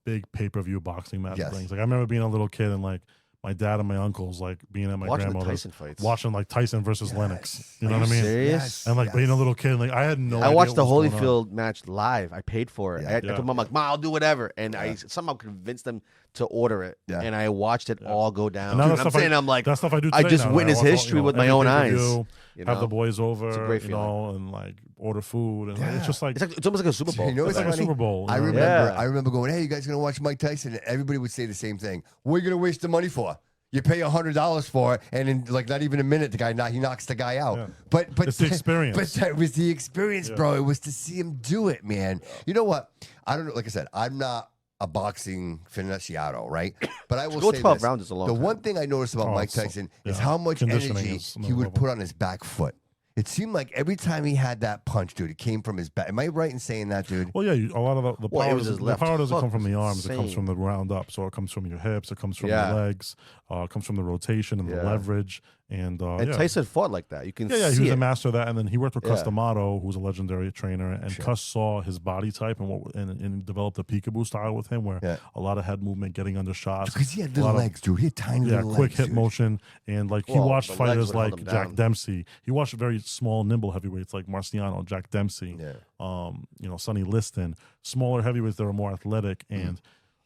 big pay-per-view boxing match brings. Like I remember being a little kid and like my dad and my uncles like being at my grandmother's Tyson fights. watching like Tyson versus Lennox. You know what I mean? Serious? Yes. And like being a little kid, like I had no. I idea watched the what was going on. Holyfield match live. I paid for it. I told Mom, like, "Ma, I'll do whatever," and I somehow convinced them to order it. Yeah. And I watched it all go down. And now Dude, that I'm stuff saying, I'm like, that stuff I do. I Today just now. witnessed I watch, history with my every own pay-per-view, eyes. Have the boys over, It's a great feeling. and like order food, and like, it's just like it's almost like a Super Bowl. what's it's like a funny? Super Bowl. I you know? remember going, "Hey, you guys gonna watch Mike Tyson?" And everybody would say the same thing. What are you gonna waste the money for? You pay $100 for it, and in like not even a minute, he knocks the guy out. Yeah. But It's the experience. But that was the experience, bro. It was to see him do it, man. You know what? I don't know. Like I said, I'm not a boxing aficionado, right? But I will Go say 12 this. rounds is a long The time. one thing I noticed about Mike Tyson is how much Conditioning energy is he would another put on his back foot. It seemed like every time he had that punch, dude, it came from his back. Am I right in saying that, dude? Well, yeah, a lot of the Well, it power, was his the left power doesn't hook come from the was arms; it comes insane. from the ground up. So it comes from your hips, it comes from Yeah. your legs, it comes from the rotation and the leverage. And Tyson fought like that. You can he see was it. a master of that. And then he worked with Yeah. Cus D'Amato, who's a legendary trainer, and Cus saw his body type and developed a peekaboo style with him, where a lot of head movement, getting under shots. Because he had little legs, dude. He had tiny little legs. Quick hit dude. motion, and like he Well, watched the legs fighters would hold like him Jack down. Dempsey. He watched very small, nimble heavyweights like Marciano, Jack Dempsey, Sonny Liston, smaller heavyweights that were more athletic. And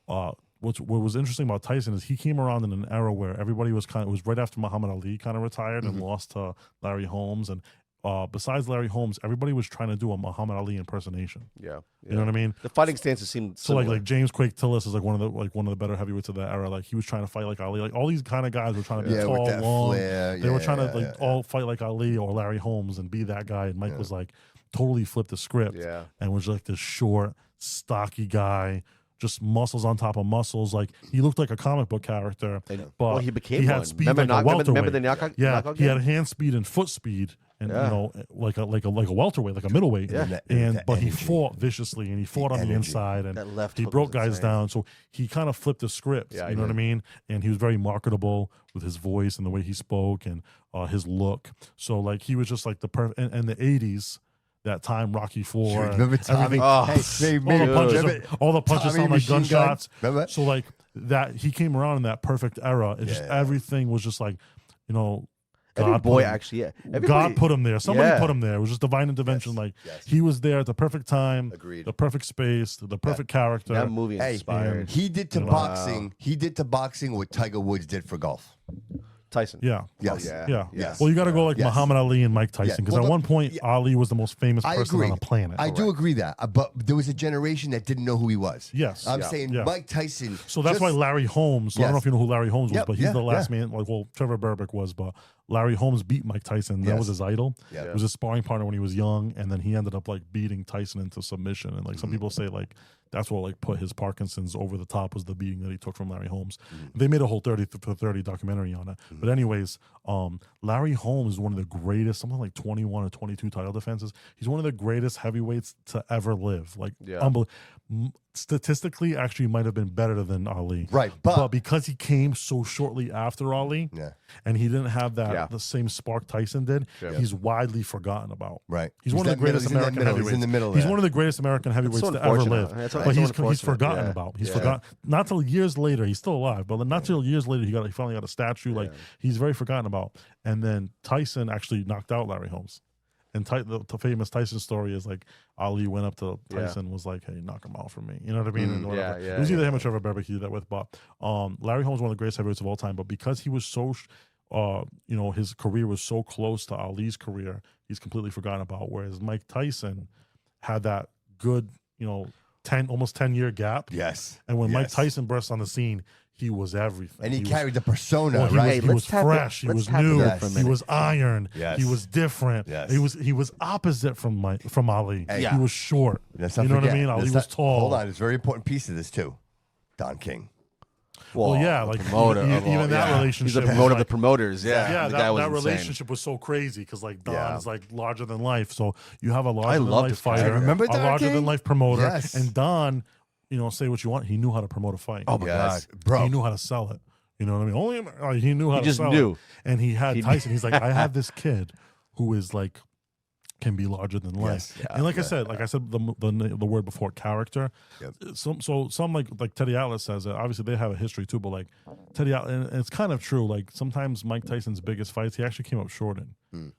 what was interesting about Tyson is he came around in an era where everybody was it was right after Muhammad Ali kind of retired and lost to Larry Holmes, and besides Larry Holmes, everybody was trying to do a Muhammad Ali impersonation. Yeah. You know what I mean? The fighting stances seemed So similar. like James Quake Tillis is like one of the better heavyweights of that era. Like he was trying to fight like Ali. Like all these kind of guys were trying to be with tall, that long. flair. They were trying to all fight like Ali or Larry Holmes and be that guy. And Mike was like totally flipped the script Yeah. and was like this short, stocky guy. just muscles on top of muscles. Like he looked like a comic book character, but he became he had one. speed Remember like a welterweight. remember the knockout? He had hand speed and foot speed, and like a welterweight, like a middleweight. Yeah. But he fought viciously, and he fought on the inside, and That left he hook broke was guys insane. down. So he kind of flipped the script. Yeah, you know what I mean? And he was very marketable with his voice and the way he spoke and his look. So like he was just like the perfect. And the '80s. That time, Rocky IV. Remember Tommy? All the punches sound like gunshots. Remember? So like that, he came around in that perfect era. It just everything was just like, God God put him there. Somebody put him there. It was just divine intervention. He was there at the perfect time, the perfect space, the perfect character. That movie inspired. He did to boxing. He did to boxing what Tiger Woods did for golf. Tyson. Yeah. Yes. Yes. Well, you got to go like Muhammad Ali and Mike Tyson because at one point Ali was the most famous person on the planet. I do agree that, but there was a generation that didn't know who he was. Yes. I'm saying Mike Tyson. So that's why Larry Holmes. So I don't know if you know who Larry Holmes was, but he's the last man. Like, well, Trevor Berbick was, but Larry Holmes beat Mike Tyson. That was his idol. It was his sparring partner when he was young, and then he ended up like beating Tyson into submission. And like some people say, like that's what like put his Parkinson's over the top was the beating that he took from Larry Holmes. They made a whole 30 for 30 documentary on it. But anyways, Larry Holmes is one of the greatest, something like 21 or 22 title defenses. He's one of the greatest heavyweights to ever live. Like statistically, actually might have been better than Ali. Right. But because he came so shortly after Ali, and he didn't have that the same spark Tyson did, he's widely forgotten about. Right. He's one of the greatest American heavyweights. He's in the middle. He's one of the greatest American heavyweights to ever live. But he's forgotten about. He's forgotten. Not till years later. He's still alive, but not till years later he finally got a statue. Like he's very forgotten about. And then Tyson actually knocked out Larry Holmes. And the famous Tyson story is like Ali went up to Tyson, was like, "Hey, knock him out for me." You know what I mean? And it was either him or Trevor Berbick he did that with. But Larry Holmes was one of the greatest heavyweights of all time. But because he was so, his career was so close to Ali's career, he's completely forgotten about. Whereas Mike Tyson had that good, almost 10-year gap. Yes. And when Mike Tyson burst on the scene, he was everything. And he carried the persona, right? He was fresh. He was new. He was iron. Yes. He was different. Yes. He was opposite from Ali. Hey, He was short. Let's you not know forget. what I mean? Ali was tall. Hold on, it's a very important piece of this too. Don King. Well, yeah, like even that relationship. He's the promoter of the promoters. Yeah, that relationship was so crazy because like Don is like larger than life. So you have a larger than life fighter, remember a Don larger King? than life promoter, Yes. and Don. Say what you want. He knew how to promote a fight. Oh my God, bro! He knew how to sell it. You know what I mean? He knew how to just sell knew. it. And he had Tyson. He's like, I have this kid who is like can be larger than life. And like I said the word before, character. Yep. Some like Teddy Atlas says it. Obviously they have a history too, but like Teddy Atlas, and it's kind of true. Like sometimes Mike Tyson's biggest fights he actually came up short in.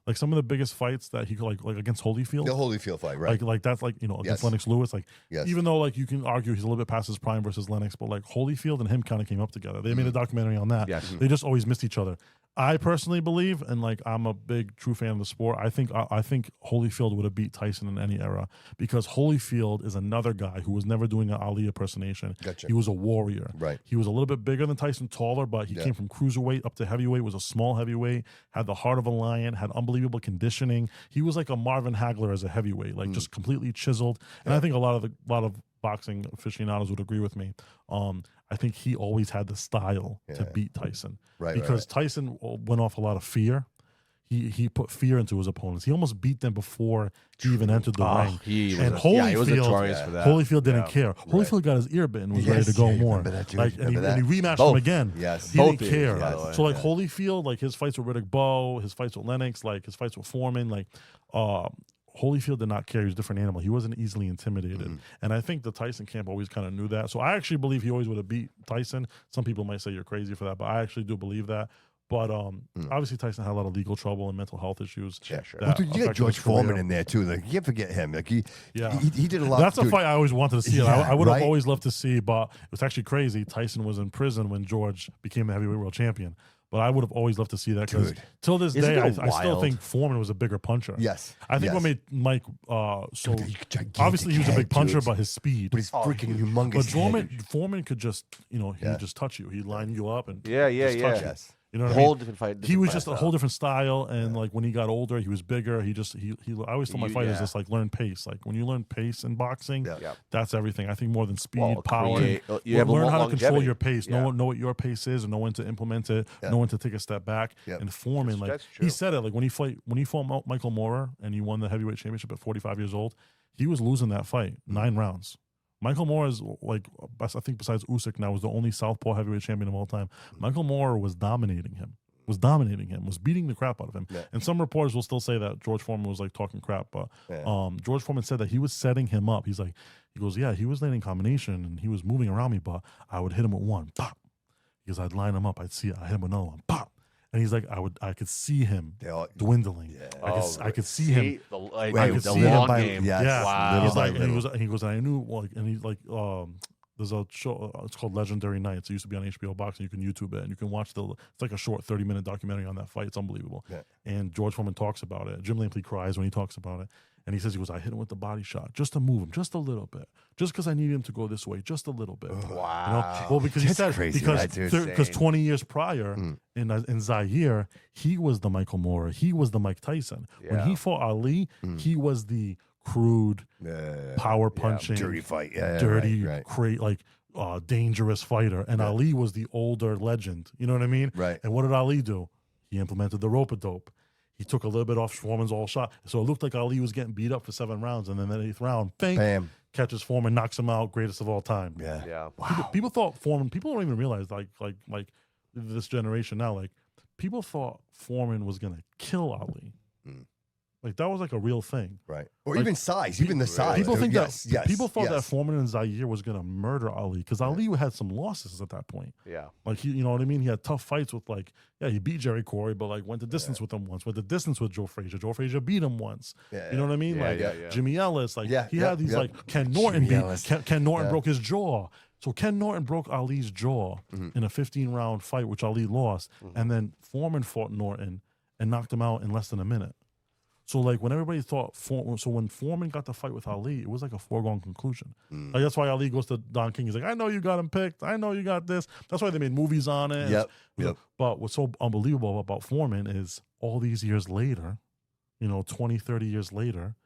Like some of the biggest fights that he like against Holyfield. The Holyfield fight, right? Like that's like against Lennox Lewis. Like even though like you can argue he's a little bit past his prime versus Lennox, but like Holyfield and him kind of came up together. They made a documentary on that. They just always missed each other. I personally believe, and like I'm a big true fan of the sport. I think Holyfield would have beat Tyson in any era because Holyfield is another guy who was never doing an Ali impersonation. Gotcha. He was a warrior. Right. He was a little bit bigger than Tyson, taller, but he came from cruiserweight up to heavyweight. Was a small heavyweight. Had the heart of a lion. Had unbelievable conditioning. He was like a Marvin Hagler as a heavyweight, like just completely chiseled. And I think a lot of boxing aficionados would agree with me. I think he always had the style to beat Tyson. Because Tyson went off a lot of fear. He put fear into his opponents. He almost beat them before he even entered the ring. He was notorious for that. Holyfield didn't care. Holyfield got his ear bitten, was ready to go more. And he rematched him again. Yes. He didn't care. So like Holyfield, like his fights with Riddick Bowe, his fights with Lennox, like his fights with Foreman, like Holyfield did not care. He was a different animal. He wasn't easily intimidated. And I think the Tyson camp always kind of knew that. So I actually believe he always would have beat Tyson. Some people might say you're crazy for that, but I actually do believe that. But obviously Tyson had a lot of legal trouble and mental health issues. Yeah, sure. Well, dude, you got George Foreman in there too. Like you can't forget him. Like he did a lot. That's a fight I always wanted to see. I would have right? always loved to see, but it was actually crazy. Tyson was in prison when George became the heavyweight world champion. But I would have always loved to see that because till this day, I still think Foreman was a bigger puncher. Yes. I think what made Mike obviously he was a big puncher, but his speed. But he's freaking humongous. But Foreman could just, he'd just touch you. He'd line you up and touch you. Yes. You know what whole I mean? different fight. He was just style. a whole different style, and like when he got older, he was bigger. He I always tell my fighters just like learn pace. Like when you learn pace in boxing, that's everything. I think more than speed, power. You have learn how to longevity. control your pace. Know what your pace is, and know when to implement it. Know when to take a step back. And Foreman, like he said it, like when he fought Michael Moorer and he won the heavyweight championship at 45 years old, he was losing that fight 9 rounds. Michael Moorer is like, I think besides Usyk now, was the only southpaw heavyweight champion of all time. Michael Moorer was dominating him, was beating the crap out of him. And some reporters will still say that George Foreman was like talking crap, but George Foreman said that he was setting him up. He goes, yeah, he was landing combination and he was moving around me, but I would hit him with one, pop. Because I'd line him up, I'd hit him with another one, pop. And he's like, I could see him dwindling. I could see him. I could see him by game. Wow. He's like, and he goes, and I knew like, and he's like, there's a show. It's called Legendary Nights. It used to be on HBO Boxing. You can YouTube it and you can watch it's like a short 30-minute documentary on that fight. It's unbelievable. And George Foreman talks about it. Jim Lampley cries when he talks about it. And he says, I hit him with the body shot just to move him just a little bit, just because I needed him to go this way just a little bit. Wow. You know? Well, because he said crazy, because 20 years prior in Zaire, he was the Michael Moorer, he was the Mike Tyson. When he fought Ali, he was the crude, power punching, dirty fight, dangerous fighter. And Ali was the older legend. You know what I mean? Right. And what did Ali do? He implemented the rope-a-dope. He took a little bit off Foreman's all shot. So it looked like Ali was getting beat up for 7 rounds. And then that 8th round, bam, catches Foreman, knocks him out, greatest of all time. Yeah. Wow. People thought Foreman, people don't even realize, like this generation now, like, people thought Foreman was going to kill Ali. Like, that was like a real thing. Right. Or like, even size, even the size. People think people thought that Foreman and Zaire was going to murder Ali because Ali had some losses at that point. Yeah. Like, you know what I mean? He had tough fights with, like, he beat Jerry Corey, but, like, went the distance with him once, went the distance with Joe Frazier. Joe Frazier beat him once. You know what I mean? Jimmy Ellis. Like, he had these, like, Ken Norton Ken Norton broke his jaw. So Ken Norton broke Ali's jaw in a 15-round fight, which Ali lost. And then Foreman fought Norton and knocked him out in less than a minute. So, like, when everybody thought, when Foreman got the fight with Ali, it was like a foregone conclusion. Like, that's why Ali goes to Don King. He's like, I know you got him picked. I know you got this. That's why they made movies on it. But what's so unbelievable about Foreman is all these years later, 20, 30 years later,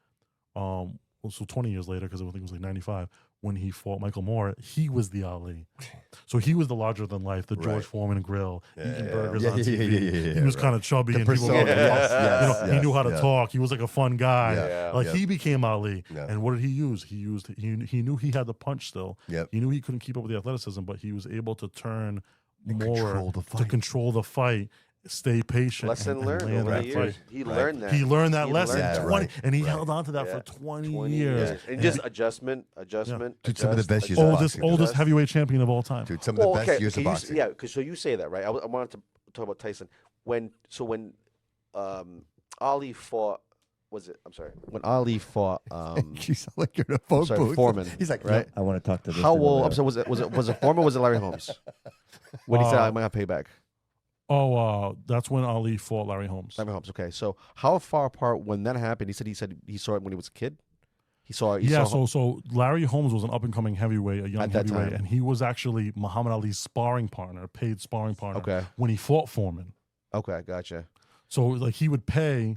so 20 years later, because I think it was like 95, when he fought Michael Moorer, he was the Ali. So he was the larger than life, the George Foreman grill, eating burgers on TV. He was kind of chubby and people he knew how to talk. He was like a fun guy. He became Ali. And what did he use? He knew he had the punch still. He knew he couldn't keep up with the athleticism, but he was able to turn Moorer to control the fight. Stay patient. Lesson learned over the years. He learned that. He learned that lesson. And he held on to that for 20 years. And just adjustment. Dude, some of the best years of boxing. Oldest heavyweight champion of all time. Dude, some of the best years of boxing. So you say that, right? I wanted to talk about Tyson. When Ali fought, when Ali fought, you sound like you're in a phone booth. Foreman. He's like, right? I want to talk to this. How old? I'm sorry. Was it Foreman? Or was it Larry Holmes? When he said I might have payback. That's when Ali fought Larry Holmes. Larry Holmes. Okay, so how far apart when that happened? He said he saw it when he was a kid. So Larry Holmes was an up and coming heavyweight, a young heavyweight, time. and he was actually Muhammad Ali's sparring partner, paid sparring partner. Okay. When he fought Foreman. Okay, gotcha. So like he would pay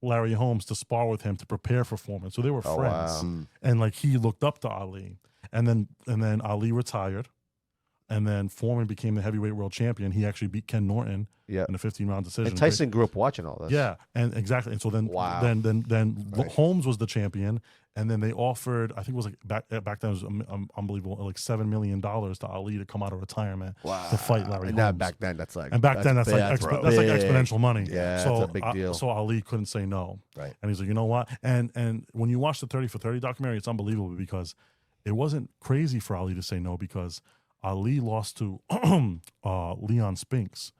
Larry Holmes to spar with him to prepare for Foreman. So they were friends, and like he looked up to Ali, and then Ali retired. And then Foreman became the heavyweight world champion. He actually beat Ken Norton in a 15-round decision. And Tyson grew up watching all this. Yeah, and exactly. And so then, Holmes was the champion, and then they offered, I think it was like back then it was unbelievable, like $7 million to Ali to come out of retirement to fight Larry Holmes. Back then that's like exponential money. Yeah, so that's a big deal. So Ali couldn't say no. Right. And he's like, you know what? And when you watch the 30 for 30 documentary, it's unbelievable because it wasn't crazy for Ali to say no because Ali lost to Leon Spinks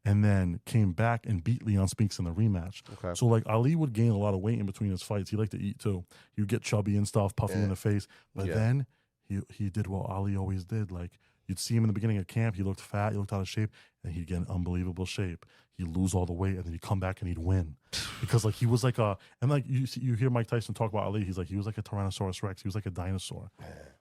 and then came back and beat Leon Spinks in the rematch. Okay. So, like, Ali would gain a lot of weight in between his fights. He liked to eat, too. He would get chubby and stuff, puffy in the face. But then he did what Ali always did. Like, you'd see him in the beginning of camp. He looked fat. He looked out of shape. and he'd get in unbelievable shape. He'd lose all the weight, and then he'd come back and he'd win. Because like he was like and like you hear Mike Tyson talk about Ali, he was like a Tyrannosaurus Rex. He was like a dinosaur.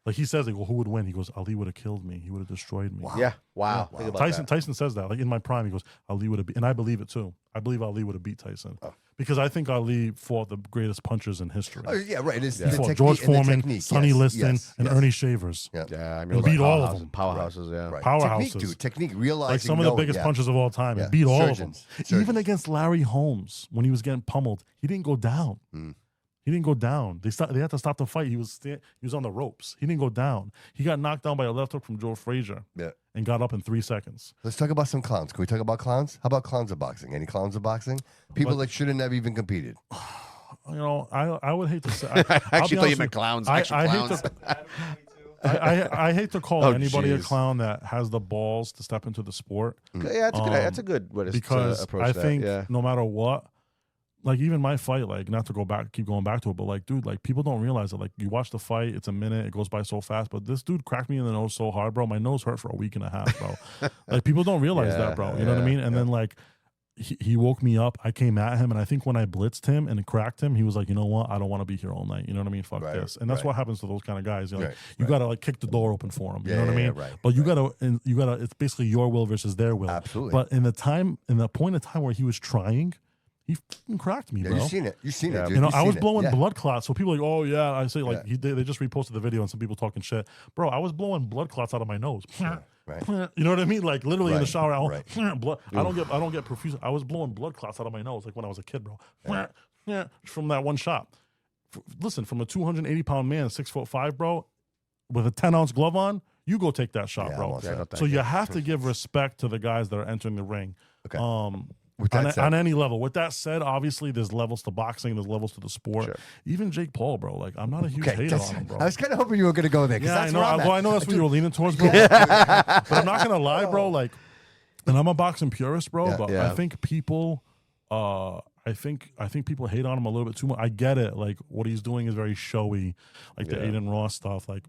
Like he says, like, well, who would win? He goes, Ali would have killed me. He would have destroyed me. Wow. Yeah. Wow. Wow. Tyson says that. Like in my prime, he goes, Ali would have and I believe it too. I believe Ali would have beat Tyson. Because I think Ali fought the greatest punchers in history. Oh, yeah, right. He fought George Foreman, Sonny Liston, and Ernie Shavers. Yeah, I mean, beat all of them. Powerhouses, yeah. Right. Powerhouses. Technique, dude. Technique. Realizing, like some of the biggest punchers of all time. He beat all of them. Even against Larry Holmes, when he was getting pummeled, he didn't go down. He didn't go down. They had to stop the fight. He was on the ropes. He didn't go down. He got knocked down by a left hook from Joe Frazier. Yeah. And got up in 3 seconds. Let's talk about some clowns. Can we talk about clowns? How about clowns of boxing? Any clowns of boxing? People that shouldn't have even competed. You know, I would hate to say. I actually thought you meant clowns. I hate to call anybody a clown that has the balls to step into the sport. Yeah, that's a good way to because approach I that. think no matter what, like even my fight, like not to keep going back to it, but like, dude, like people don't realize that. Like you watch the fight, it's a minute, it goes by so fast. But this dude cracked me in the nose so hard, bro. My nose hurt for a week and a half, bro. Like people don't realize that, bro. You know what I mean? And then like he woke me up. I came at him, and I think when I blitzed him and cracked him, he was like, you know what? I don't want to be here all night. You know what I mean? Fuck this. And that's what happens to those kind of guys. You know, you gotta like kick the door open for them. You know what I mean? But you gotta. It's basically your will versus their will. Absolutely. But in the point of time where he was trying, he fucking cracked me, bro. You've seen it. You've seen it, dude. You know, I was blowing blood clots. So people are like, oh yeah, I say like they just reposted the video and some people talking shit, bro. I was blowing blood clots out of my nose. Right. You know what I mean? Like literally in the shower, blood. I don't get profuse. I was blowing blood clots out of my nose like when I was a kid, bro. From that one shot. Listen, from a 280-pound man, 6'5", bro, with a 10-ounce glove on, you go take that shot, bro. So you have to give respect to the guys that are entering the ring. Okay. On any level. With that said, obviously there's levels to boxing, there's levels to the sport. Sure. Even Jake Paul, bro. Like I'm not a huge hater on him, bro. I was kind of hoping you were going to go there. Yeah, I know. I know that's what you were leaning towards, bro. But I'm not gonna lie, bro. Like, and I'm a boxing purist, bro. But I think people, I think people hate on him a little bit too much. I get it. Like what he's doing is very showy, like the Aiden Ross stuff. Like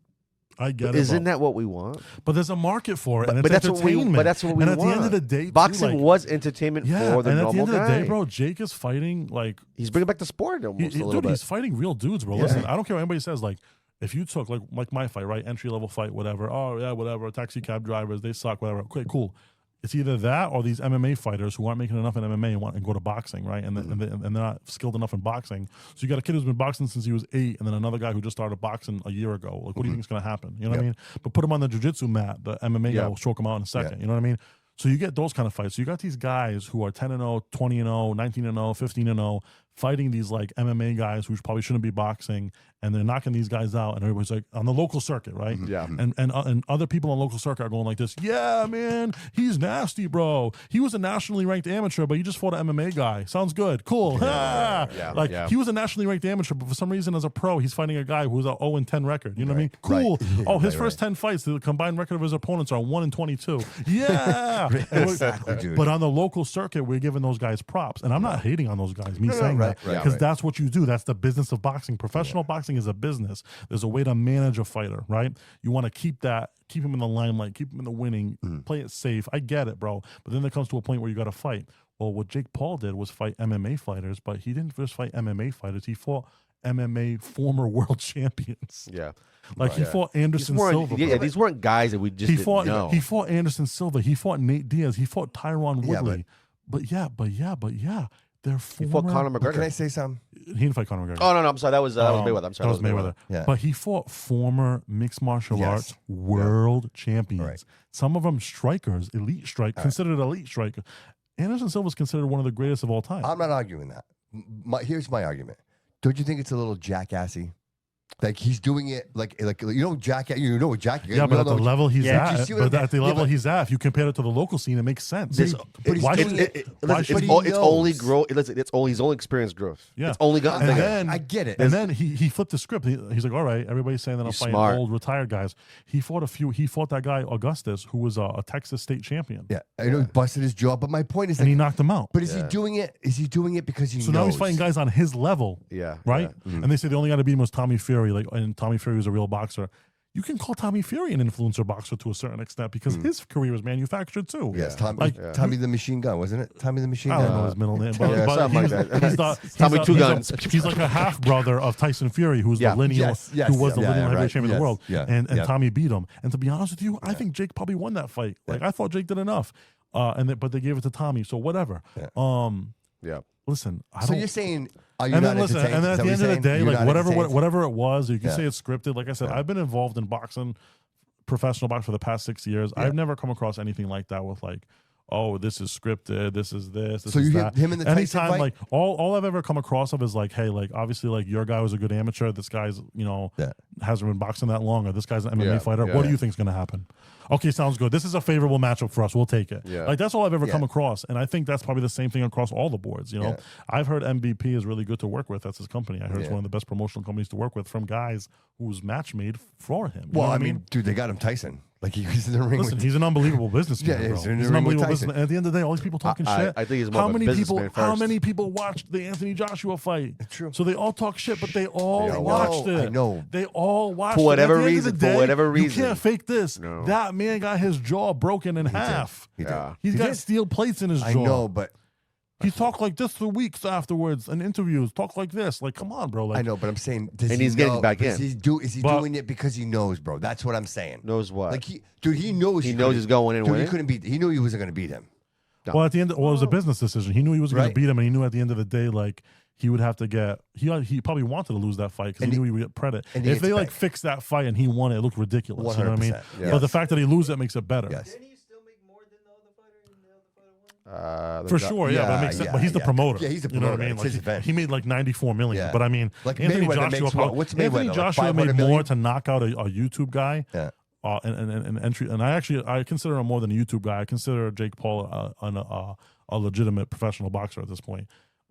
I get it. Isn't that what we want? But there's a market for it, and it's entertainment. But that's what we want. And at the end of the day, boxing was entertainment for the normal guy. And at the end of the day, bro, Jake is fighting like he's bringing back the sport almost a little bit. He's fighting real dudes, bro. Listen, I don't care what anybody says. Like, if you took like my fight, right, entry level fight, whatever. Oh yeah, whatever. Taxi cab drivers, they suck, whatever. Okay, cool. It's either that or these MMA fighters who aren't making enough in MMA and go to boxing, right? And they're not skilled enough in boxing. So you got a kid who's been boxing since he was 8, and then another guy who just started boxing a year ago. Like, what do you think is going to happen? You know what I mean? But put him on the jiu-jitsu mat, the MMA guy will choke him out in a second. You know what I mean? So you get those kind of fights. So you got these guys who are 10-0, 20-0, 19-0, 15-0, fighting these like MMA guys who probably shouldn't be boxing, and they're knocking these guys out, and everybody's like on the local circuit, right? And other people on local circuit are going like this. Yeah, man, he's nasty, bro. He was a nationally ranked amateur, but he just fought an MMA guy. Sounds good, cool. He was a nationally ranked amateur, but for some reason, as a pro, he's fighting a guy who's a 0-10 record. You know what I mean? Cool. Oh, his first 10 fights, the combined record of his opponents are 1-22. Yeah, exactly, dude. But on the local circuit, we're giving those guys props, and I'm not hating on those guys. Me saying that. Because that's what you do. That's the business of boxing. Professional boxing is a business. There's a way to manage a fighter, right? You want to keep him in the limelight, keep him in the winning, play it safe. I get it, bro. But then there comes to a point where you got to fight. Well, what Jake Paul did was fight MMA fighters, but he didn't just fight MMA fighters. He fought MMA former world champions. Yeah. Like he fought Anderson Silva. Yeah, these weren't guys that we just didn't know. He fought Anderson Silva. He fought Nate Diaz. He fought Tyron Woodley. But they're former. He fought Conor McGregor. Can I say something? He didn't fight Conor McGregor. Oh no, I'm sorry. That was Mayweather. I'm sorry. That was Mayweather. Yeah. But he fought former mixed martial arts world champions. Right. Some of them strikers, considered elite striker. Anderson Silva is considered one of the greatest of all time. I'm not arguing that. Here's my argument. Don't you think it's a little jackassy? Like he's doing it like Jack. You know what Jack? Yeah, but at the level he's at, he's at, if you compare it to the local scene, it makes sense. It's only experienced growth. Yeah, it's only gotten bigger. Then I get it. And then he flipped the script. He's like, all right, everybody's saying that I'm fighting old retired guys. He fought that guy Augustus, who was a Texas state champion. Yeah, I know he busted his jaw, but my point is, and he knocked him out. But is he doing it? Is he doing it because he knows? So now he's fighting guys on his level. Yeah, right. And they say the only guy to beat him was Tommy Fury. And Tommy Fury was a real boxer. you can call Tommy Fury an influencer boxer to a certain extent because his career was manufactured too. Yes, Tommy the Machine Gun, wasn't it? Tommy the Machine Gun. I don't know his middle name, something like that. Tommy Two Guns. He's like a half brother of Tyson Fury, who's the lineal, who was the lineal heavyweight champion of the world. And Tommy beat him. And to be honest with you, I think Jake probably won that fight. Like I thought Jake did enough, but they gave it to Tommy. So whatever. Listen. So you're saying. And then listen, and then at the end of the day, like whatever it was, you can say it's scripted. Like I said, I've been involved in boxing, professional boxing for the past 6 years. I've never come across anything like that with like, oh, this is scripted, this is this so is you that. Him in the Tyson anytime fight? Like all I've ever come across of is like, hey, like obviously like your guy was a good amateur, this guy's hasn't been boxing that long, or this guy's an MMA fighter. What do you think's gonna happen? Okay, sounds good. This is a favorable matchup for us. We'll take it. Like that's all I've ever come across, and I think that's probably the same thing across all the boards. You know, I've heard MVP is really good to work with. That's his company. I heard it's one of the best promotional companies to work with from guys whose match made for him. Well, I mean, dude, they got him Tyson. Like he was in the ring. Listen, he's an unbelievable businessman. Yeah, bro. He's an unbelievable businessman. At the end of the day, all these people talking shit. I think he's more of a businessman first. How many people watched the Anthony Joshua fight? True. So they all talk shit, but they all watched it. I know. They all watched for whatever it. reason. For whatever reason, you can't fake this. No. That man got his jaw broken in half. He's got steel plates in his jaw. I know, but. He talked like this for weeks afterwards in interviews. Talk like this. Like, come on, bro. Like, I know, but I'm saying, he's getting back in. Is he doing it because he knows, bro? That's what I'm saying. Knows what? Like he knows. He knows he's going in. Dude, he couldn't beat. He knew he wasn't going to beat him. No. Well, at the end, it was a business decision. He knew he was going to beat him, and he knew at the end of the day, like he would have to get. He probably wanted to lose that fight because he knew he would get credit. If they like fixed that fight and he won it, it looked ridiculous. 100%. You know what I mean? Yes. But the fact that he loses it makes it better. Yes. For sure, but it makes sense. But he's the promoter. Yeah, he's the promoter. You know what I mean? It's his event. He made like $94 million. Yeah. But I mean, like Anthony Joshua. What's Mayweather? Anthony Joshua like made million? more to knock out a YouTube guy. Yeah. And entry. And I consider him more than a YouTube guy. I consider Jake Paul a legitimate professional boxer at this point,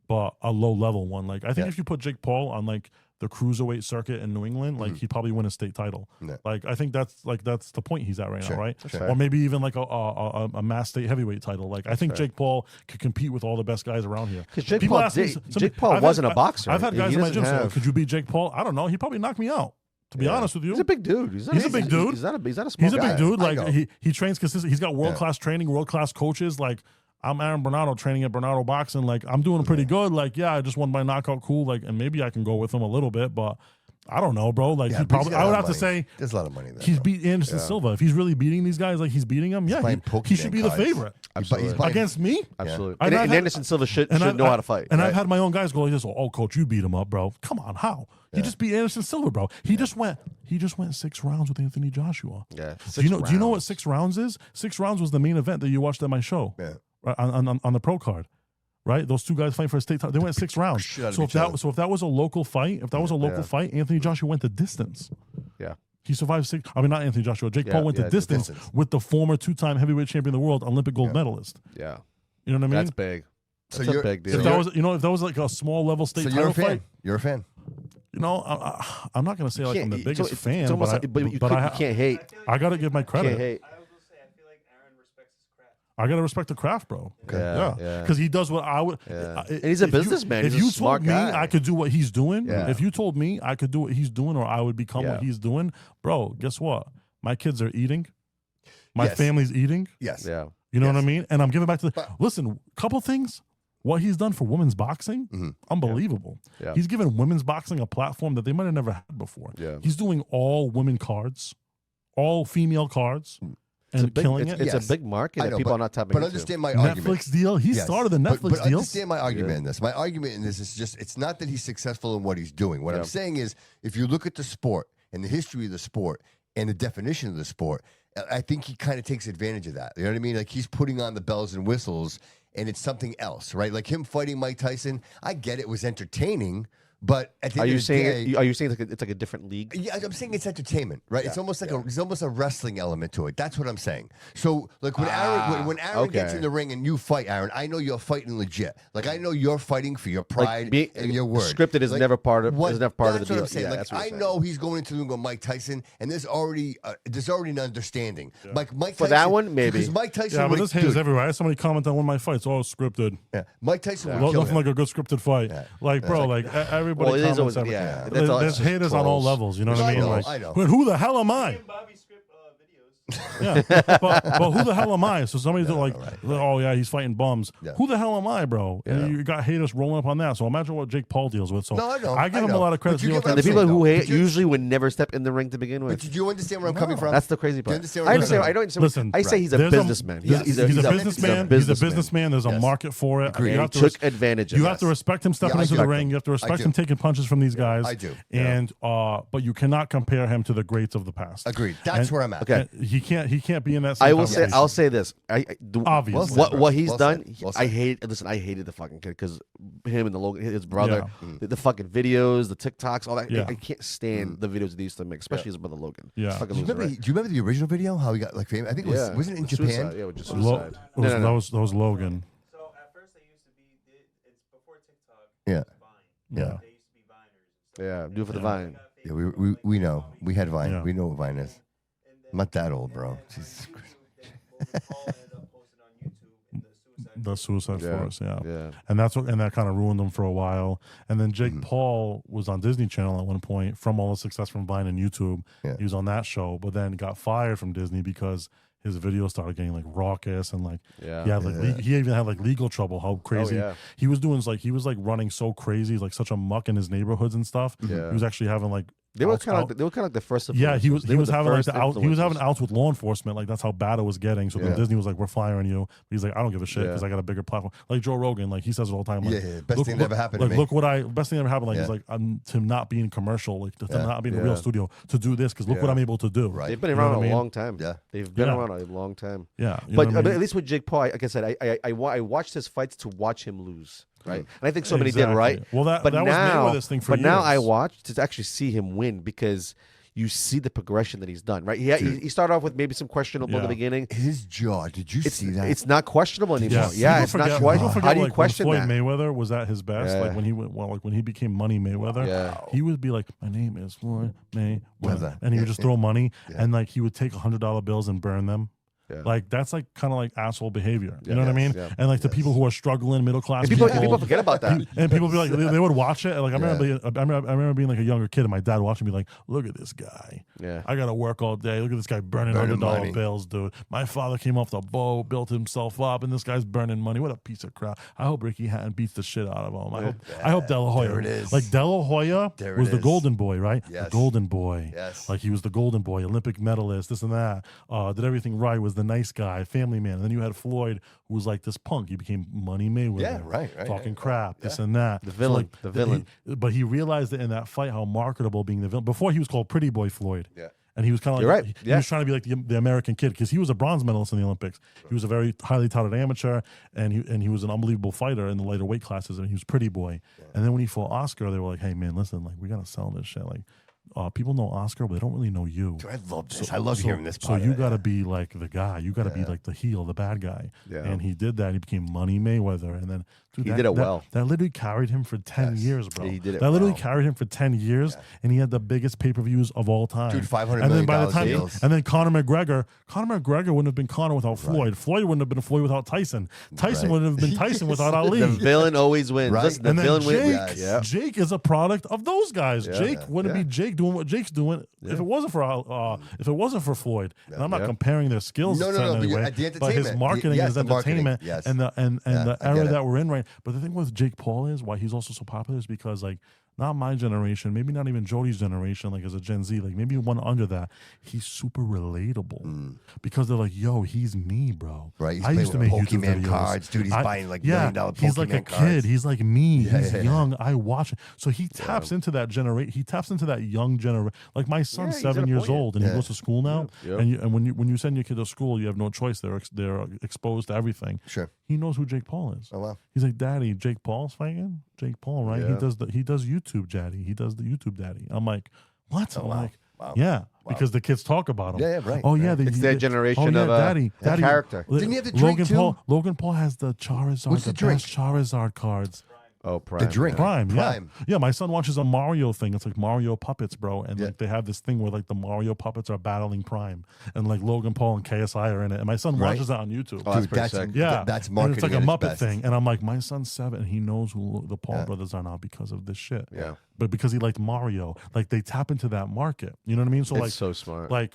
but a low level one. Like I think if you put Jake Paul on like the cruiserweight circuit in New England, like he'd probably win a state title. Like I think that's the point he's at right now, right? Or maybe even like a mass state heavyweight title. Like I think Jake Paul could compete with all the best guys around here. Because Jake Paul wasn't a boxer. I've had guys in my gym say, "Could you beat Jake Paul?" I don't know. He'd probably knock me out. To be honest with you, he's a big dude. He's a big dude. He's not a small He's a guy. big dude. Like he trains consistently. He's got world class training, world class coaches. Like I'm Aaron Bernardo training at Bernardo Boxing. Like I'm doing pretty good. Like I just won by knockout. Cool. Like and maybe I can go with him a little bit, but I don't know, bro. Like he probably. I would have to say there's a lot of money there. He's beat Anderson Silva. If he's really beating these guys, like he's beating them, he should be the favorite. Absolutely. Against me, absolutely. And Anderson Silva should know how to fight. And I've had my own guys go like this. Oh, coach, you beat him up, bro. Come on, how? He just beat Anderson Silva, bro. He just went 6 rounds with Anthony Joshua. Yeah. Do you know what 6 rounds is? 6 rounds was the main event that you watched at my show. Yeah. Right, on the pro card. Right, those two guys fighting for a state title. They went 6 rounds. So if that was a local fight, Anthony Joshua went the distance. Yeah, he survived 6. I mean, not Anthony Joshua. Jake Paul went the distance with the former 2-time heavyweight champion of the world, Olympic gold medalist. Yeah, you know what I mean. That's big. That's a big deal. If that was like a small level state title fight, you're a fan. You know, I'm not gonna say like I'm the biggest fan, but you can't hate. I gotta give my credit. Can't hate. I gotta respect the craft, bro. Yeah, because he does what I would. And he's a businessman. If you told me I could do what he's doing, if you told me I could do what he's doing, or I would become what he's doing, bro. Guess what? My kids are eating. My family's eating. Yes. Yeah. You know what I mean? And I'm giving back to listen. Couple things. What he's done for women's boxing, unbelievable. Yeah. He's given women's boxing a platform that they might have never had before. Yeah. He's doing all women cards, all female cards. And killing it. It's a big market that people are not tapping into. But understand my argument. Netflix deal. He started the Netflix deal. But deal. understand my argument in this. My argument in this is just, it's not that he's successful in what he's doing. What I'm saying is, if you look at the sport and the history of the sport and the definition of the sport, I think he kind of takes advantage of that. You know what I mean? Like he's putting on the bells and whistles, and it's something else, right? Like him fighting Mike Tyson. I get it was entertaining. But at the end of the day, are you saying it's like a different league? Yeah, I'm saying it's entertainment, right? It's almost like there's almost a wrestling element to it. That's what I'm saying. So, like when Aaron gets in the ring and you fight, Aaron, I know you're fighting legit. Like I know you're fighting for your pride and your word. Scripted is never part of the deal. That's what I'm saying. Like I know he's going into the ring with Mike Tyson, and there's already an understanding. Like Mike Tyson, for that one, maybe because Mike Tyson. Yeah, but this hate is everywhere. I had somebody comment on one of my fights. Oh, scripted. Yeah, Mike Tyson. Nothing like a good scripted fight. Like bro, like everybody Well, it is comments always, everything. That's all, There's haters on all levels. You know what I mean? I know. Who the hell am I? Yeah, but who the hell am I? So somebody's like, oh yeah, he's fighting bums. Yeah. Who the hell am I, bro? Yeah. And you got haters rolling up on that. So imagine what Jake Paul deals with. So No, I know. I give I him know. a lot of credit. But you get what And the I'm people saying, who though. hate But you- usually would never step in the ring to begin with. But do you understand where I'm coming from? That's the crazy Do you part. understand where I I'm understand. coming I don't understand. Listen, I say he's a there's a- businessman. Yes. He's a businessman. He's a businessman. There's a Yes. market for it. Agreed. You And have he to took advantage of You it. have to respect him stepping Yeah, I into do. the ring. You have to respect do. him taking punches from these guys. I do. And but you cannot compare him to the greats of the past. Agreed. That's where I'm at. Okay. He can't be in that. Same I will say. conversation. I'll say this. Obviously. What he's Well done. said. Well I said. hate. Listen, I hated the fucking kid because him and the Logan, his brother, Yeah. the fucking videos, the TikToks, all that. Yeah. I can't stand the videos they used to make, especially his brother Logan. Yeah. Fucking Do you, loser, remember, right? do you remember the original video? How he got like famous? I think it was. Wasn't it in With Japan? Suicide. Yeah, with just Lo- suicide. That was Logan. So at first they used to be, it's before TikTok. Yeah. Vine. Yeah. They used to be Viners. Yeah, do it for the Vine. Yeah, we know. We had Vine. Yeah. We know what Vine is. I'm not that old, bro. Jesus Christ. The Suicide Yeah. Force, yeah. Yeah. And that kind of ruined him for a while. And then Jake Paul was on Disney Channel at one point from all the success from Vine and YouTube. Yeah. He was on that show, but then got fired from Disney because his videos started getting like raucous and like Yeah. he had like he even had like legal trouble. How crazy yeah. he was doing! He was like running so crazy, like such a muck in his neighborhoods and stuff. Yeah. He was actually having like They were outs- kind out- of like the first. yeah, he was They were the having like first the out, he was having influencers. outs with law enforcement. Like that's how bad it was getting. So then Yeah. Disney was like, "We're firing you." But he's like, "I don't give a shit because Yeah. I got a bigger platform." Like Joe Rogan, like he says it all the time. Like, Yeah. Best thing that ever happened Like to me. look what best thing that ever happened. Like Yeah. he's like to not be in commercial, like to not be in a Yeah. real studio to do this because look what Yeah. I'm able to do. Right. They've been You know around what I mean? a long time. Yeah. They've been Yeah. around a long time. Yeah, you know But what I mean? at least with Jake Paul, like I said, I watched his fights to watch him lose, right? And I think so many did, Exactly. right? Well, that but was now, Mayweather's thing for but now I years. watch to actually see him win because you see the progression that he's done, right? He started off with maybe some questionable in the Yeah. beginning. His jaw. Did you see that? It's not questionable anymore. Yeah, People it's forget, not people questionable. forget, How do you like, question when that? Floyd Mayweather was at his best, Yeah. like when he went, when he became Money Mayweather, Yeah. he would be like, "My name is Floyd Mayweather," Weather. and he would Yeah, just throw money, and like he would take $100 bills and burn them. Yeah. Like that's like kind of like asshole behavior. You Yeah. know what I mean? Yes, yeah. And like the people who are struggling, middle class And people forget about that. and people be like, they would watch it. And like I remember being like a younger kid, and my dad watching me like, "Look at this guy. Yeah. I gotta work all day. Look at this guy burning Burning $100 money. bills, dude. My father came off the boat, built himself up, and this guy's burning money. What a piece of crap. I hope Ricky Hatton beats the shit out of him. I hope De La Hoya. There it is. Like De La Hoya There it was the is. golden boy, right? Yes. The golden boy. Yes. Like he was the golden boy, Olympic medalist, this and that. Did everything right. Was the nice guy, family man. And then you had Floyd, who was like this punk. He became Money Mayweather. Yeah, right, Talking yeah. crap, this and that. The villain, the villain. But he realized that in that fight how marketable being the villain. Before he was called Pretty Boy Floyd. Yeah. And he was kind of like, You're right. he Yeah. was trying to be like the American kid because he was a bronze medalist in the Olympics. He was a very highly touted amateur, and he was an unbelievable fighter in the lighter weight classes. And he was Pretty Boy. And then when he fought Oscar, they were like, "Hey man, listen, like we gotta sell this shit. Like people know Oscar, but they don't really know you. Dude, I love this. I love hearing this. So part of you it. got to be like the guy. You got to be like the heel, the bad guy. Yeah. And he did that. He became Money Mayweather, and then dude, He that, did it that- well. That literally carried him for 10 Yes. years, bro. Yeah, he did it That literally well. carried him for 10 years, and he had the biggest pay-per-views of all time. Dude, $500 and then by the million time, deals. and then Conor McGregor wouldn't have been Conor without Floyd. Floyd wouldn't have been Floyd without Tyson. Tyson Right. wouldn't have been Tyson without Ali. The villain always wins. Right. Listen, the And then villain Jake, wins. Yes. Jake is a product of those guys. Jake wouldn't Yeah. be Jake doing what Jake's doing if it wasn't for Floyd. And I'm not Yeah. comparing their skills No, in but any you're way, at the but his entertainment. marketing Yes, is the marketing. entertainment, Yes. and the I era get it. that we're in right. But the thing with Jake Paul is why he's also so popular is because like. Not my generation, maybe not even Jody's generation, like as a Gen Z, like maybe one under that. He's super relatable because they're like, "Yo, he's me, bro." Right, he's I used to playing make with YouTube Pokemon videos. cards. Dude, he's buying, like, $1 million He's like a Pokemon kid. cards. He's like me. Yeah, He's yeah, yeah. young. I watch it. So he taps into that generation. He taps into that young generation. Like my son's he's at 7 a years point. old and he Yeah. goes to school now. Yeah. And when you send your kid to school, you have no choice. They're exposed to everything. Sure. He knows who Jake Paul is. Oh, wow. He's like, "Daddy, Jake Paul's fighting? Jake Paul, right? Yeah. He does YouTube Daddy. He does the YouTube Daddy." I'm like, "What?" I'm wow. like, Wow. "Yeah." Because the kids talk about him. Yeah, yeah, right, Oh yeah, right. It's their generation oh, yeah, of Daddy, a Daddy, character. Didn't he have the drink, Logan too? Paul? Logan Paul has the Charizard, What's the drink? best Charizard cards. Oh, Prime. The drink. Prime. Prime. Yeah, my son watches a Mario thing. It's like Mario puppets, bro. And like they have this thing where like the Mario puppets are battling Prime. And like Logan Paul and KSI are in it. And my son watches that on YouTube. Oh, Dude, that's sick. Yeah. That's And marketing. it's like a Muppet best. thing. And I'm like, my son's 7 and he knows who the Paul brothers are now because of this shit. Yeah. But because he liked Mario, like they tap into that market. You know what I mean? So It's like so smart. Like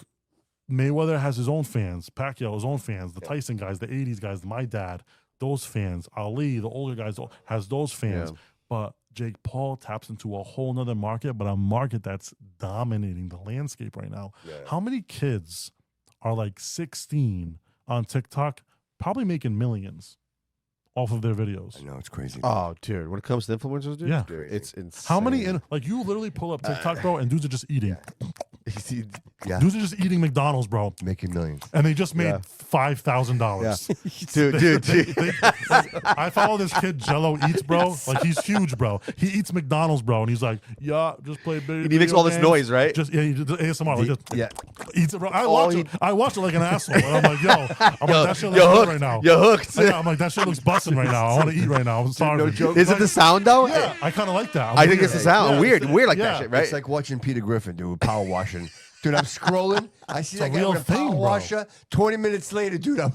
Mayweather has his own fans, Pacquiao his own fans, the Tyson guys, the 80s guys, my dad, those fans, Ali, the older guys has those fans. Yeah. But Jake Paul taps into a whole nother market, but a market that's dominating the landscape right now. Yeah. How many kids are like 16 on TikTok, probably making millions off of their videos? I know, it's crazy. Oh, dude. When it comes to influencers, dude, Yeah. it's insane. How many, like you literally pull up TikTok, bro, and dudes are just eating. Yeah. Dudes are just eating McDonald's, bro. Making millions. And they just made Yeah. $5,000. Dude. I follow this kid, Jello Eats, bro. Like he's huge, bro. He eats McDonald's, bro, and he's like, "Yeah, just play big." He makes all this noise, right? Just he just ASMR, like just Yeah. eats it, bro. I All watch he- it. I watch it like an asshole, and I'm like, "Yo, I'm like, that shit looks You're good hooked. right now." You're hooked. I'm like, that shit looks busting right now. I want to eat right now. I'm sorry. no joke. Is it the sound though? Yeah, I kind of like that. I think it's the sound. Yeah, Weird like yeah. that shit, right? It's like watching Peter Griffin do power washing. Dude, I'm scrolling. I see It's a that guy real with a thing, power bro. washer. 20 minutes later, dude, I'm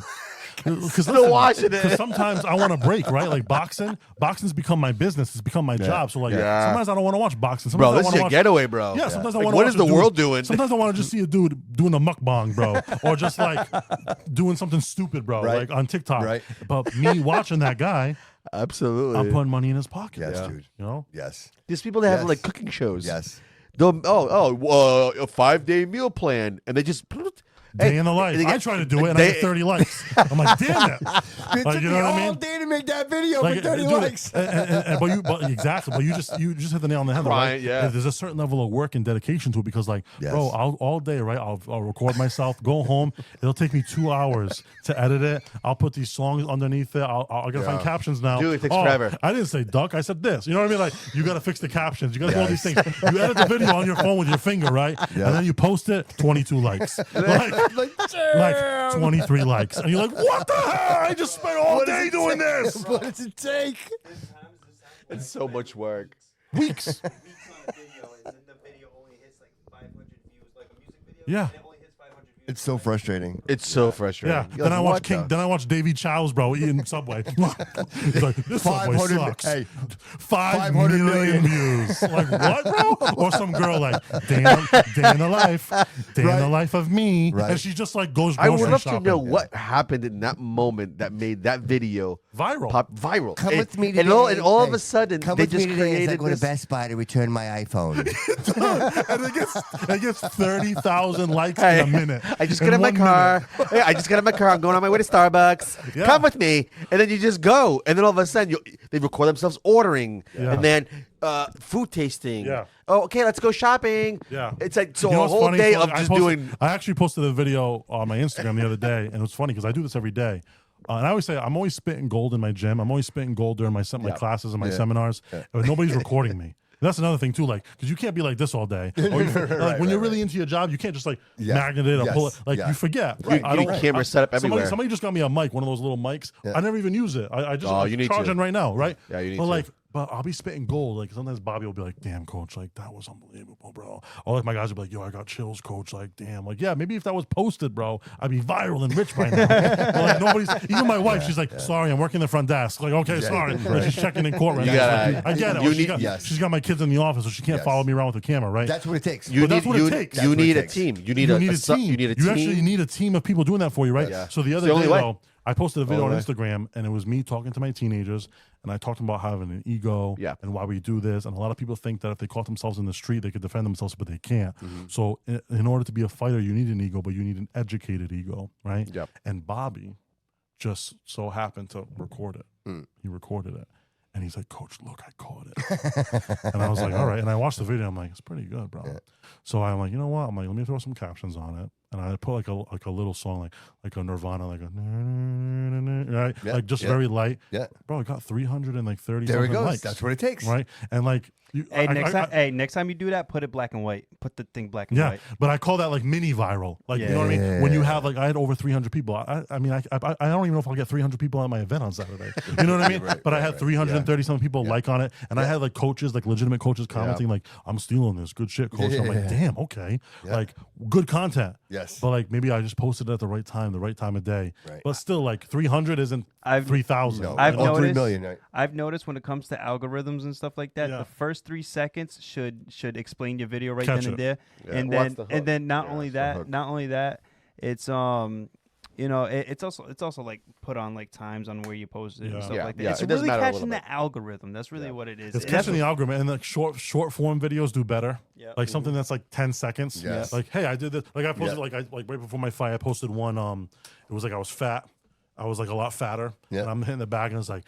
Because Still watching it. Because sometimes I want to break, right? Like boxing's become my business. It's become my job. So like, Yeah. sometimes I don't want to watch boxing. Bro, Sometimes I this is wanna your watch, getaway, bro. Yeah, sometimes I Like, want to what watch is a the dude- world doing? Sometimes I want to just see a dude doing a mukbang, bro, or just like doing something stupid, bro, Right. like on TikTok. Right. But me watching that guy, Absolutely. I'm putting money in his pocket. Yes, Yeah. dude. You know? Yes. There's people that have Yes. like cooking shows. Yes. A 5-day meal plan, and they just Day in the life. they I get- try to do it, and I get 30 likes. I'm like, damn it. It Like, took you me know what I all mean? day to make that video Like, for 30 dude, likes. but exactly. But you just hit the nail on the head, right? Right, yeah. There's a certain level of work and dedication to it because, like, Yes. bro, all day, right? I'll record myself, go home. It'll take me 2 hours to edit it. I'll put these songs underneath it. I gotta find captions now. Dude, it takes forever. I didn't say duck. I said this. You know what I mean? Like, you gotta fix the captions. You gotta do all these things. You edit the video on your phone with your finger, right? Yeah. And then you post it. 22 likes. Like 23 likes, and you're like, what the hell? I just spent all day doing this. What does it take? It's so much work. Weeks. Yeah. It's so frustrating. It's so frustrating. Yeah. You're Then like, I what watch the- Then I watch Davy Chow's, bro, eating Subway. He's like, this Subway 500 sucks. hey, 5 500 million views. Like, what, bro? Or some girl like, day in the life. Day in the Right. life of me. Right. And she just like goes I grocery would love shopping. to know what happened in that moment that made that video Viral. viral. Come and, with me and all, today. and all of Hey, a sudden, Come they with just me today as I created go to this. Best Buy to return my iPhone. And it gets 30,000 likes Hey, in a minute. I just In got in my 1 car. minute. Hey, I just got in my car. I'm going on my way to Starbucks. Yeah. Come with me. And then you just go. And then all of a sudden, they record themselves ordering. Yeah. And then food tasting. Yeah. Oh, okay, let's go shopping. Yeah. It's like, so You know a what's whole funny? day So of I just posted- doing. I actually posted a video on my Instagram the other day, and it was funny because I do this every day. And I always say I'm always spitting gold in my gym. I'm always spitting gold during my classes and my seminars. But nobody's recording me. That's another thing too, like, because you can't be like this all day. Or when you're really into your job, you can't just like magnet it or pull it. Like you forget. You need camera set up everywhere. Somebody just got me a mic, one of those little mics. I never even use it. I just Oh, you need charge to. it right now, right? Yeah, you need but to. like, but I'll be spitting gold. Like sometimes Bobby will be like, "Damn, coach, like that was unbelievable, bro." Or like my guys will be like, "Yo, I got chills, coach." Like, damn, like yeah, maybe if that was posted, bro, I'd be viral and rich by now. But like nobody's, even my wife, she's like, "Sorry, I'm working the front desk." Like, okay, sorry, right. she's checking in court right You now. gotta- She's like, I get it. you Or need- she's got my kids in the office, so she can't follow me around with the camera, right? That's what it takes. You But that's need, what it you, takes. you That's what need it a takes. team. You need a team. You need a team. actually need a team of people doing that for you, right? Yeah. So the It's other the only day, way. though, I posted a video on Only way. Instagram, and it was me talking to my teenagers, and I talked about having an ego and why we do this. And a lot of people think that if they caught themselves in the street, they could defend themselves, but they can't. So in order to be a fighter, you need an ego, but you need an educated ego, right? Yep. And Bobby just so happened to record it. He recorded it. And he's like, "Coach, look, I caught it." And I was like, all right. And I watched the video. I'm like, it's pretty good, bro. So I'm like, you know what? I'm like, let me throw some captions on it. and I put like a little song like a Nirvana, like a right, like just very light. Yeah, bro, I got 330. There it goes. Likes, That's what it takes, right? And like, next time you do that, put it black and white. Put the thing black and white. But I call that like mini viral. Like you know what I mean? When you have like, I had over 300 people. I mean, I don't even know if I'll get 300 people at my event on Saturday. You know what I mean? But I had 330 some people like on it, and I had like coaches, like legitimate coaches commenting like, "I'm stealing this, good shit, coach." I'm like, damn, okay, like good content. Yes. But like maybe I just posted it at the right time of day. Right. But still, like 300 isn't 3,000. No, I've noticed 3 million. Right? I've noticed when it comes to algorithms and stuff like that, the first 3 seconds should explain your video then and there, and then not only that, it's you know, it's also like put on like times on where you post it and stuff like that. Yeah. It's really catching the algorithm. That's really what it is. It's catching the algorithm, and like short form videos do better. Yeah. Like something that's like 10 seconds. Yes. Like, hey, I did this. Like I posted like right before my fight, I posted one. It was like I was fat. I was like a lot fatter. Yeah. And I'm hitting the bag, and it's like,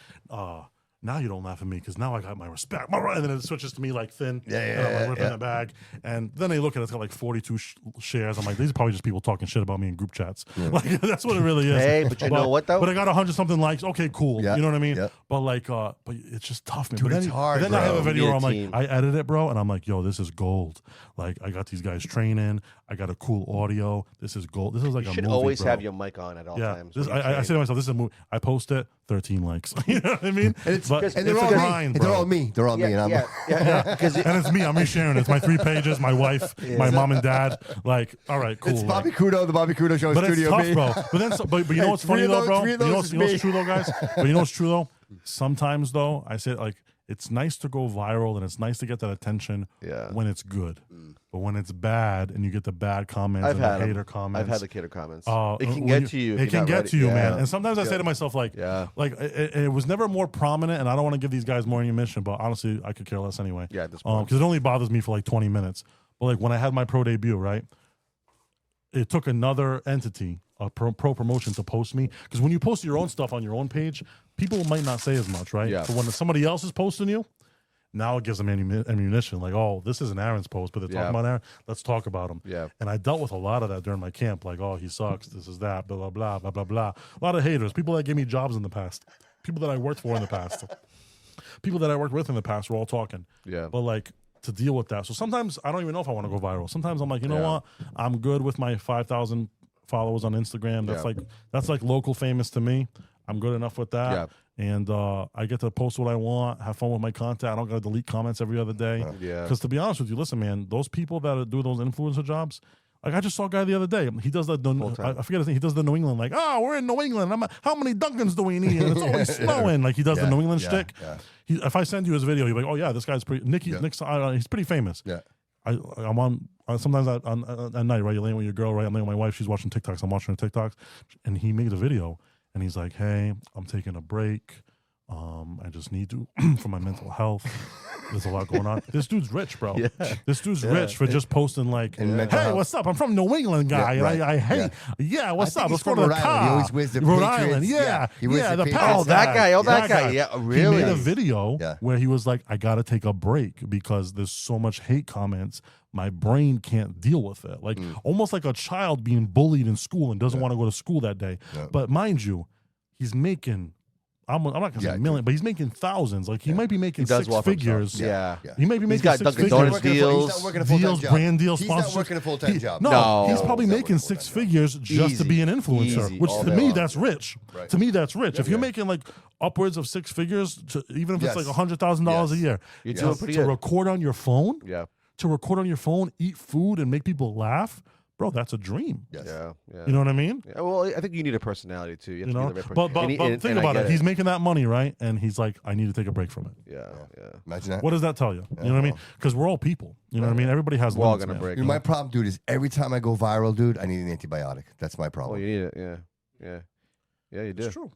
now you don't laugh at me because now I got my respect. And then it switches to me like thin. And I'm like ripping the bag. And then they look at it, it's got like 42 shares. I'm like, these are probably just people talking shit about me in group chats. Yeah. Like that's what it really is. Hey, but you know what though? But I got 100-something likes. Okay, cool. Yeah. You know what I mean? Yeah. But like, but it's just tough, man. Dude, but then, it's hard, then bro. I have a video where I'm like, team. I edit it, bro, and I'm like, yo, this is gold. Like I got these guys training. I got a cool audio. This is gold. This is like you a should movie, always bro. have your mic on at all times. I say to myself, this is a movie. I post it, 13 likes. You know what I mean? And But they're it's all a grind, me. bro. They're all me. They're all me. And I'm And it's me. I'm resharing it. It's my 3 pages, my wife, my mom and dad. Like, all right, cool. It's Bobby Couto, the Bobby Couto Show but Studio it's tough, B. bro. But then, but you know what's funny though, bro? You know what's true though, guys? But you know what's true though? Sometimes though, I say like, it's nice to go viral and it's nice to get that attention when it's good. But when it's bad and you get the bad comments and the hater comments. I've had the hater comments. It can get to you. It can get to you, man. And sometimes I say to myself, like, it was never more prominent, and I don't want to give these guys more ammunition, but honestly, I could care less anyway. Yeah, at this point. Because it only bothers me for like 20 minutes. But like when I had my pro debut, right? It took another entity, a pro promotion, to post me. Because when you post your own stuff on your own page, people might not say as much, right? Yeah. But when somebody else is posting you, now it gives them ammunition. Like, oh, this isn't Aaron's post, but they're talking about Aaron. Let's talk about him. Yeah. And I dealt with a lot of that during my camp. Like, oh, he sucks. This is that. Blah, blah, blah, blah, blah, blah. A lot of haters. People that gave me jobs in the past. People that I worked for in the past. People that I worked with in the past were all talking. Yeah. But like, to deal with that. So sometimes I don't even know if I want to go viral. Sometimes I'm like, you know what? I'm good with my 5,000 followers on Instagram. That's like local famous to me. I'm good enough with that. Yeah. And I get to post what I want, have fun with my content. I don't got to delete comments every other day. Because to be honest with you, listen, man, those people that do those influencer jobs, like I just saw a guy the other day. He does that. I forget his name. He does the New England. Like, we're in New England. How many Dunkins do we need? And it's always snowing. Like he does the New England shtick. Yeah. If I send you his video, you're like, oh yeah, this guy's pretty. He's pretty famous. Yeah. I'm on sometimes at night, right? You're laying with your girl, right? I'm laying with my wife. She's watching TikToks. I'm watching her TikToks, and he made a video, and he's like, hey, I'm taking a break. I just need to for my mental health. There's a lot going on. This dude's rich, bro. Yeah. This dude's rich for just posting like, hey, what's up? I'm from New England, guy. And I hate, what's up? Let's go to the car. He always wears the Rhode Patriots. Island, the Patriots. That guy. Yeah, really? He made a video where he was like, I got to take a break because there's so much hate comments. My brain can't deal with it. Like almost like a child being bullied in school and doesn't want to go to school that day. But mind you, he's making... I'm not gonna say million, but he's making thousands. Like he might be making 6 figures. Yeah. He might be making He's got 6 Dunkin' figures. Donuts deals, brand deals, He's sponsorships. not working a full-time job. No, he's probably making 6 figures just to be an influencer, which to me that's rich. Right. To me that's rich. If you're making like upwards of 6 figures, even if it's like $100,000 a year, you're doing pretty to good. record on your phone, to record on your phone, eat food, and make people laugh. Bro, that's a dream. Yes. Yeah. You know what I mean? Yeah, well, I think you need a personality too. You have to be the right person. But think about it. He's making that money, right? And he's like, I need to take a break from it. Yeah. Imagine that. What does that tell you? You know what I mean? Because we're all people. You know what I mean? Everybody has limits. We're all gonna break. My problem, dude, is every time I go viral, dude, I need an antibiotic. That's my problem. Oh, you need it. Yeah, you do. It's true.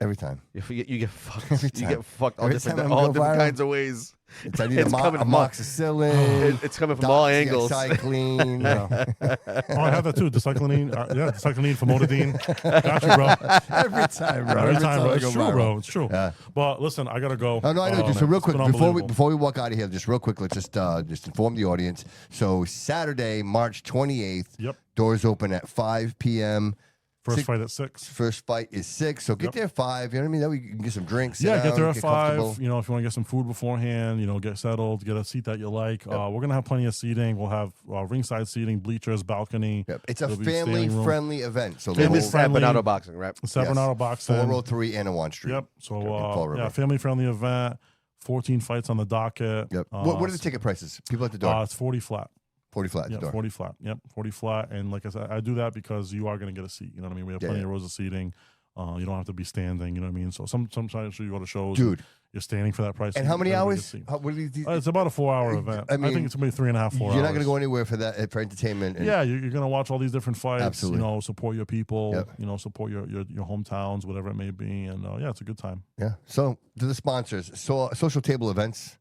Every time. You get fucked. You get fucked all Every different time I go viral, kinds of ways. I need amoxicillin. It's coming from all angles. Cycline. Oh, I have that too. Decyclinine. Decyclinine, famotidine. Got you, bro. Every time, bro. Every time, bro. It's true, bro. It's true. Yeah. But listen, I gotta go. Oh, no, I know. Just real quick before we walk out of here, just real quick, let's just inform the audience. So Saturday, March 28th. Yep. Doors open at 5 p.m. First fight at 6. First fight is 6. So get there at 5. You know what I mean? That way you can get some drinks. Yeah, get there at 5. comfortable. You know, if you want to get some food beforehand, you know, get settled, get a seat that you like. We're going to have plenty of seating. We'll have ringside seating, bleachers, balcony. Yep. It's a family-friendly event. So this is San Bernardo Boxing, right? San Bernardo Boxing. 403 Anawan Street. Yep. So, family-friendly event. 14 fights on the docket. Yep. What are the ticket prices? People at the door? It's 40 flat. 40 flat at the door. 40 flat. Yep, 40 flat. And like I said, I do that because you are going to get a seat. You know what I mean? We have plenty of rows of seating. You don't have to be standing. You know what I mean? So sometimes you go to shows, dude, you're standing for that price. And how many hours? What are these? It's about a 4-hour event. I think it's maybe 3.5, 4 hours. You're not going to go anywhere for that for entertainment. Yeah, you're going to watch all these different fights. Absolutely. You know, support your people. You know, support your hometowns, whatever it may be. And it's a good time. Yeah. So to the sponsors, Social Table Events.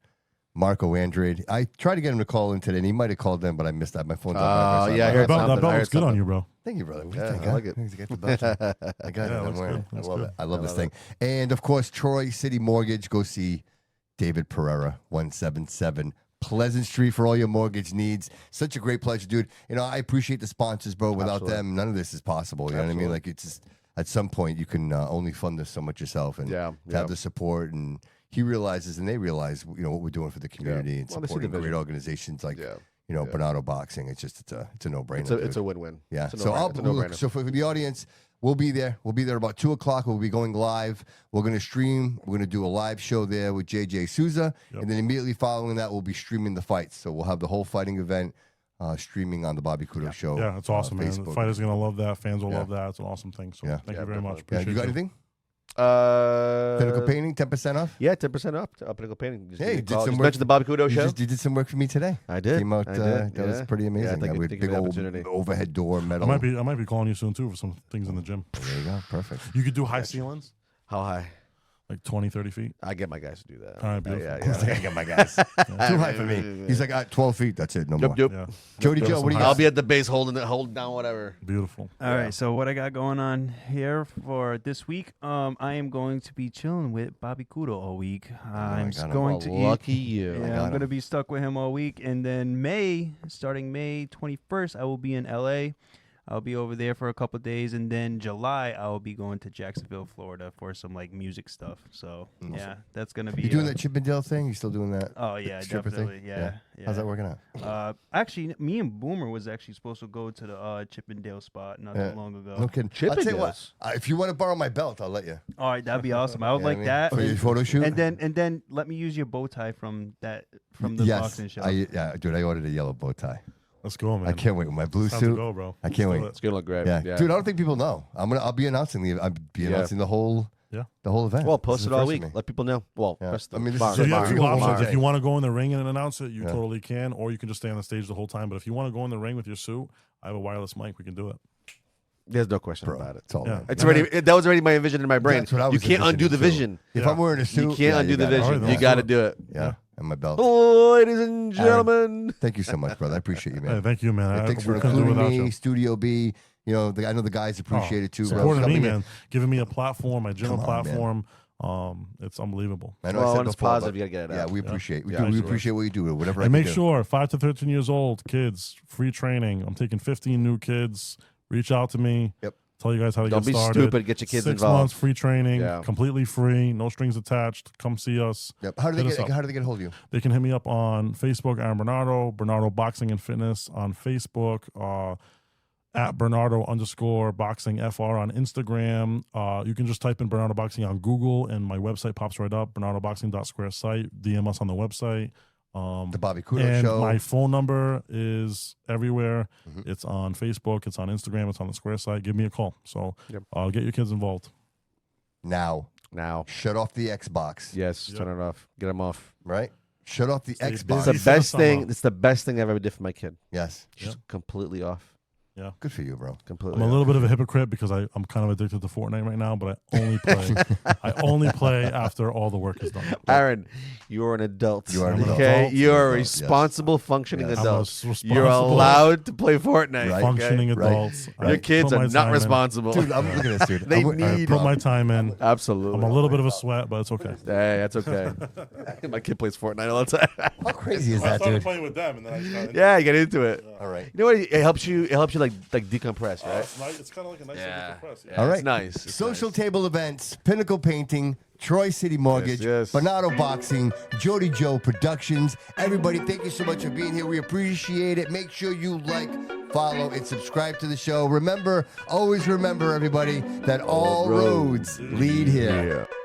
Marco Andrade. I tried to get him to call in today, and he might have called in, but I missed that. My phone's on. Yeah, I heard something. That belt looks good on you, bro. Thank you, brother. I like it. I got it. I'm wearing it. I love it. I love this thing. And, of course, Troy City Mortgage. Go see David Pereira, 177 Pleasant Street for all your mortgage needs. Such a great pleasure, dude. You know, I appreciate the sponsors, bro. Without them, none of this is possible. You know what I mean? Like, it's just, at some point, you can only fund this so much yourself. And to have the support and he realizes and they realize, you know, what we're doing for the community and supporting great organizations like, you know, Bernardo Boxing. It's just, it's a no-brainer. It's a win-win. Yeah. So so for the audience, we'll be there. We'll be there about 2:00. We'll be going live. We're going to stream. We're going to do a live show there with JJ Sousa. And then immediately following that, we'll be streaming the fights. So we'll have the whole fighting event streaming on the Bobby Couto show. Yeah, it's awesome, man. The fighters are going to love that. Fans will love that. It's an awesome thing. So thank you very much. You got anything? Pinnacle Pinnacle Painting, 10% off? Yeah, 10% off. Pinnacle Painting. Hey, you did some just work. mentioned the Bobby Couto show. You did some work for me today. I did. Came out. That was pretty amazing. Yeah, with big old overhead door metal. I might be calling you soon too for some things in the gym. There you go. Perfect. You could do high ceilings. How high? Like 20, 30 feet. I get my guys to do that. All right, beautiful. I get my guys. Too high for me. He's like, 12 feet. That's it. No more. Yep. Jody Joe, what do you got? I'll be at the base holding down whatever. Beautiful. All right, so what I got going on here for this week, I am going to be chilling with Bobby Couto all week. I'm going to lucky you. Yeah, I'm going to be stuck with him all week. And then starting May 21st, I will be in LA. I'll be over there for a couple of days, and then July I will be going to Jacksonville, Florida, for some like music stuff. So yeah, that's gonna be. You doing that Chippendale thing? You still doing that? Oh yeah, definitely. Yeah. How's that working out? Actually, me and Boomer was actually supposed to go to the Chippendale spot not that long ago. No kidding. I'll tell you what. If you want to borrow my belt, I'll let you. All right, that'd be awesome. I would like that. For your photo shoot. And then let me use your bow tie from the boxing show. Dude, I ordered a yellow bow tie. Let's go, man. I can't wait with my blue Time suit. to go, bro. I can't wait. It's gonna look great. Yeah. Dude, I don't think people know. I'll be announcing the whole event. Well, post it all week. Let people know. Well, this so you have two options. If you want to go in the ring and announce it, you totally can, or you can just stay on the stage the whole time. But if you want to go in the ring with your suit, I have a wireless mic. We can do it. There's no question about it. It's all It's already that was already my vision in my brain. That's what I was you can't undo the vision. If I'm wearing a suit, you can't undo the vision. You got to do it. Yeah. And my belt. Ladies and gentlemen. Thank you so much, brother. I appreciate you, man. Hey, thank you, man. Thanks for including me, Studio B. You know, I know the guys appreciate it too. Supporting me, man. Giving me a platform, my general platform. It's unbelievable. I know when it's positive, you got to get it out. Yeah, we appreciate we appreciate what you do. Whatever. And make sure, 5 to 13 years old, kids, free training. I'm taking 15 new kids. Reach out to me. Yep. Tell you guys how to get started. Don't be stupid. Get your kids 6 involved. months free training, completely free, no strings attached. Come see us. Yep. How do they get a hold of you? They can hit me up on Facebook, Aaron Bernardo Boxing and Fitness on Facebook, at Bernardo_boxing FR on Instagram. You can just type in Bernardo Boxing on Google, and my website pops right up. BernardoBoxing.square site. DM us on the website. The Bobby Couto show. My phone number is everywhere. It's on Facebook. It's on Instagram. It's on the Square site. Give me a call. So get your kids involved. Now. Shut off the Xbox. Yes, turn it off. Get them off. Right? Shut off the Xbox. It's the best thing. It's the best thing I've ever did for my kid. Yes. Just completely off. Yeah. Good for you, bro. Completely. I'm a little bit of a hypocrite because I'm kind of addicted to Fortnite right now, but I only play after all the work is done. Aaron, you are an adult. You are an adult. Okay, you are a responsible, functioning adult. You're allowed to play Fortnite. Right. Functioning adults. Your kids are not responsible. Dude, I'm looking at this, dude. They I put my time in. Absolutely. I'm a little bit of a sweat, but it's okay. Hey, that's okay. My kid plays Fortnite all the time. How crazy is that, dude? Playing with them, and then yeah, you get into it. All right. You know what? It helps you like like decompress, right? It's kind of like a nice decompress. Yeah. All right. It's nice. It's Social nice. table events, Pinnacle Painting, Troy City Mortgage, Yes. Bernardo Boxing, Jody Joe Productions. Everybody, thank you so much for being here. We appreciate it. Make sure you like, follow, and subscribe to the show. Remember, always remember, everybody, that all roads lead here. Yeah.